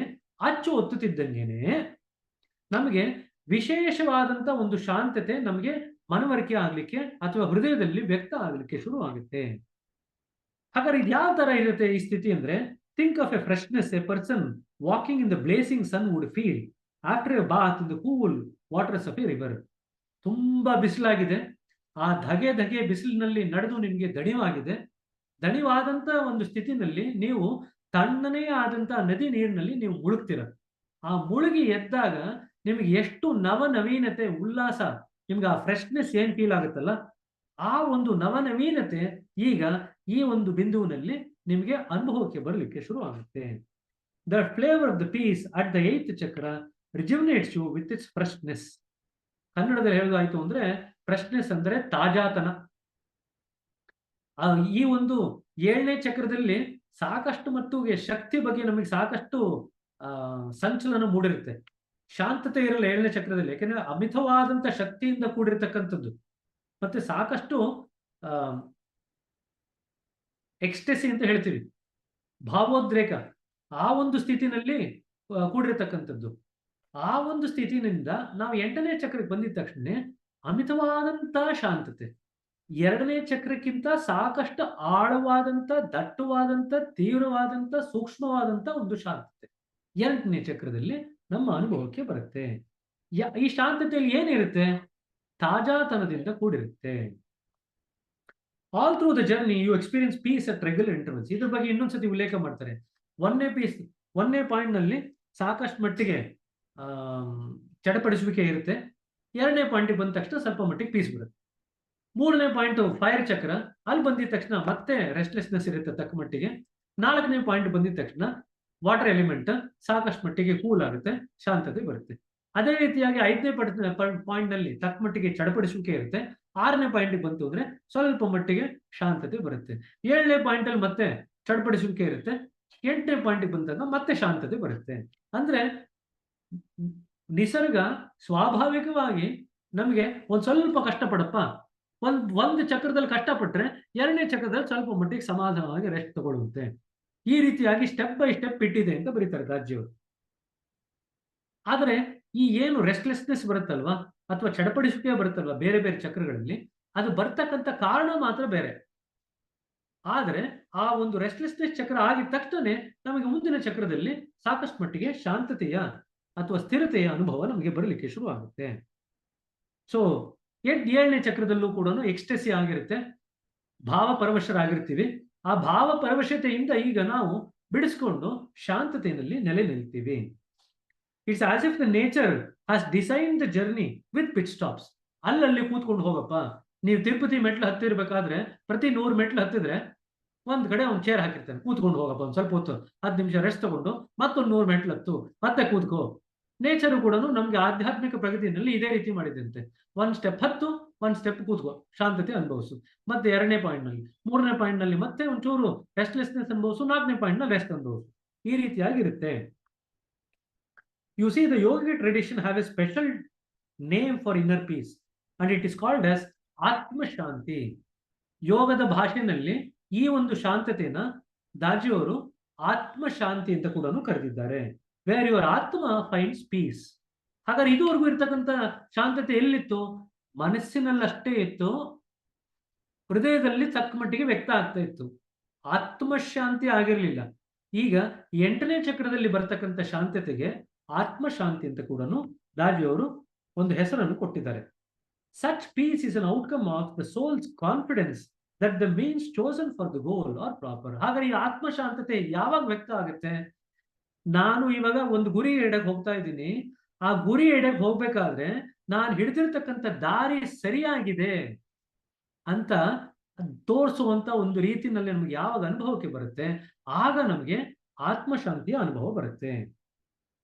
ಅಚ್ಚು ಒತ್ತುತ್ತಿದ್ದಂಗೆನೆ ನಮಗೆ ವಿಶೇಷವಾದಂತ ಒಂದು ಶಾಂತತೆ ನಮಗೆ ಮನವರಿಕೆ ಆಗ್ಲಿಕ್ಕೆ ಅಥವಾ ಹೃದಯದಲ್ಲಿ ವ್ಯಕ್ತ ಆಗ್ಲಿಕ್ಕೆ ಶುರು ಆಗುತ್ತೆ. ಹಾಗಾದ್ರೆ ಇದು ಯಾವ ತರ ಇರುತ್ತೆ ಈ ಸ್ಥಿತಿ ಅಂದ್ರೆ, think of a freshness a person walking in the blazing sun would feel after a bath in the cool waters of a river. ತುಂಬಾ ಬಿಸಿಲಾಗಿದೆ, ಆ ಧಗೆ ಬಿಸಿಲಿನಲ್ಲಿ ನಡೆದು ನಿಮಗೆ ದಣಿವಾಗಿದೆ. ದಣಿವಾದಂತ ಒಂದು ಸ್ಥಿತಿನಲ್ಲಿ ನೀವು ತಣ್ಣನೇ ಆದಂತ ನದಿ ನೀರಿನಲ್ಲಿ ನೀವು ಮುಳುಗ್ತೀರ. ಆ ಮುಳುಗಿ ಎದ್ದಾಗ ನಿಮಗೆ ಎಷ್ಟು ನವನವೀನತೆ, ಉಲ್ಲಾಸ, ನಿಮ್ಗೆ ಆ ಫ್ರೆಶ್ನೆಸ್ ಏನ್ ಫೀಲ್ ಆಗುತ್ತಲ್ಲ, ಆ ಒಂದು ನವನವೀನತೆ ಈಗ ಈ ಒಂದು ಬಿಂದುವಿನಲ್ಲಿ ನಿಮಗೆ ಅನುಭವಕ್ಕೆ ಬರಲಿಕ್ಕೆ ಶುರು ಆಗುತ್ತೆ. The flavour of the peace at the 8th chakra rejuvenates you with its freshness. ಕನ್ನಡದಲ್ಲಿ ಹೇಳೋದಾಯ್ತು ಅಂದ್ರೆ ಫ್ರೆಶ್ನೆಸ್ ಅಂದ್ರೆ ತಾಜಾತನ. ಈ ಒಂದು 7ನೇ ಚಕ್ರದಲ್ಲಿ ಸಾಕಷ್ಟು ಮಟ್ಟಿಗೆ ಶಕ್ತಿ ಬಗ್ಗೆ ನಮಗೆ ಸಾಕಷ್ಟು ಸಂಚಲನ ಮೂಡಿರುತ್ತೆ. ಶಾಂತತೆ ಇರಲ್ಲ 7ನೇ ಚಕ್ರದಲ್ಲಿ, ಯಾಕೆಂದ್ರೆ ಅಮಿತವಾದಂತ ಶಕ್ತಿಯಿಂದ ಕೂಡಿರ್ತಕ್ಕಂಥದ್ದು. ಮತ್ತೆ ಸಾಕಷ್ಟು ಎಕ್ಸ್ಟೆಸಿ ಅಂತ ಹೇಳ್ತೀವಿ, ಭಾವೋದ್ರೇಕ, ಆ ಒಂದು ಸ್ಥಿತಿನಲ್ಲಿ ಕೂಡಿರ್ತಕ್ಕಂಥದ್ದು. ಆ ಒಂದು ಸ್ಥಿತಿನಿಂದ ನಾವು 8ನೇ ಚಕ್ರಕ್ಕೆ ಬಂದಿದ ತಕ್ಷಣ ಅಮಿತವಾದಂತ ಶಾಂತತೆ, 2ನೇ ಚಕ್ರಕ್ಕಿಂತ ಸಾಕಷ್ಟು ಆಳವಾದಂತ, ದಟ್ಟವಾದಂತ, ತೀವ್ರವಾದಂತ, ಸೂಕ್ಷ್ಮವಾದಂತ ಒಂದು ಶಾಂತತೆ 8ನೇ ಚಕ್ರದಲ್ಲಿ ನಮ್ಮ ಅನುಭವಕ್ಕೆ ಬರುತ್ತೆ. ಈ ಶಾಂತತೆಯಲ್ಲಿ ಏನಿರುತ್ತೆ? ತಾಜಾತನದಿಂದ ಕೂಡಿರುತ್ತೆ. All through the journey you experience peace at regular intervals. ಇದ್ರ ಬಗ್ಗೆ ಇನ್ನೊಂದ್ಸತಿ ಉಲ್ಲೇಖ ಮಾಡ್ತಾರೆ. 1ನೇ ಪಾಯಿಂಟ್ ನಲ್ಲಿ ಸಾಕಷ್ಟು ಮಟ್ಟಿಗೆ ಚಡಪಡಿಸುವಿಕೆ ಇರುತ್ತೆ. 2ನೇ ಪಾಯಿಂಟಿಗೆ ಬಂದ ತಕ್ಷಣ ಸ್ವಲ್ಪ ಮಟ್ಟಿಗೆ ಪೀಸ್ ಬರುತ್ತೆ. 3ನೇ ಪಾಯಿಂಟ್ ಫೈರ್ ಚಕ್ರ, ಅಲ್ಲಿ ಬಂದಿದ ತಕ್ಷಣ ಮತ್ತೆ ರೆಸ್ಟ್ಲೆಸ್ನೆಸ್ ಇರುತ್ತೆ ತಕ್ಕ ಮಟ್ಟಿಗೆ. 4ನೇ ಪಾಯಿಂಟ್ ಬಂದಿದ ತಕ್ಷಣ ವಾಟರ್ ಎಲಿಮೆಂಟ್ ಸಾಕಷ್ಟು ಮಟ್ಟಿಗೆ ಕೂಲ್ ಆಗುತ್ತೆ, ಶಾಂತತೆ ಬರುತ್ತೆ. ಅದೇ ರೀತಿಯಾಗಿ 5ನೇ ಪಾಯಿಂಟ್ ನಲ್ಲಿ ತಕ್ಕ ಮಟ್ಟಿಗೆ ಚಡಪಡಿಸುವಿಕೆ ಇರುತ್ತೆ. 6ನೇ ಪಾಯಿಂಟ್ ಬಂತು ಅಂದ್ರೆ ಸ್ವಲ್ಪ ಮಟ್ಟಿಗೆ ಶಾಂತತೆ ಬರುತ್ತೆ. 7ನೇ ಪಾಯಿಂಟ್ ಅಲ್ಲಿ ಮತ್ತೆ ಚಡಪಡಿಸುವಿಕೆ ಇರುತ್ತೆ. 8ನೇ ಪಾಯಿಂಟ್ ಬಂದಾಗ ಮತ್ತೆ ಶಾಂತತೆ ಬರುತ್ತೆ. ಅಂದ್ರೆ ನಿಸರ್ಗ ಸ್ವಾಭಾವಿಕವಾಗಿ ನಮಗೆ ಒಂದ್ ಸ್ವಲ್ಪ ಕಷ್ಟಪಡಪ್ಪ, ಒಂದು ಚಕ್ರದಲ್ಲಿ ಕಷ್ಟಪಟ್ರೆ 2ನೇ ಚಕ್ರದಲ್ಲಿ ಸ್ವಲ್ಪ ಮಟ್ಟಿಗೆ ಸಮಾಧಾನವಾಗಿ ರೆಸ್ಟ್ ತಗೊಳ್ಳುತ್ತೆ. ಈ ರೀತಿಯಾಗಿ ಸ್ಟೆಪ್ ಬೈ ಸ್ಟೆಪ್ ಇಟ್ಟಿದೆ ಅಂತ ಬರೀತಾರೆ ದಾರ್ಜಿಯವರು. ಆದರೆ ಈ ಏನು ರೆಸ್ಟ್ಲೆಸ್ನೆಸ್ ಬರುತ್ತಲ್ವಾ, ಅಥವಾ ಚಡಪಡಿಸುವಿಕೆ ಬರುತ್ತಲ್ವಾ ಬೇರೆ ಬೇರೆ ಚಕ್ರಗಳಲ್ಲಿ, ಅದು ಬರ್ತಕ್ಕಂಥ ಕಾರಣ ಮಾತ್ರ ಬೇರೆ. ಆದರೆ ಆ ಒಂದು ರೆಸ್ಟ್ಲೆಸ್ನೆಸ್ ಚಕ್ರ ಆಗಿದ ತಕ್ಷಣ ನಮಗೆ ಮುಂದಿನ ಚಕ್ರದಲ್ಲಿ ಸಾಕಷ್ಟು ಮಟ್ಟಿಗೆ ಶಾಂತತೆಯ ಅಥವಾ ಸ್ಥಿರತೆಯ ಅನುಭವ ನಮಗೆ ಬರಲಿಕ್ಕೆ ಶುರು ಆಗುತ್ತೆ. ಸೊ 7ನೇ ಚಕ್ರದಲ್ಲೂ ಕೂಡ ಎಕ್ಸ್ಟೆಸಿ ಆಗಿರುತ್ತೆ, ಭಾವ ಪರವಶರಾಗಿರ್ತೀವಿ. ಆ ಭಾವ ಪರವಶತೆಯಿಂದ ಈಗ ನಾವು ಬಿಡಿಸ್ಕೊಂಡು ಶಾಂತತೆಯಲ್ಲಿ ನೆಲೆ ನಿಲ್ತೀವಿ. It's as if the nature has design the journey with pit stops. ಅಲ್ಲಲ್ಲಿ ಕೂತ್ಕೊಂಡು ಹೋಗಪ್ಪ. ನೀವು ತಿರುಪತಿ ಮೆಟ್ಲು ಹತ್ತಿರ್ಬೇಕಾದ್ರೆ ಪ್ರತಿ 100 ಮೆಟ್ಲು ಹತ್ತಿದ್ರೆ ಒಂದ್ ಕಡೆ ಒಂದು ಚೇರ್ ಹಾಕಿರ್ತಾನೆ, ಕೂತ್ಕೊಂಡು ಹೋಗಪ್ಪ, ಒಂದು ಸ್ವಲ್ಪ ಹೊತ್ತು 10 ನಿಮಿಷ ರೆಸ್ಟ್ ತಗೊಂಡು ಮತ್ತೊಂದು 100 ಮೆಟ್ಲು ಹತ್ತು, ಮತ್ತೆ ಕೂತ್ಕೋ. ನೇಚರು ಕೂಡ ನಮ್ಗೆ ಆಧ್ಯಾತ್ಮಿಕ ಪ್ರಗತಿಯಲ್ಲಿ ಇದೇ ರೀತಿ ಮಾಡಿದಂತೆ. 1 ಸ್ಟೆಪ್ ಹತ್ತು, 1 ಸ್ಟೆಪ್ ಕೂತ್ಕೋ, ಶಾಂತತೆ ಅನುಭವಿಸು. ಮತ್ತೆ 2ನೇ ಪಾಯಿಂಟ್ ನಲ್ಲಿ, 3ನೇ ಪಾಯಿಂಟ್ ನಲ್ಲಿ ಮತ್ತೆ ಒಂಚೂರು ರೆಸ್ಟ್ಲೆಸ್ನೆಸ್ ಅನುಭವಿಸು, 4ನೇ ಪಾಯಿಂಟ್ ನಲ್ಲಿ ರೆಸ್ಟ್ ಅನುಭವಿಸು. ಈ ರೀತಿಯಾಗಿರುತ್ತೆ. You see, the yogic tradition have a special name for inner peace and it is called as Atma Shanti. ಯೋಗದ ಭಾಷೆಯಲ್ಲಿ ಈ ಒಂದು ಶಾಂತತೆನ ದಾರ್ಜಿಯವರು ಆತ್ಮ ಶಾಂತಿ ಅಂತ ಕೂಡ ಕರೆದಿದ್ದಾರೆ. ವೇರ್ ಯುವರ್ ಆತ್ಮ ಫೈಂಡ್ಸ್ ಪೀಸ್. ಹಾಗಾದ್ರೆ ಇದುವರೆಗೂ ಇರ್ತಕ್ಕಂಥ ಶಾಂತತೆ ಎಲ್ಲಿತ್ತು? ಮನಸ್ಸಿನಲ್ಲಷ್ಟೇ ಇತ್ತು, ಹೃದಯದಲ್ಲಿ ತಕ್ಕ ಮಟ್ಟಿಗೆ ವ್ಯಕ್ತ ಆಗ್ತಾ ಇತ್ತು. ಆತ್ಮಶಾಂತಿ ಆಗಿರ್ಲಿಲ್ಲ. ಈಗ 8ನೇ ಚಕ್ರದಲ್ಲಿ ಬರ್ತಕ್ಕಂಥ ಶಾಂತತೆಗೆ ಆತ್ಮಶಾಂತಿ ಅಂತ ಕೂಡ ದಾರ್ಜಿಯವರು ಒಂದು ಹೆಸರನ್ನು ಕೊಟ್ಟಿದ್ದಾರೆ. Such peace is an outcome of the soul's confidence that the means chosen for the goal are proper. ಹಾಗಾದ್ರೆ ಈ ಆತ್ಮಶಾಂತತೆ ಯಾವಾಗ ವ್ಯಕ್ತ ಆಗುತ್ತೆ? ನಾನು ಇವಾಗ ಒಂದು ಗುರಿ ಎಡೆಗೆ ಹೋಗ್ತಾ ಇದ್ದೀನಿ. ಆ ಗುರಿ ಎಡೆಗೆ ಹೋಗ್ಬೇಕಾದ್ರೆ ನಾನು ಹಿಡಿದಿರ್ತಕ್ಕಂಥ ದಾರಿ ಸರಿಯಾಗಿದೆ ಅಂತ ತೋರಿಸುವಂತ ಒಂದು ರೀತಿನಲ್ಲಿ ನಮ್ಗೆ ಯಾವಾಗ ಅನುಭವಕ್ಕೆ ಬರುತ್ತೆ, ಆಗ ನಮಗೆ ಆತ್ಮಶಾಂತಿಯ ಅನುಭವ ಬರುತ್ತೆ.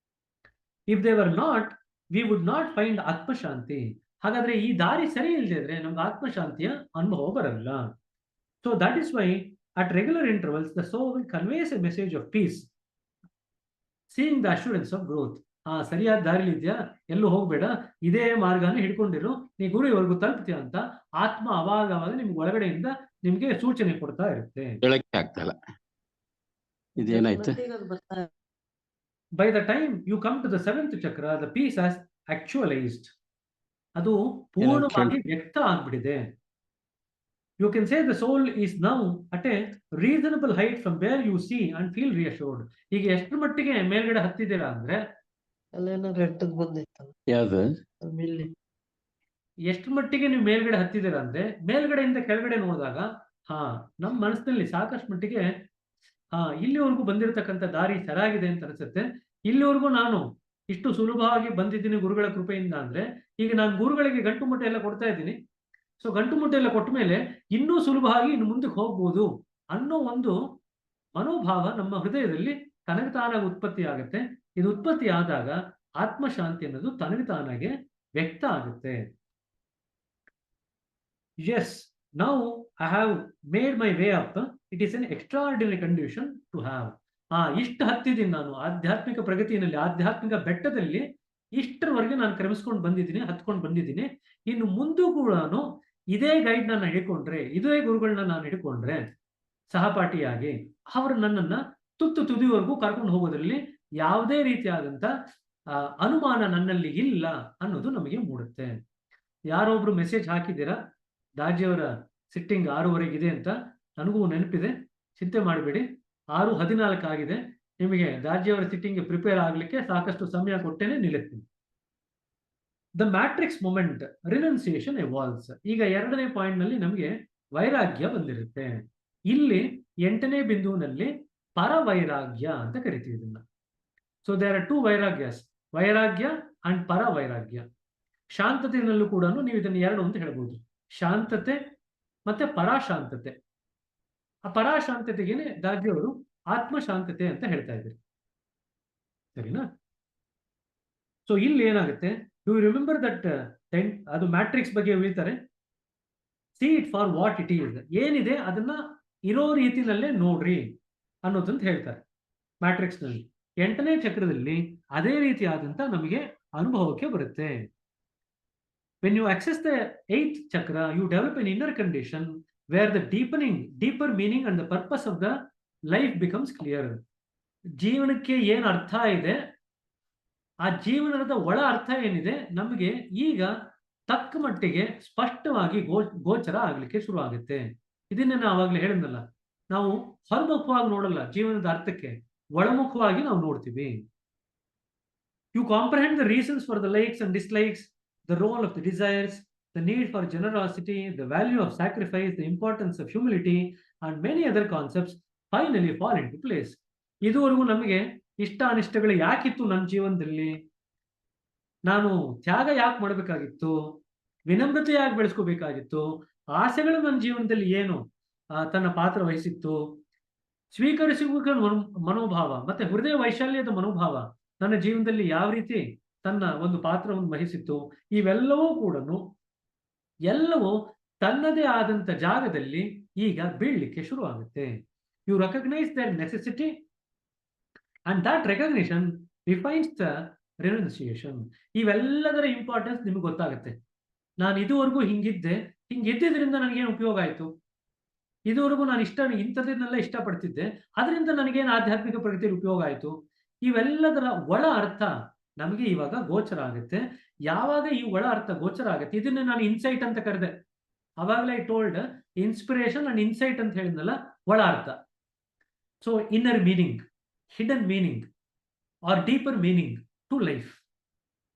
If they were not, we would not find ಆತ್ಮಶಾಂತಿ. ಹಾಗಾದ್ರೆ ಈ ದಾರಿ ಸರಿ ಇಲ್ಲದೆ ಇದ್ರೆ ನಮ್ಗೆ ಆತ್ಮಶಾಂತಿಯ ಅನುಭವ ಬರಲ್ಲ. So that is why at regular intervals the soul conveys a message of peace, seeing the assurance of growth. ಸರಿಯಾದ ದಾರಿಲಿ ಇದೆಯಾ, ಎಲ್ಲೂ ಹೋಗ್ಬೇಡ, ಇದೇ ಮಾರ್ಗನ ಹಿಡ್ಕೊಂಡಿರು, ನೀ ಗುರಿವರೆಗೂ ತಲುಪ್ತೀಯ ಅಂತ ಆತ್ಮ ಅವಾಗ ನಿಮ್ಗೆ ಒಳಗಡೆಯಿಂದ ನಿಮ್ಗೆ ಸೂಚನೆ ಕೊಡ್ತಾ ಇರುತ್ತೆ. ಹೇಳಕ್ಕೆ ಆಗ್ತಲ್ಲ ಇದೇನಾಯ್ತು. By the time you come to the 7th chakra, the peace has actualized. ಅದು ಪೂರ್ಣವಾಗಿ ವ್ಯಕ್ತ ಆಗ್ಬಿಟ್ಟಿದೆ. You can say the soul is now at a reasonable height from where you see and feel reassured. ಈಗ ಎಷ್ಟು ಮಟ್ಟಿಗೆ ಮೇಲ್ಗಡೆ ಹತ್ತಿದ್ದೀರಾ ಅಂದ್ರೆ, ಯಾವ್ದು ಎಷ್ಟು ಮಟ್ಟಿಗೆ ನೀವು ಮೇಲ್ಗಡೆ ಹತ್ತಿದ್ದೀರಾ ಅಂದ್ರೆ, ಮೇಲ್ಗಡೆಯಿಂದ ಕೆಳಗಡೆ ನೋಡಿದಾಗ ನಮ್ಮ ಮನಸ್ಸಿನಲ್ಲಿ ಸಾಕಷ್ಟು ಮಟ್ಟಿಗೆ ಇಲ್ಲಿವರೆಗೂ ಬಂದಿರತಕ್ಕಂಥ ದಾರಿ ಸರಿಯಾಗಿದೆ ಅಂತ ಅನ್ಸುತ್ತೆ. ಇಲ್ಲಿವರೆಗೂ ನಾನು ಇಷ್ಟು ಸುಲಭವಾಗಿ ಬಂದಿದ್ದೀನಿ ಗುರುಗಳ ಕೃಪೆಯಿಂದ ಅಂದ್ರೆ, ಈಗ ನಾನು ಗುರುಗಳಿಗೆ ಗಂಟು ಮುಟ್ಟೆ ಎಲ್ಲ ಕೊಡ್ತಾ ಇದ್ದೀನಿ. ಸೊ ಗಂಟು ಮುಟ್ಟೆ ಎಲ್ಲ ಕೊಟ್ಟ ಮೇಲೆ ಇನ್ನೂ ಸುಲಭವಾಗಿ ಇನ್ನು ಮುಂದಕ್ಕೆ ಹೋಗ್ಬೋದು ಅನ್ನೋ ಒಂದು ಮನೋಭಾವ ನಮ್ಮ ಹೃದಯದಲ್ಲಿ ತನಗೆ ತಾನಾಗಿ ಉತ್ಪತ್ತಿ ಆಗುತ್ತೆ. ಇದು ಉತ್ಪತ್ತಿ ಆದಾಗ ಆತ್ಮಶಾಂತಿ ಅನ್ನೋದು ತನಗೆ ತಾನಾಗೆ ವ್ಯಕ್ತ ಆಗುತ್ತೆ. Yes, Now I have made my way up. It is an extraordinary condition to have. ಇಷ್ಟು ಹತ್ತಿದ್ದೀನಿ ನಾನು ಆಧ್ಯಾತ್ಮಿಕ ಪ್ರಗತಿಯಲ್ಲಿ, ಆಧ್ಯಾತ್ಮಿಕ ಬೆಟ್ಟದಲ್ಲಿ ಇಷ್ಟರವರೆಗೆ ನಾನು ಕ್ರಮಿಸ್ಕೊಂಡು ಬಂದಿದ್ದೀನಿ, ಹತ್ಕೊಂಡು ಬಂದಿದ್ದೀನಿ. ಇನ್ನು ಮುಂದೂ ಕೂಡ ಇದೇ ಗೈಡ್ ನಾನು ಹಿಡ್ಕೊಂಡ್ರೆ, ಇದೇ ಗುರುಗಳನ್ನ ನಾನು ಹಿಡ್ಕೊಂಡ್ರೆ ಸಹಪಾಠಿಯಾಗಿ, ಅವರು ನನ್ನನ್ನ ತುದಿವರೆಗೂ ಕರ್ಕೊಂಡು ಹೋಗೋದ್ರಲ್ಲಿ ಯಾವುದೇ ರೀತಿಯಾದಂತ ಅನುಮಾನ ನನ್ನಲ್ಲಿ ಇಲ್ಲ ಅನ್ನೋದು ನಮಗೆ ಮೂಡುತ್ತೆ. ಯಾರೊಬ್ರು ಮೆಸೇಜ್ ಹಾಕಿದ್ದೀರಾ, ದಾಜಿಯವರ ಸಿಟ್ಟಿಂಗ್ 6:15 ಅಂತ. ನನಗೂ ನೆನಪಿದೆ, ಚಿಂತೆ ಮಾಡಬೇಡಿ. 6:14 ಆಗಿದೆ. ನಿಮಗೆ ದಾಜಿಯವರ ಸಿಟ್ಟಿಂಗ್ ಪ್ರಿಪೇರ್ ಆಗ್ಲಿಕ್ಕೆ ಸಾಕಷ್ಟು ಸಮಯ ಕೊಟ್ಟೇನೆ ನಿಲ್ಲಿಸ್ತೀನಿ. The matrix moment renunciation evolves. ಈಗ 2ನೇ ಪಾಯಿಂಟ್ ನಲ್ಲಿ ನಮಗೆ ವೈರಾಗ್ಯ ಬಂದಿರುತ್ತೆ. ಇಲ್ಲಿ 8ನೇ ಬಿಂದುವಿನಲ್ಲಿ ಪರವೈರಾಗ್ಯ ಅಂತ ಕರಿತೀವಿ ಇದನ್ನ. ಸೊ ದೇರ್ ಆರ್ 2 ವೈರಾಗ್ಯಸ್, ವೈರಾಗ್ಯ ಅಂಡ್ ಪರವೈರಾಗ್ಯ. ಶಾಂತತೆಯಲ್ಲೂ ಕೂಡ ನೀವು ಇದನ್ನು 2 ಅಂತ ಹೇಳ್ಬೋದು, ಶಾಂತತೆ ಮತ್ತೆ ಪರಾಶಾಂತತೆ. ಆ ಪರಾಶಾಂತತೆಗೇನೆ ದಾಜಿಯವರು ಆತ್ಮಶಾಂತತೆ ಅಂತ ಹೇಳ್ತಾ ಇದ್ದಾರೆ, ಸರಿನಾ? ಸೊ ಇಲ್ಲಿ ಏನಾಗುತ್ತೆ, ಯು ರಿಮೆಂಬರ್ ದಟ್ ಅದು ಮ್ಯಾಟ್ರಿಕ್ಸ್ ಬಗ್ಗೆ ಹೇಳ್ತಾರೆ, C it for what it is. ಏನಿದೆ ಅದನ್ನ ಇರೋ ರೀತಿನಲ್ಲೇ ನೋಡ್ರಿ ಅನ್ನೋದಂತ ಹೇಳ್ತಾರೆ ಮ್ಯಾಟ್ರಿಕ್ಸ್ ನಲ್ಲಿ. 8ನೇ ಚಕ್ರದಲ್ಲಿ ಅದೇ ರೀತಿಯಾದಂತ ನಮಗೆ ಅನುಭವಕ್ಕೆ ಬರುತ್ತೆ. When you access the 8th chakra, you develop an inner condition where the deeper meaning and the purpose of the life becomes clear. ಜೀವನಕ್ಕೆ ಏನು ಅರ್ಥ ಇದೆ, ಆ ಜೀವನದ ಒಳ ಅರ್ಥ ಏನಿದೆ ನಮಗೆ ಈಗ ತಕ್ಕ ಮಟ್ಟಿಗೆ ಸ್ಪಷ್ಟವಾಗಿ ಗೋಚರ ಆಗ್ಲಿಕ್ಕೆ ಶುರು ಆಗುತ್ತೆ. ಇದನ್ನ ನಾನು ಆವಾಗಲೇ ಹೇಳಿದ್ನಲ್ಲ, ನಾವು ಹೊರಮುಖವಾಗಿ ನೋಡಲ್ಲ ಜೀವನದ ಅರ್ಥಕ್ಕೆ, ಒಳಮುಖವಾಗಿ ನಾವು ನೋಡ್ತೀವಿ. You comprehend the reasons for the likes and dislikes, the role of the desires, the need for generosity, the value of sacrifice, the importance of humility, and many other concepts finally fall into place. ಇದುವರೆಗೂ ನಮಗೆ ಇಷ್ಟ ಅನಿಷ್ಟಗಳು ಯಾಕಿತ್ತು ನನ್ನ ಜೀವನದಲ್ಲಿ, ನಾನು ತ್ಯಾಗ ಯಾಕೆ ಮಾಡಬೇಕಾಗಿತ್ತು, ವಿನಮ್ರತೆ ಯಾಕೆ ಬೆಳೆಸ್ಕೋಬೇಕಾಗಿತ್ತು, ಆಸೆಗಳು ನನ್ನ ಜೀವನದಲ್ಲಿ ಏನು ತನ್ನ ಪಾತ್ರ ವಹಿಸಿತ್ತು, ಸ್ವೀಕರಿಸುವ ಮನೋಭಾವ ಮತ್ತೆ ಹೃದಯ ವೈಶಾಲ್ಯದ ಮನೋಭಾವ ನನ್ನ ಜೀವನದಲ್ಲಿ ಯಾವ ರೀತಿ ತನ್ನ ಒಂದು ಪಾತ್ರವನ್ನು ವಹಿಸಿತ್ತು, ಇವೆಲ್ಲವೂ ಕೂಡ ಎಲ್ಲವೂ ತನ್ನದೇ ಆದಂತ ಜಾಗದಲ್ಲಿ ಈಗ ಬೀಳಲಿಕ್ಕೆ ಶುರು ಆಗುತ್ತೆ. You recognise their necessity and that recognition defines the renunciation. ಇವೆಲ್ಲದರ ಇಂಪಾರ್ಟೆನ್ಸ್ ನಿಮಗೆ ಗೊತ್ತಾಗುತ್ತೆ. ನಾನು ಇದುವರೆಗೂ ಹಿಂಗಿದ್ದಿದ್ರಿಂದ ನನಗೇನು ಉಪಯೋಗ ಆಯ್ತು, ಇದುವರೆಗೂ ನಾನು ಇಂಥದನ್ನೆಲ್ಲ ಇಷ್ಟಪಡ್ತಿದ್ದೆ, ಅದರಿಂದ ನನಗೇನು ಆಧ್ಯಾತ್ಮಿಕ ಪ್ರಗತಿಯಲ್ಲಿ ಉಪಯೋಗ ಆಯ್ತು, ಇವೆಲ್ಲದರ ಒಳ ಅರ್ಥ ನಮಗೆ ಇವಾಗ ಗೋಚರ ಆಗುತ್ತೆ. ಯಾವಾಗ ಈ ಒಳ ಅರ್ಥ ಗೋಚರ ಆಗುತ್ತೆ, ಇದನ್ನ ನಾನು ಇನ್ಸೈಟ್ ಅಂತ ಕರೆದೆ. ಅವಾಗಲೇ I told inspiration and insight ಅಂತ ಹೇಳಿದ್ನಲ್ಲ, ಒಳ ಅರ್ಥ. So inner meaning, hidden meaning or deeper meaning to life.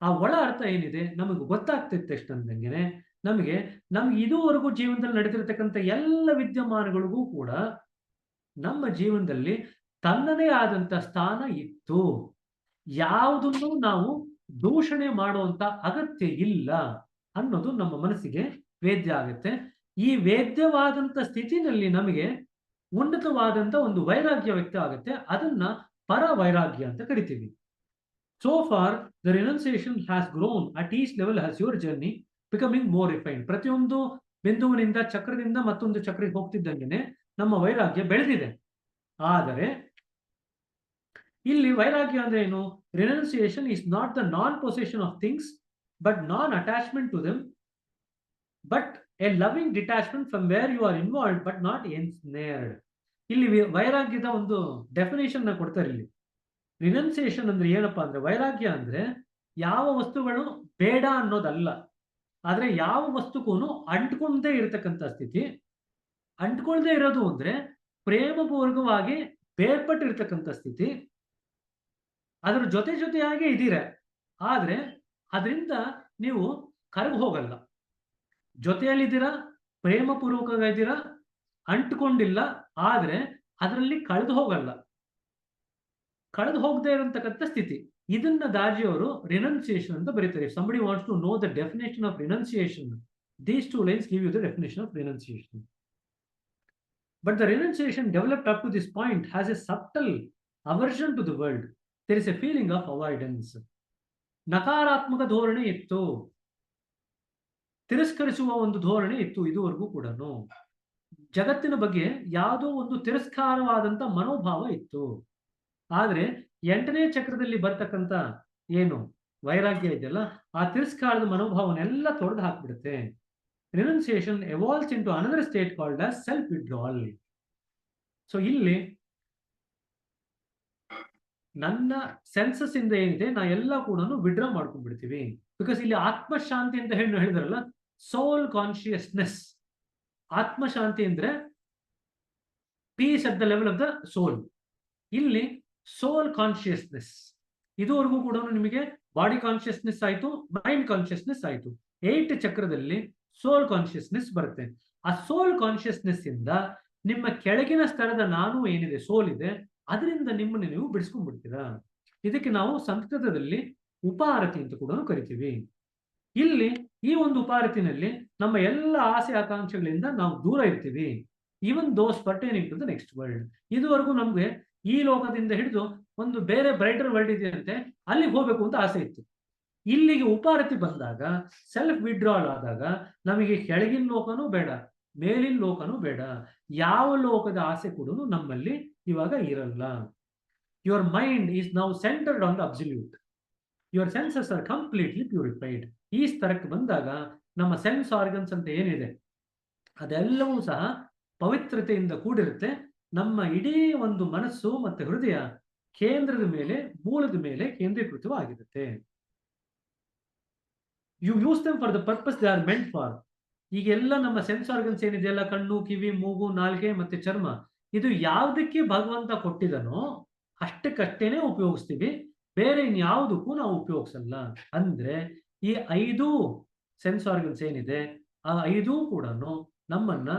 ಆ ಒಳ ಅರ್ಥ ಏನಿದೆ ನಮಗೆ ಗೊತ್ತಾಗ್ತಿತ್ತು ತಕ್ಷಣದಂಗೆ ನಮಗೆ ಇದುವರೆಗೂ ಜೀವನದಲ್ಲಿ ನಡೆದಿರತಕ್ಕಂಥ ಎಲ್ಲ ವಿದ್ಯಮಾನಗಳಿಗೂ ಕೂಡ ನಮ್ಮ ಜೀವನದಲ್ಲಿ ತನ್ನದೇ ಆದಂತ ಸ್ಥಾನ ಇತ್ತು. ಯಾವುದನ್ನು ನಾವು ದೂಷಣೆ ಮಾಡುವಂತ ಅಗತ್ಯ ಇಲ್ಲ ಅನ್ನೋದು ನಮ್ಮ ಮನಸ್ಸಿಗೆ ವೇದ್ಯ ಆಗುತ್ತೆ. ಈ ವೇದ್ಯವಾದಂತ ಸ್ಥಿತಿನಲ್ಲಿ ನಮಗೆ ಉನ್ನತವಾದಂತ ಒಂದು ವೈರಾಗ್ಯ ವ್ಯಕ್ತ ಆಗುತ್ತೆ. ಅದನ್ನ ಪರ ವೈರಾಗ್ಯ ಅಂತ ಕರಿತೀವಿ. So far the renunciation has grown at each level has your journey becoming more refined. ಪ್ರತಿಯೊಂದು ಬಿಂದುವಿನಿಂದ ಚಕ್ರದಿಂದ ಮತ್ತೊಂದು ಚಕ್ರಕ್ಕೆ ಹೋಗ್ತಿದ್ದಂಗೆ ನಮ್ಮ ವೈರಾಗ್ಯ ಬೆಳೆದಿದೆ. ಆದರೆ ಇಲ್ಲಿ ವೈರಾಗ್ಯ ಅಂದ್ರೆ ಏನು? Renunciation is not the non possession of things but non attachment to them, but a loving detachment from where you are involved but not ensnared. ಇಲ್ಲಿ ವೈರಾಗ್ಯದ ಒಂದು ಡೆಫಿನೇಷನ್ ನ ಕೊಡ್ತಾರೆ ಇಲ್ಲಿ. ರಿನೌನ್ಸಿಯೇಷನ್ ಅಂದ್ರೆ ಏನಪ್ಪಾ ಅಂದ್ರೆ, ವೈರಾಗ್ಯ ಅಂದ್ರೆ ಯಾವ ವಸ್ತುಗಳು ಬೇಡ ಅನ್ನೋದಲ್ಲ, ಆದ್ರೆ ಯಾವ ವಸ್ತುಗೂ ಅಂಟ್ಕೊಂಡೇ ಇರತಕ್ಕಂಥ ಸ್ಥಿತಿ. ಅಂಟ್ಕೊಳ್ದೇ ಇರೋದು ಅಂದ್ರೆ ಪ್ರೇಮಪೂರ್ವಕವಾಗಿ ಬೇರ್ಪಟ್ಟಿರ್ತಕ್ಕಂಥ ಸ್ಥಿತಿ. ಅದರ ಜೊತೆಯಾಗಿ ಇದೀರ, ಆದ್ರೆ ಅದರಿಂದ ನೀವು ಕರಗಿ ಹೋಗಲ್ಲ. ಜೊತೆಯಲ್ಲಿದ್ದೀರಾ, ಪ್ರೇಮಪೂರ್ವಕವಾಗಿದ್ದೀರಾ, ಅಂಟ್ಕೊಂಡಿಲ್ಲ, ಆದ್ರೆ ಅದರಲ್ಲಿ ಕಳೆದು ಹೋಗಲ್ಲ, ಕಳೆದು ಹೋಗದೆ ಇರತಕ್ಕಂಥ ಸ್ಥಿತಿ. ಇದನ್ನ ದಾಜಿಯವರು ರಿನೌನ್ಸಿಯೇಷನ್ ಅಂತ ಬರೀತಾರೆ. If somebody wants to know the definition of renunciation, these 2 lines give you the definition of renunciation. But the renunciation developed up to this point has a subtle aversion to the world. There is a feeling of avoidance. ನಕಾರಾತ್ಮಕ ಧೋರಣೆ ಇತ್ತು. ತಿರಸ್ಕರಿಸುವ ಒಂದು ಧೋರಣೆ ಇತ್ತು ಇದುವರೆಗೂ ಕೂಡ. ಜಗತ್ತಿನ ಬಗ್ಗೆ ಯಾವುದೋ ಒಂದು ತಿರಸ್ಕಾರವಾದಂತ ಮನೋಭಾವ ಇತ್ತು. ಆದ್ರೆ 8ನೇ ಚಕ್ರದಲ್ಲಿ ಬರ್ತಕ್ಕಂಥ ಏನು ವೈರಾಗ್ಯ ಇದೆಯಲ್ಲ, ಆ ತಿರಸ್ಕಾರದ ಮನೋಭಾವನೆಲ್ಲ ತೊಡೆದು ಹಾಕ್ಬಿಡುತ್ತೆ. Renunciation evolves into another state called as self withdrawal. So ಇಲ್ಲಿ ನನ್ನ ಸೆನ್ಸಸ್ ಇಂದ ಏನಿದೆ ನಾ ಎಲ್ಲ ಕೂಡ ವಿಡ್ರಾ ಮಾಡ್ಕೊಂಡ್ಬಿಡ್ತೀವಿ. ಬಿಕಾಸ್ ಇಲ್ಲಿ ಆತ್ಮಶಾಂತಿ ಅಂತ ಹೇಳಿದ್ರಲ್ಲ, ಸೋಲ್ ಕಾನ್ಶಿಯಸ್ನೆಸ್. ಆತ್ಮಶಾಂತಿ ಅಂದ್ರೆ peace at the level of the soul. ಇಲ್ಲಿ ಸೋಲ್ ಕಾನ್ಶಿಯಸ್ನೆಸ್. ಇದುವರೆಗೂ ಕೂಡ ನಿಮಗೆ ಬಾಡಿ ಕಾನ್ಶಿಯಸ್ನೆಸ್ ಆಯ್ತು, ಮೈಂಡ್ ಕಾನ್ಶಿಯಸ್ನೆಸ್ ಆಯ್ತು. 8 ಚಕ್ರದಲ್ಲಿ ಸೋಲ್ ಕಾನ್ಶಿಯಸ್ನೆಸ್ ಬರುತ್ತೆ. ಆ ಸೋಲ್ ಕಾನ್ಶಿಯಸ್ನೆಸ್ ಇಂದ ನಿಮ್ಮ ಕೆಳಗಿನ ಸ್ತರದ ನಾನು ಏನಿದೆ, ಸೋಲ್ ಇದೆ, ಅದರಿಂದ ನಿಮ್ಮನ್ನು ನೀವು ಬಿಡಿಸ್ಕೊಂಡ್ಬಿಡ್ತೀರಾ. ಇದಕ್ಕೆ ನಾವು ಸಂಸ್ಕೃತದಲ್ಲಿ ಉಪಾರತಿ ಅಂತ ಕೂಡ ಕರಿತೀವಿ. ಇಲ್ಲಿ ಈ ಒಂದು ಉಪಾರತಿನಲ್ಲಿ ನಮ್ಮ ಎಲ್ಲ ಆಸೆ ಆಕಾಂಕ್ಷೆಗಳಿಂದ ನಾವು ದೂರ ಇರ್ತೀವಿ. Even those pertaining to the next world. ಇದುವರೆಗೂ ನಮ್ಗೆ ಈ ಲೋಕದಿಂದ ಹಿಡಿದು ಒಂದು ಬೇರೆ ಬ್ರೈಟರ್ ವರ್ಲ್ಡ್ ಇದೆಯಂತೆ, ಅಲ್ಲಿಗೆ ಹೋಗ್ಬೇಕು ಅಂತ ಆಸೆ ಇತ್ತು. ಇಲ್ಲಿಗೆ ಉಪಾರತಿ ಬಂದಾಗ, ಸೆಲ್ಫ್ ವಿಡ್ರಾಲ್ ಆದಾಗ, ನಮಗೆ ಕೆಳಗಿನ ಲೋಕನೂ ಬೇಡ, ಮೇಲಿನ ಲೋಕನೂ ಬೇಡ, ಯಾವ ಲೋಕದ ಆಸೆ ಕೂಡ ನಮ್ಮಲ್ಲಿ ಇವಾಗ ಇರಲ್ಲ. Your mind is now centred on the absolute. Your senses are completely purified. ಈ ಸ್ತರಕ್ಕೆ ಬಂದಾಗ ನಮ್ಮ ಸೆನ್ಸ್ ಆರ್ಗನ್ಸ್ ಅಂತ ಏನಿದೆ ಅದೆಲ್ಲವೂ ಸಹ ಪವಿತ್ರತೆಯಿಂದ ಕೂಡಿರುತ್ತೆ. ನಮ್ಮ ಇಡೀ ಒಂದು ಮನಸ್ಸು ಮತ್ತೆ ಹೃದಯ ಕೇಂದ್ರದ ಮೇಲೆ, ಮೂಲದ ಮೇಲೆ ಕೇಂದ್ರೀಕೃತವಾಗಿರುತ್ತೆ. You use them for the purpose they are meant for. ಈಗೆಲ್ಲ ನಮ್ಮ ಸೆನ್ಸ್ ಆರ್ಗನ್ಸ್ ಏನಿದೆಯಲ್ಲ, ಕಣ್ಣು, ಕಿವಿ, ಮೂಗು, ನಾಲ್ಗೆ ಮತ್ತೆ ಚರ್ಮ, ಇದು ಯಾವುದಕ್ಕೆ ಭಗವಂತ ಕೊಟ್ಟಿದನೋ ಅಷ್ಟಕ್ಕಷ್ಟೇನೆ ಉಪಯೋಗಿಸ್ತೀವಿ. ಬೇರೆ ಇನ್ಯಾವುದಕ್ಕೂ ನಾವು ಉಪಯೋಗಿಸಲ್ಲ. ಅಂದ್ರೆ ಈ 5 ಸೆನ್ಸ್ ಆರ್ಗನ್ಸ್ ಏನಿದೆ, ಆ 5 ಕೂಡ ನಮ್ಮನ್ನ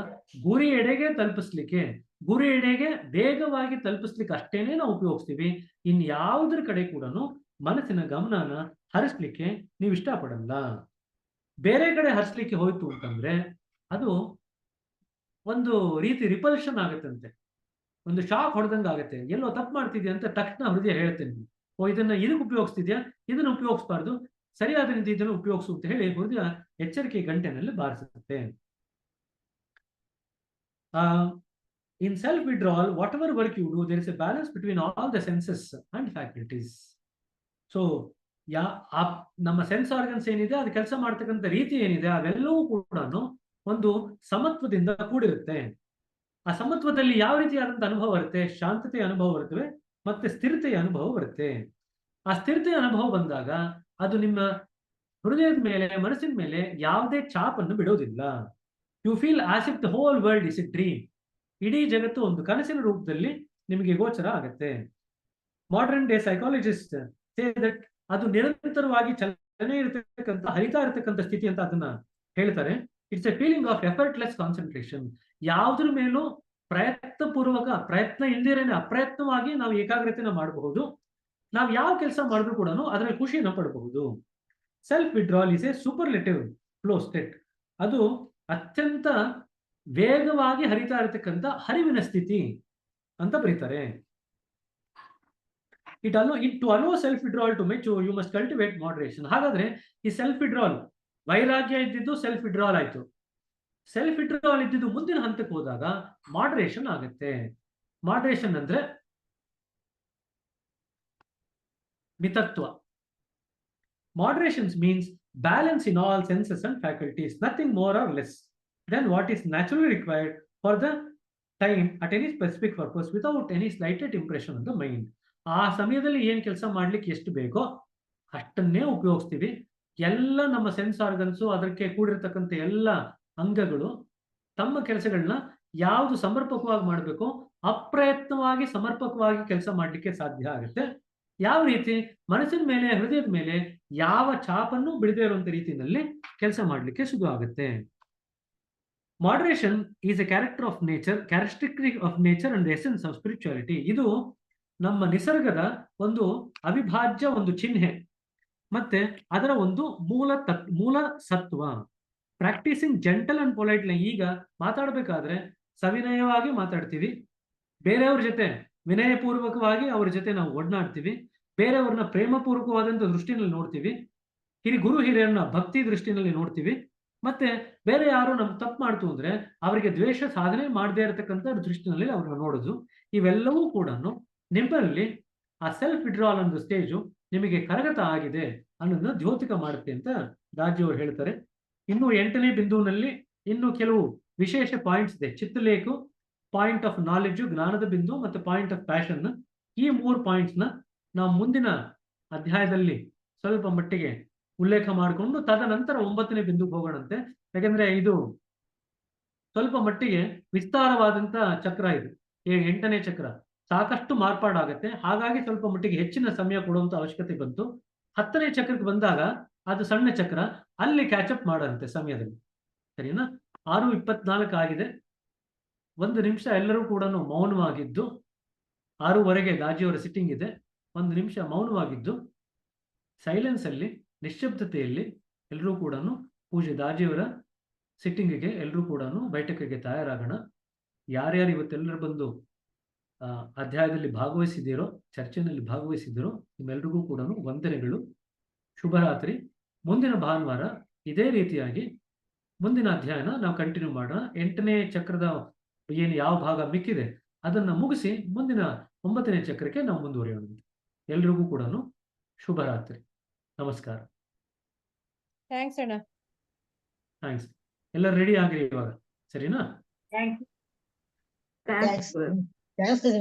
ಗುರಿ ಎಡೆಗೆ ತಲುಪಿಸ್ಲಿಕ್ಕೆ, ಗುರಿ ಎಡೆಗೆ ವೇಗವಾಗಿ ತಲುಪಿಸ್ಲಿಕ್ಕೆ ಅಷ್ಟೇನೆ ನಾವು ಉಪಯೋಗಿಸ್ತೀವಿ. ಇನ್ಯಾವುದ್ರ ಕಡೆ ಕೂಡ ಮನಸ್ಸಿನ ಗಮನನ ಹರಿಸ್ಲಿಕ್ಕೆ ನೀವು ಇಷ್ಟಪಡಲ್ಲ. ಬೇರೆ ಕಡೆ ಹರಿಸ್ಲಿಕ್ಕೆ ಹೋಯ್ತು ಅಂತಂದ್ರೆ ಅದು ಒಂದು ರೀತಿ ರಿಪಲ್ಷನ್ ಆಗುತ್ತಂತೆ, ಒಂದು ಶಾಕ್ ಹೊಡೆದಂಗೆ ಆಗುತ್ತೆ. ಎಲ್ಲೋ ತಪ್ಪು ಮಾಡ್ತಿದ್ಯಾ ಅಂತ ತಕ್ಷಣ ಹೃದಯ ಹೇಳ್ತೇನೆ, ಓ ಇದನ್ನ ಇದಕ್ಕೆ ಉಪಯೋಗಿಸ್ತಿದ್ಯಾ, ಇದನ್ನ ಉಪಯೋಗಿಸ್ಬಾರ್ದು, ಸರಿಯಾದ ರೀತಿ ಇದನ್ನು ಉಪಯೋಗಿಸು ಅಂತ ಹೇಳಿ ಹೃದಯ ಎಚ್ಚರಿಕೆ ಗಂಟೆನಲ್ಲಿ ಬಾರಿಸುತ್ತೆ. In self withdrawal, whatever work you do, there is a balance between all the senses and faculties. So ನಮ್ಮ ಸೆನ್ಸ್ ಆರ್ಗನ್ಸ್ ಏನಿದೆ, ಅದು ಕೆಲಸ ಮಾಡ್ತಕ್ಕಂಥ ರೀತಿ ಏನಿದೆ, ಅವೆಲ್ಲವೂ ಕೂಡ ಒಂದು ಸಮತ್ವದಿಂದ ಕೂಡಿರುತ್ತೆ. ಆ ಸಮತ್ವದಲ್ಲಿ ಯಾವ ರೀತಿಯಾದಂಥ ಅನುಭವ ಬರುತ್ತೆ, ಶಾಂತತೆಯ ಅನುಭವ ಬರುತ್ತವೆ, ಮತ್ತೆ ಸ್ಥಿರತೆಯ ಅನುಭವ ಬರುತ್ತೆ. ಆ ಸ್ಥಿರತೆಯ ಅನುಭವ ಬಂದಾಗ ಅದು ನಿಮ್ಮ ಹೃದಯದ ಮೇಲೆ, ಮನಸ್ಸಿನ ಮೇಲೆ ಯಾವುದೇ ಛಾಪನ್ನು ಬಿಡೋದಿಲ್ಲ. You feel as if the whole world is a dream. ಇಡೀ ಜಗತ್ತು ಒಂದು ಕನಸಿನ ರೂಪದಲ್ಲಿ ನಿಮಗೆ ಗೋಚರ ಆಗುತ್ತೆ. Modern day psychologist say that ಅದು ನಿರಂತರವಾಗಿ ಚಲನೆ ಇರತಕ್ಕಂಥ, ಹರಿತಾ ಇರತಕ್ಕಂಥ ಸ್ಥಿತಿ ಅಂತ ಅದನ್ನ ಹೇಳ್ತಾರೆ. It's A feeling of effortless concentration. ಯಾವುದ್ರ ಮೇಲೂ ಪ್ರಯತ್ನ ಇಲ್ದಿರೇನೆ ಅಪ್ರಯತ್ನವಾಗಿ ನಾವು ಏಕಾಗ್ರತೆನ ಮಾಡಬಹುದು. ನಾವು ಯಾವ ಕೆಲಸ ಮಾಡಿದ್ರು ಕೂಡ ಅದರಲ್ಲಿ ಖುಷಿನ ಪಡಬಹುದು. Self withdrawal is a superlative flow state. ಅದು ಅತ್ಯಂತ ವೇಗವಾಗಿ ಹರಿತಾ ಇರತಕ್ಕಂಥ ಹರಿವಿನ ಸ್ಥಿತಿ ಅಂತ ಬರೀತಾರೆ. To allow self withdrawal to mature you must cultivate moderation. ಹಾಗಾದ್ರೆ ಈ ಸೆಲ್ಫ್ ವಿಡ್ರಾಲ್, ವೈರಾಗ್ಯ ಇದ್ದಿದ್ದು ಸೆಲ್ಫ್ ವಿಡ್ರಾಲ್ ಆಯ್ತು. ಸೆಲ್ಫ್ ವಿಡ್ರಾಲ್ ಇದ್ದಿದ್ದು ಮುಂದಿನ ಹಂತಕ್ಕೆ ಹೋದಾಗ ಮಾಡರೇಷನ್ ಆಗುತ್ತೆ. ಮಾಡರೇಷನ್ ಅಂದ್ರೆ ಮಿತತ್ವ. Moderations means balance in all senses and faculties, nothing more or less than what is naturally required for the time at any specific purpose without any slighted impression on the mind. ಆ ಸಮಯದಲ್ಲಿ ಏನ್ ಕೆಲಸ ಮಾಡ್ಲಿಕ್ಕೆ ಎಷ್ಟು ಬೇಕೋ ಅಷ್ಟನ್ನೇ ಉಪಯೋಗಿಸ್ತೀವಿ. ಎಲ್ಲ ನಮ್ಮ ಸೆನ್ಸ್ ಆರ್ಗನ್ಸು, ಅದಕ್ಕೆ ಕೂಡಿರ್ತಕ್ಕಂಥ ಎಲ್ಲ ಅಂಗಗಳು ತಮ್ಮ ಕೆಲಸಗಳನ್ನ ಯಾವುದು ಸಮರ್ಪಕವಾಗಿ ಮಾಡಬೇಕು, ಅಪ್ರಯತ್ನವಾಗಿ ಸಮರ್ಪಕವಾಗಿ ಕೆಲಸ ಮಾಡ್ಲಿಕ್ಕೆ ಸಾಧ್ಯ ಆಗುತ್ತೆ. ಯಾವ ರೀತಿ ಮನಸ್ಸಿನ ಮೇಲೆ, ಹೃದಯದ ಮೇಲೆ ಯಾವ ಛಾಪನ್ನು ಬಿಡದೇ ಇರುವಂತ ರೀತಿಯಲ್ಲಿ ಕೆಲಸ ಮಾಡಲಿಕ್ಕೆ ಶುರು ಆಗುತ್ತೆ. Moderation is a characteristic of nature and the essence of spirituality. ಇದು ನಮ್ಮ ನಿಸರ್ಗದ ಒಂದು ಅವಿಭಾಜ್ಯ ಒಂದು ಚಿಹ್ನೆ, ಮತ್ತೆ ಅದರ ಒಂದು ಮೂಲ ಸತ್ವ. Practising gentle and politely. ಈಗ ಮಾತಾಡಬೇಕಾದ್ರೆ ಸವಿನಯವಾಗಿ ಮಾತಾಡ್ತೀವಿ, ಬೇರೆಯವ್ರ ಜೊತೆ ವಿನಯಪೂರ್ವಕವಾಗಿ ಅವ್ರ ಜೊತೆ ನಾವು ಒಡನಾಡ್ತೀವಿ, ಬೇರೆಯವ್ರನ್ನ ಪ್ರೇಮಪೂರ್ವಕವಾದಂಥ ದೃಷ್ಟಿನಲ್ಲಿ ನೋಡ್ತೀವಿ, ಗುರು ಹಿರಿಯರನ್ನ ಭಕ್ತಿ ದೃಷ್ಟಿನಲ್ಲಿ ನೋಡ್ತೀವಿ. ಮತ್ತೆ ಬೇರೆ ಯಾರು ನಮ್ಗೆ ತಪ್ಪು ಮಾಡ್ತು ಅಂದ್ರೆ ಅವರಿಗೆ ದ್ವೇಷ ಸಾಧನೆ ಮಾಡದೇ ಇರತಕ್ಕಂಥ ದೃಷ್ಟಿನಲ್ಲಿ ಅವ್ರನ್ನ ನೋಡೋದು. ಇವೆಲ್ಲವೂ ಕೂಡ ನಿಮ್ಮಲ್ಲಿ ಆ ಸೆಲ್ಫ್ ವಿಡ್ರಾಲ್ ಅನ್ನೋ ಸ್ಟೇಜು ನಿಮಗೆ ಕರಗತ ಆಗಿದೆ ಅನ್ನೋದನ್ನ ದ್ಯೋತಕ ಮಾಡುತ್ತೆ ಅಂತ ದಾಜಿಯವರು ಹೇಳ್ತಾರೆ. ಇನ್ನು 8ನೇ ಬಿಂದುವಿನಲ್ಲಿ ಇನ್ನು ಕೆಲವು ವಿಶೇಷ ಪಾಯಿಂಟ್ಸ್ ಇದೆ. ಚಿತ್ತಲೇಖು, ಪಾಯಿಂಟ್ ಆಫ್ ನಾಲೆಡ್ಜು, ಜ್ಞಾನದ ಬಿಂದು ಮತ್ತೆ ಪಾಯಿಂಟ್ ಆಫ್ ಪ್ಯಾಷನ್. ಈ 3 ಪಾಯಿಂಟ್ಸ್ನ ನಾವು ಮುಂದಿನ ಅಧ್ಯಾಯದಲ್ಲಿ ಸ್ವಲ್ಪ ಮಟ್ಟಿಗೆ ಉಲ್ಲೇಖ ಮಾಡಿಕೊಂಡು ತದನಂತರ 9ನೇ ಬಿಂದುಗೆ ಹೋಗೋಣಂತೆ. ಯಾಕಂದ್ರೆ ಇದು ಸ್ವಲ್ಪ ಮಟ್ಟಿಗೆ ವಿಸ್ತಾರವಾದಂತ ಚಕ್ರ ಇದು. 8ನೇ ಚಕ್ರ ಸಾಕಷ್ಟು ಮಾರ್ಪಾಡಾಗತ್ತೆ. ಹಾಗಾಗಿ ಸ್ವಲ್ಪ ಮಟ್ಟಿಗೆ ಹೆಚ್ಚಿನ ಸಮಯ ಕೊಡುವಂತ ಅವಶ್ಯಕತೆ ಬಂತು. 10ನೇ ಚಕ್ರಕ್ಕೆ ಬಂದಾಗ ಅದು ಸಣ್ಣ ಚಕ್ರ, ಅಲ್ಲಿ ಕ್ಯಾಚಪ್ ಮಾಡಂತೆ ಸಮಯದಲ್ಲಿ. ಸರಿನಾ? 6:24 ಆಗಿದೆ. 1 ನಿಮಿಷ ಎಲ್ಲರೂ ಕೂಡ ಮೌನವಾಗಿದ್ದು, 6:15 ದಾಜಿಯವರ ಸಿಟ್ಟಿಂಗ್ ಇದೆ. 1 ನಿಮಿಷ ಮೌನವಾಗಿದ್ದು ಸೈಲೆನ್ಸ್ ಅಲ್ಲಿ, ನಿಶ್ಶಬ್ದತೆಯಲ್ಲಿ ಎಲ್ಲರೂ ಕೂಡ ಪೂಜೆ ದಾಜಿಯವರ ಸಿಟ್ಟಿಂಗಿಗೆ ಎಲ್ಲರೂ ಕೂಡ ಬೈಠಕಿಗೆ ತಯಾರಾಗೋಣ. ಯಾರ್ಯಾರು ಇವತ್ತೆಲ್ಲರೂ ಬಂದು ಅಧ್ಯಾಯದಲ್ಲಿ ಭಾಗವಹಿಸಿದ್ದೀರೋ, ಚರ್ಚೆನಲ್ಲಿ ಭಾಗವಹಿಸಿದ್ದೀರೋ ನಿಮ್ಮೆಲ್ರಿಗೂ ಕೂಡ ವಂದನೆಗಳು. ಶುಭರಾತ್ರಿ. ಮುಂದಿನ ಭಾನುವಾರ ಇದೇ ರೀತಿಯಾಗಿ ಮುಂದಿನ ಅಧ್ಯಾಯನ ನಾವು ಕಂಟಿನ್ಯೂ ಮಾಡೋಣ. 8ನೇ ಚಕ್ರದ ಏನು ಯಾವ ಭಾಗ ಮಿಕ್ಕಿದೆ ಅದನ್ನ ಮುಗಿಸಿ ಮುಂದಿನ 9ನೇ ಚಕ್ರಕ್ಕೆ ನಾವು ಮುಂದುವರಿಯೋಣ. ಎಲ್ರಿಗೂ ಕೂಡ ಶುಭರಾತ್ರಿ. ನಮಸ್ಕಾರ. ಥ್ಯಾಂಕ್ಸ್ ಅಣ್ಣ. ಥ್ಯಾಂಕ್ಸ್. ಎಲ್ಲ ರೆಡಿ ಆಗ್ರಿ ಇವಾಗ, ಸರಿನಾ? ಥ್ಯಾಂಕ್ಸ್. ಥ್ಯಾಂಕ್ಸ್.